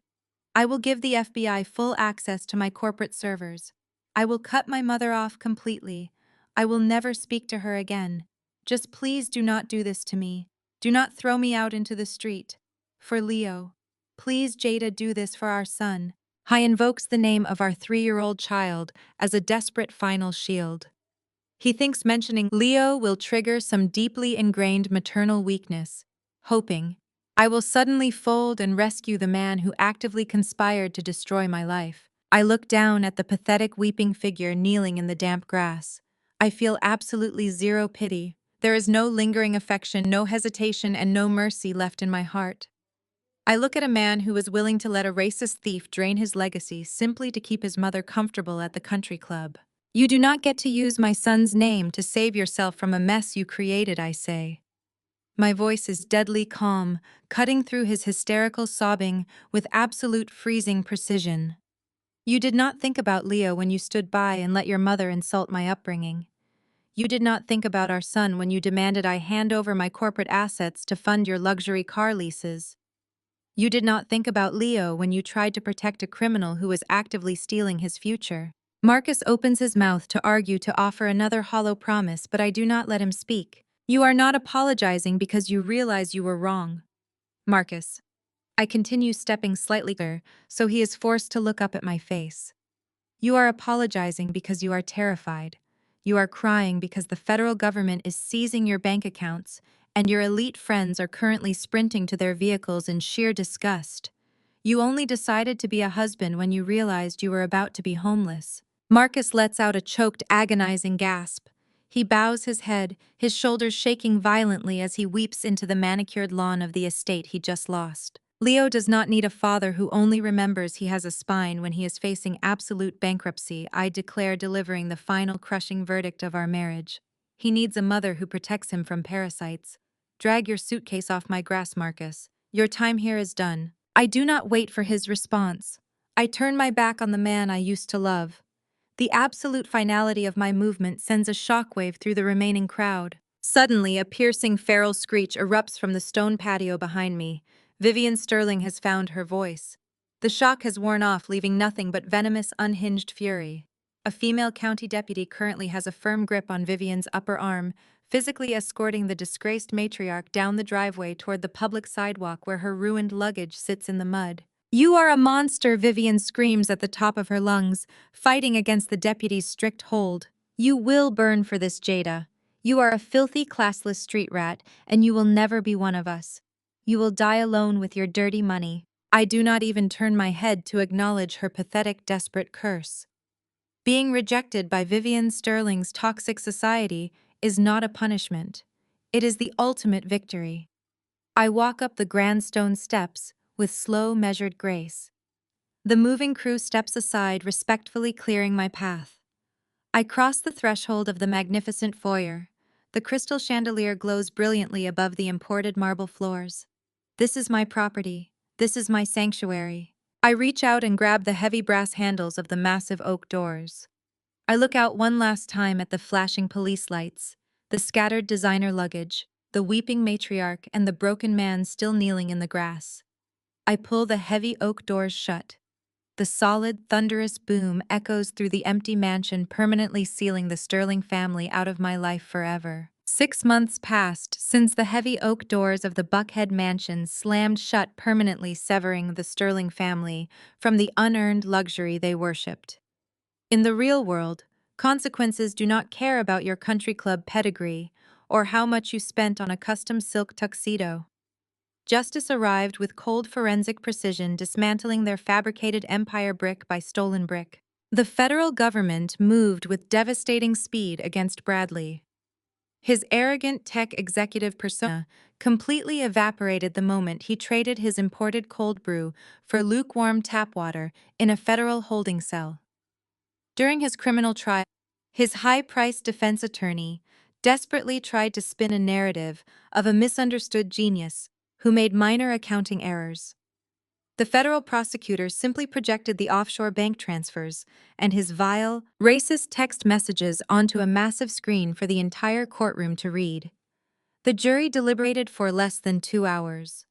I will give the FBI full access to my corporate servers. I will cut my mother off completely. I will never speak to her again. Just please do not do this to me. Do not throw me out into the street. For Leo. Please, Jada, do this for our son." He invokes the name of our 3-year-old child as a desperate final shield. He thinks mentioning Leo will trigger some deeply ingrained maternal weakness, hoping I will suddenly fold and rescue the man who actively conspired to destroy my life. I look down at the pathetic weeping figure kneeling in the damp grass. I feel absolutely zero pity. There is no lingering affection, no hesitation, and no mercy left in my heart. I look at a man who was willing to let a racist thief drain his legacy simply to keep his mother comfortable at the country club. "You do not get to use my son's name to save yourself from a mess you created," I say. My voice is deadly calm, cutting through his hysterical sobbing with absolute freezing precision. "You did not think about Leo when you stood by and let your mother insult my upbringing. You did not think about our son when you demanded I hand over my corporate assets to fund your luxury car leases. You did not think about Leo when you tried to protect a criminal who was actively stealing his future." Marcus opens his mouth to argue, to offer another hollow promise, but I do not let him speak. "You are not apologizing because you realize you were wrong, Marcus." I continue, stepping slightly closer, so he is forced to look up at my face. "You are apologizing because you are terrified. You are crying because the federal government is seizing your bank accounts, and your elite friends are currently sprinting to their vehicles in sheer disgust. You only decided to be a husband when you realized you were about to be homeless." Marcus lets out a choked, agonizing gasp. He bows his head, his shoulders shaking violently as he weeps into the manicured lawn of the estate he just lost. Leo does not need a father who only remembers he has a spine when he is facing absolute bankruptcy, I declare, delivering the final crushing verdict of our marriage. He needs a mother who protects him from parasites. Drag your suitcase off my grass, Marcus. Your time here is done. I do not wait for his response. I turn my back on the man I used to love. The absolute finality of my movement sends a shockwave through the remaining crowd. Suddenly, a piercing feral screech erupts from the stone patio behind me. Vivian Sterling has found her voice. The shock has worn off, leaving nothing but venomous, unhinged fury. A female county deputy currently has a firm grip on Vivian's upper arm, physically escorting the disgraced matriarch down the driveway toward the public sidewalk where her ruined luggage sits in the mud. "You are a monster," Vivian screams at the top of her lungs, fighting against the deputy's strict hold. "You will burn for this, Jada. You are a filthy, classless street rat, and you will never be one of us. You will die alone with your dirty money." I do not even turn my head to acknowledge her pathetic, desperate curse. Being rejected by Vivian Sterling's toxic society is not a punishment. It is the ultimate victory. I walk up the grand stone steps with slow, measured grace. The moving crew steps aside, respectfully clearing my path. I cross the threshold of the magnificent foyer. The crystal chandelier glows brilliantly above the imported marble floors. This is my property. This is my sanctuary. I reach out and grab the heavy brass handles of the massive oak doors. I look out one last time at the flashing police lights, the scattered designer luggage, the weeping matriarch, and the broken man still kneeling in the grass. I pull the heavy oak doors shut. The solid, thunderous boom echoes through the empty mansion, permanently sealing the Sterling family out of my life forever. 6 months passed since the heavy oak doors of the Buckhead mansion slammed shut, permanently severing the Sterling family from the unearned luxury they worshipped. In the real world, consequences do not care about your country club pedigree or how much you spent on a custom silk tuxedo. Justice arrived with cold forensic precision, dismantling their fabricated empire brick by stolen brick. The federal government moved with devastating speed against Bradley. His arrogant tech executive persona completely evaporated the moment he traded his imported cold brew for lukewarm tap water in a federal holding cell. During his criminal trial, his high-priced defense attorney desperately tried to spin a narrative of a misunderstood genius who made minor accounting errors. The federal prosecutor simply projected the offshore bank transfers and his vile, racist text messages onto a massive screen for the entire courtroom to read. The jury deliberated for less than 2 hours.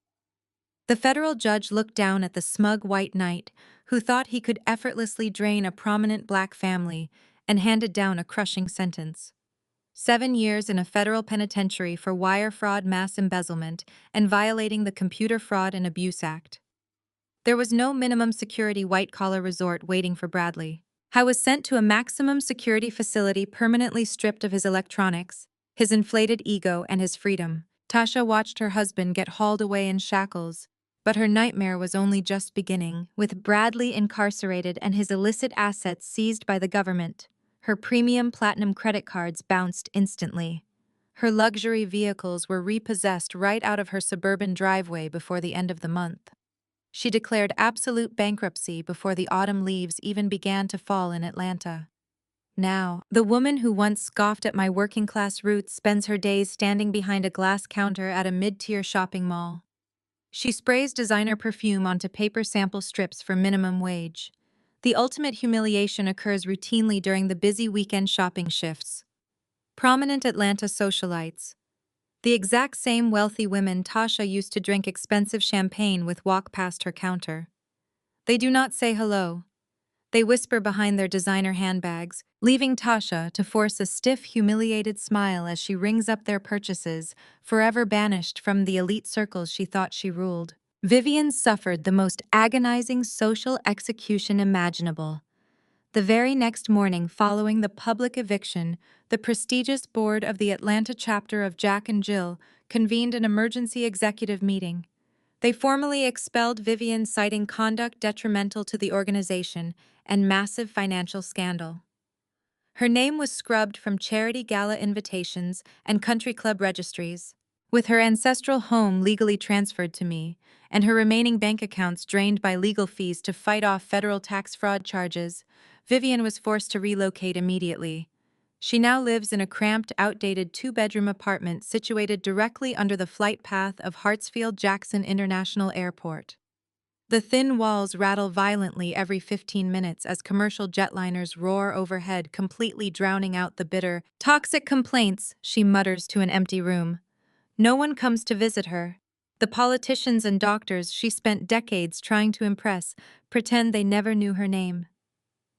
The federal judge looked down at the smug white knight who thought he could effortlessly drain a prominent black family and handed down a crushing sentence. 7 years in a federal penitentiary for wire fraud, mass embezzlement, and violating the Computer Fraud and Abuse Act. There was no minimum security white-collar resort waiting for Bradley. I was sent to a maximum security facility, permanently stripped of his electronics, his inflated ego, and his freedom. Tasha watched her husband get hauled away in shackles, but her nightmare was only just beginning. With Bradley incarcerated and his illicit assets seized by the government, her premium platinum credit cards bounced instantly. Her luxury vehicles were repossessed right out of her suburban driveway before the end of the month. She declared absolute bankruptcy before the autumn leaves even began to fall in Atlanta. Now, the woman who once scoffed at my working-class roots spends her days standing behind a glass counter at a mid-tier shopping mall. She sprays designer perfume onto paper sample strips for minimum wage. The ultimate humiliation occurs routinely during the busy weekend shopping shifts. Prominent Atlanta socialites. The exact same wealthy women Tasha used to drink expensive champagne with walk past her counter. They do not say hello. They whisper behind their designer handbags, leaving Tasha to force a stiff, humiliated smile as she rings up their purchases, forever banished from the elite circles she thought she ruled. Vivian suffered the most agonizing social execution imaginable. The very next morning following the public eviction, the prestigious board of the Atlanta chapter of Jack and Jill convened an emergency executive meeting. They formally expelled Vivian, citing conduct detrimental to the organization and massive financial scandal. Her name was scrubbed from charity gala invitations and country club registries. With her ancestral home legally transferred to me, and her remaining bank accounts drained by legal fees to fight off federal tax fraud charges, Vivian was forced to relocate immediately. She now lives in a cramped, outdated two-bedroom apartment situated directly under the flight path of Hartsfield-Jackson International Airport. The thin walls rattle violently every 15 minutes as commercial jetliners roar overhead, completely drowning out the bitter, toxic complaints, she mutters to an empty room. No one comes to visit her. The politicians and doctors she spent decades trying to impress pretend they never knew her name.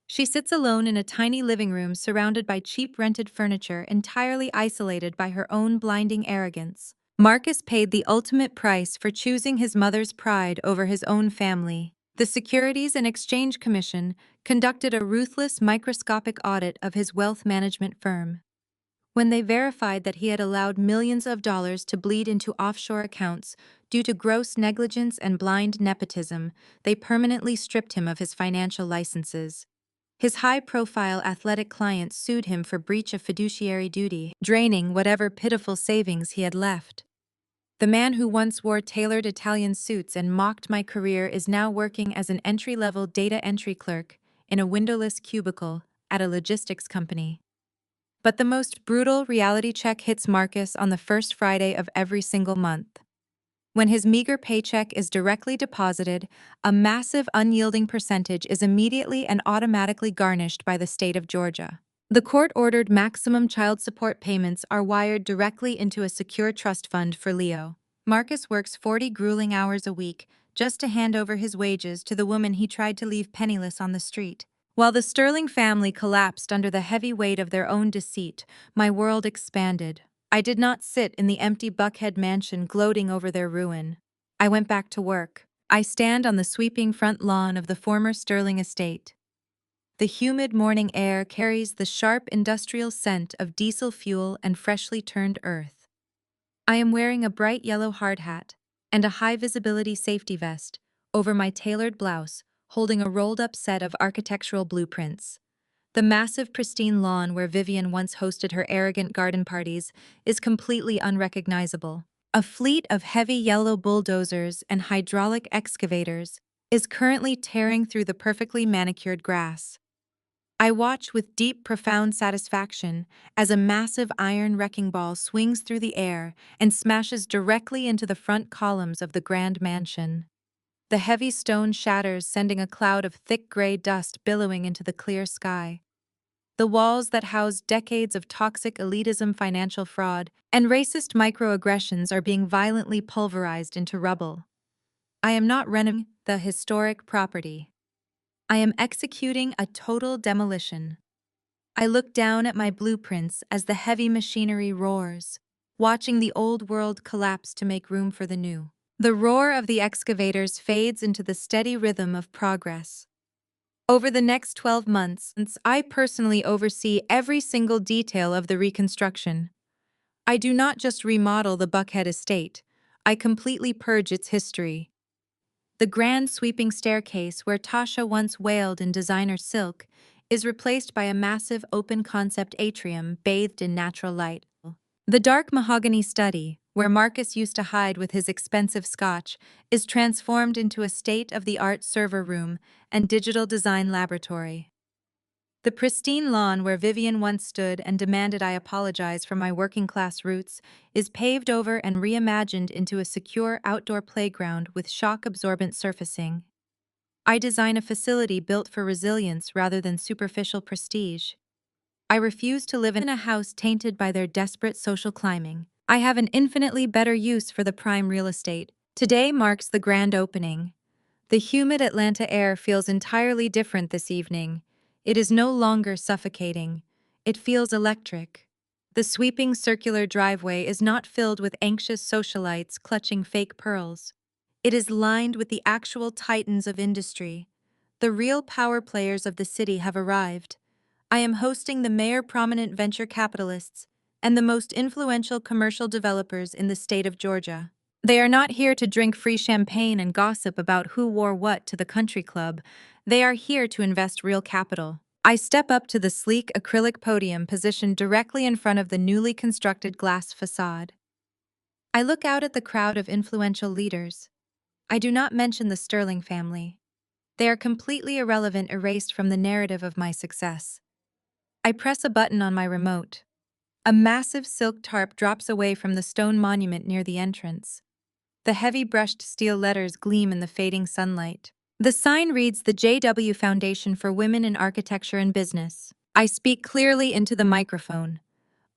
She sits alone in a tiny living room surrounded by cheap rented furniture, entirely isolated by her own blinding arrogance. Marcus paid the ultimate price for choosing his mother's pride over his own family. The Securities and Exchange Commission conducted a ruthless microscopic audit of his wealth management firm. When they verified that he had allowed millions of dollars to bleed into offshore accounts due to gross negligence and blind nepotism, they permanently stripped him of his financial licenses. His high-profile athletic clients sued him for breach of fiduciary duty, draining whatever pitiful savings he had left. The man who once wore tailored Italian suits and mocked my career is now working as an entry-level data entry clerk in a windowless cubicle at a logistics company. But the most brutal reality check hits Marcus on the first Friday of every single month. When his meager paycheck is directly deposited, a massive unyielding percentage is immediately and automatically garnished by the state of Georgia. The court-ordered maximum child support payments are wired directly into a secure trust fund for Leo. Marcus works 40 grueling hours a week just to hand over his wages to the woman he tried to leave penniless on the street. While the Sterling family collapsed under the heavy weight of their own deceit, my world expanded. I did not sit in the empty Buckhead mansion gloating over their ruin. I went back to work. I stand on the sweeping front lawn of the former Sterling estate. The humid morning air carries the sharp industrial scent of diesel fuel and freshly turned earth. I am wearing a bright yellow hard hat and a high-visibility safety vest over my tailored blouse, holding a rolled-up set of architectural blueprints. The massive, pristine lawn where Vivian once hosted her arrogant garden parties is completely unrecognizable. A fleet of heavy yellow bulldozers and hydraulic excavators is currently tearing through the perfectly manicured grass. I watch with deep, profound satisfaction as a massive iron wrecking ball swings through the air and smashes directly into the front columns of the grand mansion. The heavy stone shatters, sending a cloud of thick gray dust billowing into the clear sky. The walls that house decades of toxic elitism, financial fraud, and racist microaggressions are being violently pulverized into rubble. I am not renovating the historic property. I am executing a total demolition. I look down at my blueprints as the heavy machinery roars, watching the old world collapse to make room for the new. The roar of the excavators fades into the steady rhythm of progress. Over the next 12 months, I personally oversee every single detail of the reconstruction. I do not just remodel the Buckhead estate, I completely purge its history. The grand sweeping staircase where Tasha once wailed in designer silk is replaced by a massive open-concept atrium bathed in natural light. The dark mahogany study, where Marcus used to hide with his expensive scotch, is transformed into a state-of-the-art server room and digital design laboratory. The pristine lawn where Vivian once stood and demanded I apologize for my working-class roots is paved over and reimagined into a secure outdoor playground with shock-absorbent surfacing. I design a facility built for resilience rather than superficial prestige. I refuse to live in a house tainted by their desperate social climbing. I have an infinitely better use for the prime real estate. Today marks the grand opening. The humid Atlanta air feels entirely different this evening. It is no longer suffocating. It feels electric. The sweeping circular driveway is not filled with anxious socialites clutching fake pearls. It is lined with the actual titans of industry. The real power players of the city have arrived. I am hosting the mayor prominent venture capitalists and the most influential commercial developers in the state of Georgia. They are not here to drink free champagne and gossip about who wore what to the country club. They are here to invest real capital. I step up to the sleek acrylic podium positioned directly in front of the newly constructed glass facade. I look out at the crowd of influential leaders. I do not mention the Sterling family. They are completely irrelevant, erased from the narrative of my success. I press a button on my remote. A massive silk tarp drops away from the stone monument near the entrance. The heavy brushed steel letters gleam in the fading sunlight. The sign reads the JW Foundation for Women in Architecture and Business. I speak clearly into the microphone.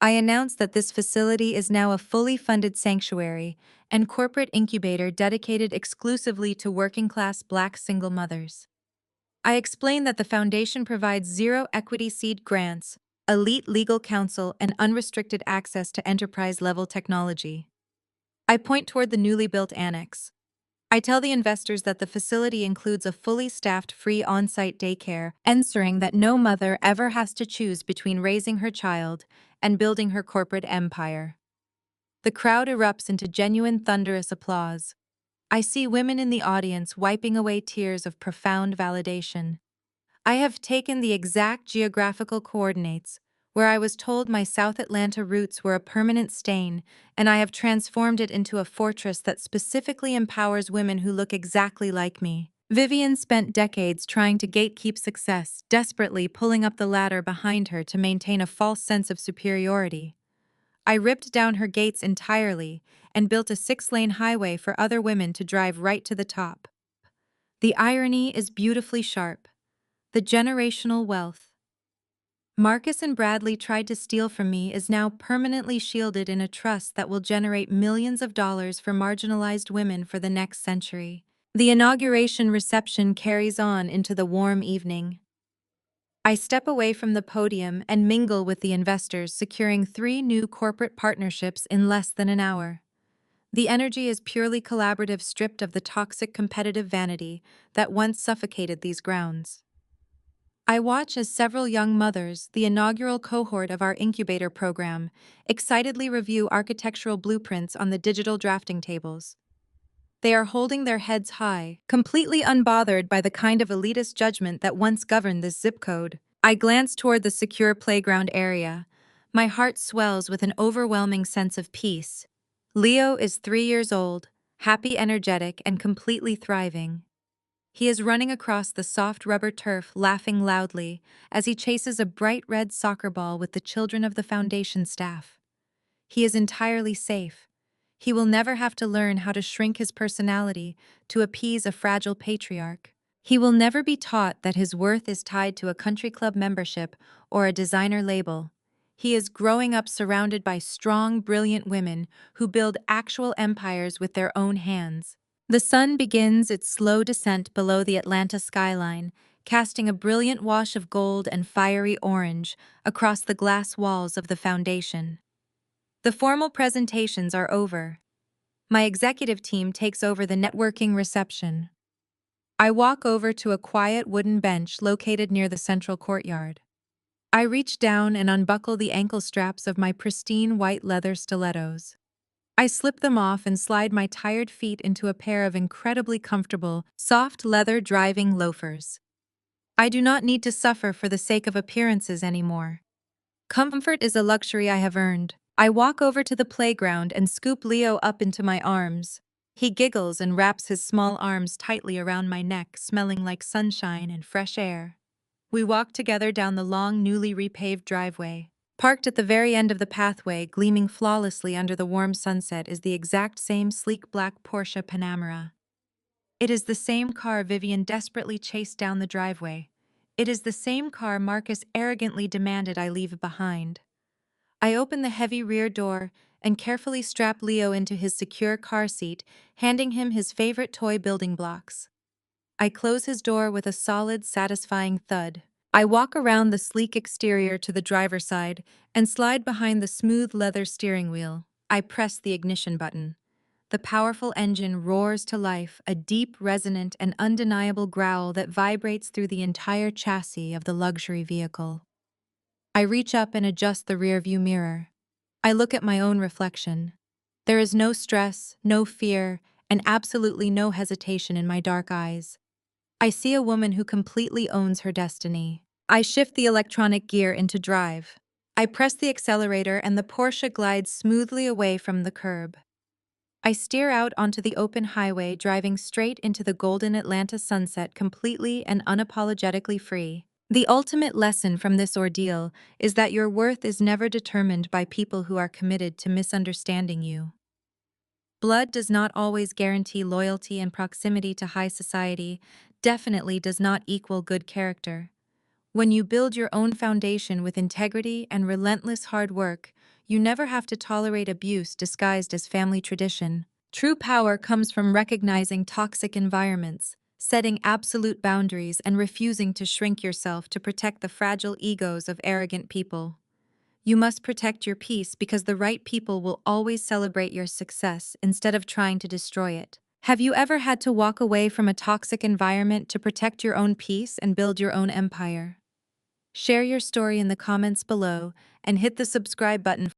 I announce that this facility is now a fully funded sanctuary and corporate incubator dedicated exclusively to working-class Black single mothers. I explain that the foundation provides zero equity seed grants, elite legal counsel, and unrestricted access to enterprise-level technology. I point toward the newly built annex. I tell the investors that the facility includes a fully staffed free on-site daycare, ensuring that no mother ever has to choose between raising her child and building her corporate empire. The crowd erupts into genuine thunderous applause. I see women in the audience wiping away tears of profound validation. I have taken the exact geographical coordinates, where I was told my South Atlanta roots were a permanent stain, and I have transformed it into a fortress that specifically empowers women who look exactly like me. Vivian spent decades trying to gatekeep success, desperately pulling up the ladder behind her to maintain a false sense of superiority. I ripped down her gates entirely and built a 6-lane highway for other women to drive right to the top. The irony is beautifully sharp. The generational wealth Marcus and Bradley tried to steal from me is now permanently shielded in a trust that will generate millions of dollars for marginalized women for the next century. The inauguration reception carries on into the warm evening. I step away from the podium and mingle with the investors, securing 3 new corporate partnerships in less than an hour. The energy is purely collaborative, stripped of the toxic competitive vanity that once suffocated these grounds. I watch as several young mothers, the inaugural cohort of our incubator program, excitedly review architectural blueprints on the digital drafting tables. They are holding their heads high, completely unbothered by the kind of elitist judgment that once governed this zip code. I glance toward the secure playground area. My heart swells with an overwhelming sense of peace. Leo is 3 years old, happy, energetic, and completely thriving. He is running across the soft rubber turf, laughing loudly, as he chases a bright red soccer ball with the children of the foundation staff. He is entirely safe. He will never have to learn how to shrink his personality to appease a fragile patriarch. He will never be taught that his worth is tied to a country club membership or a designer label. He is growing up surrounded by strong, brilliant women who build actual empires with their own hands. The sun begins its slow descent below the Atlanta skyline, casting a brilliant wash of gold and fiery orange across the glass walls of the foundation. The formal presentations are over. My executive team takes over the networking reception. I walk over to a quiet wooden bench located near the central courtyard. I reach down and unbuckle the ankle straps of my pristine white leather stilettos. I slip them off and slide my tired feet into a pair of incredibly comfortable, soft leather driving loafers. I do not need to suffer for the sake of appearances anymore. Comfort is a luxury I have earned. I walk over to the playground and scoop Leo up into my arms. He giggles and wraps his small arms tightly around my neck, smelling like sunshine and fresh air. We walk together down the long, newly repaved driveway. Parked at the very end of the pathway, gleaming flawlessly under the warm sunset, is the exact same sleek black Porsche Panamera. It is the same car Vivian desperately chased down the driveway. It is the same car Marcus arrogantly demanded I leave behind. I open the heavy rear door and carefully strap Leo into his secure car seat, handing him his favorite toy building blocks. I close his door with a solid, satisfying thud. I walk around the sleek exterior to the driver's side and slide behind the smooth leather steering wheel. I press the ignition button. The powerful engine roars to life, a deep, resonant, and undeniable growl that vibrates through the entire chassis of the luxury vehicle. I reach up and adjust the rearview mirror. I look at my own reflection. There is no stress, no fear, and absolutely no hesitation in my dark eyes. I see a woman who completely owns her destiny. I shift the electronic gear into drive. I press the accelerator and the Porsche glides smoothly away from the curb. I steer out onto the open highway, driving straight into the golden Atlanta sunset, completely and unapologetically free. The ultimate lesson from this ordeal is that your worth is never determined by people who are committed to misunderstanding you. Blood does not always guarantee loyalty, and proximity to high society definitely does not equal good character. When you build your own foundation with integrity and relentless hard work, you never have to tolerate abuse disguised as family tradition. True power comes from recognizing toxic environments, setting absolute boundaries, and refusing to shrink yourself to protect the fragile egos of arrogant people. You must protect your peace because the right people will always celebrate your success instead of trying to destroy it. Have you ever had to walk away from a toxic environment to protect your own peace and build your own empire? Share your story in the comments below and hit the subscribe button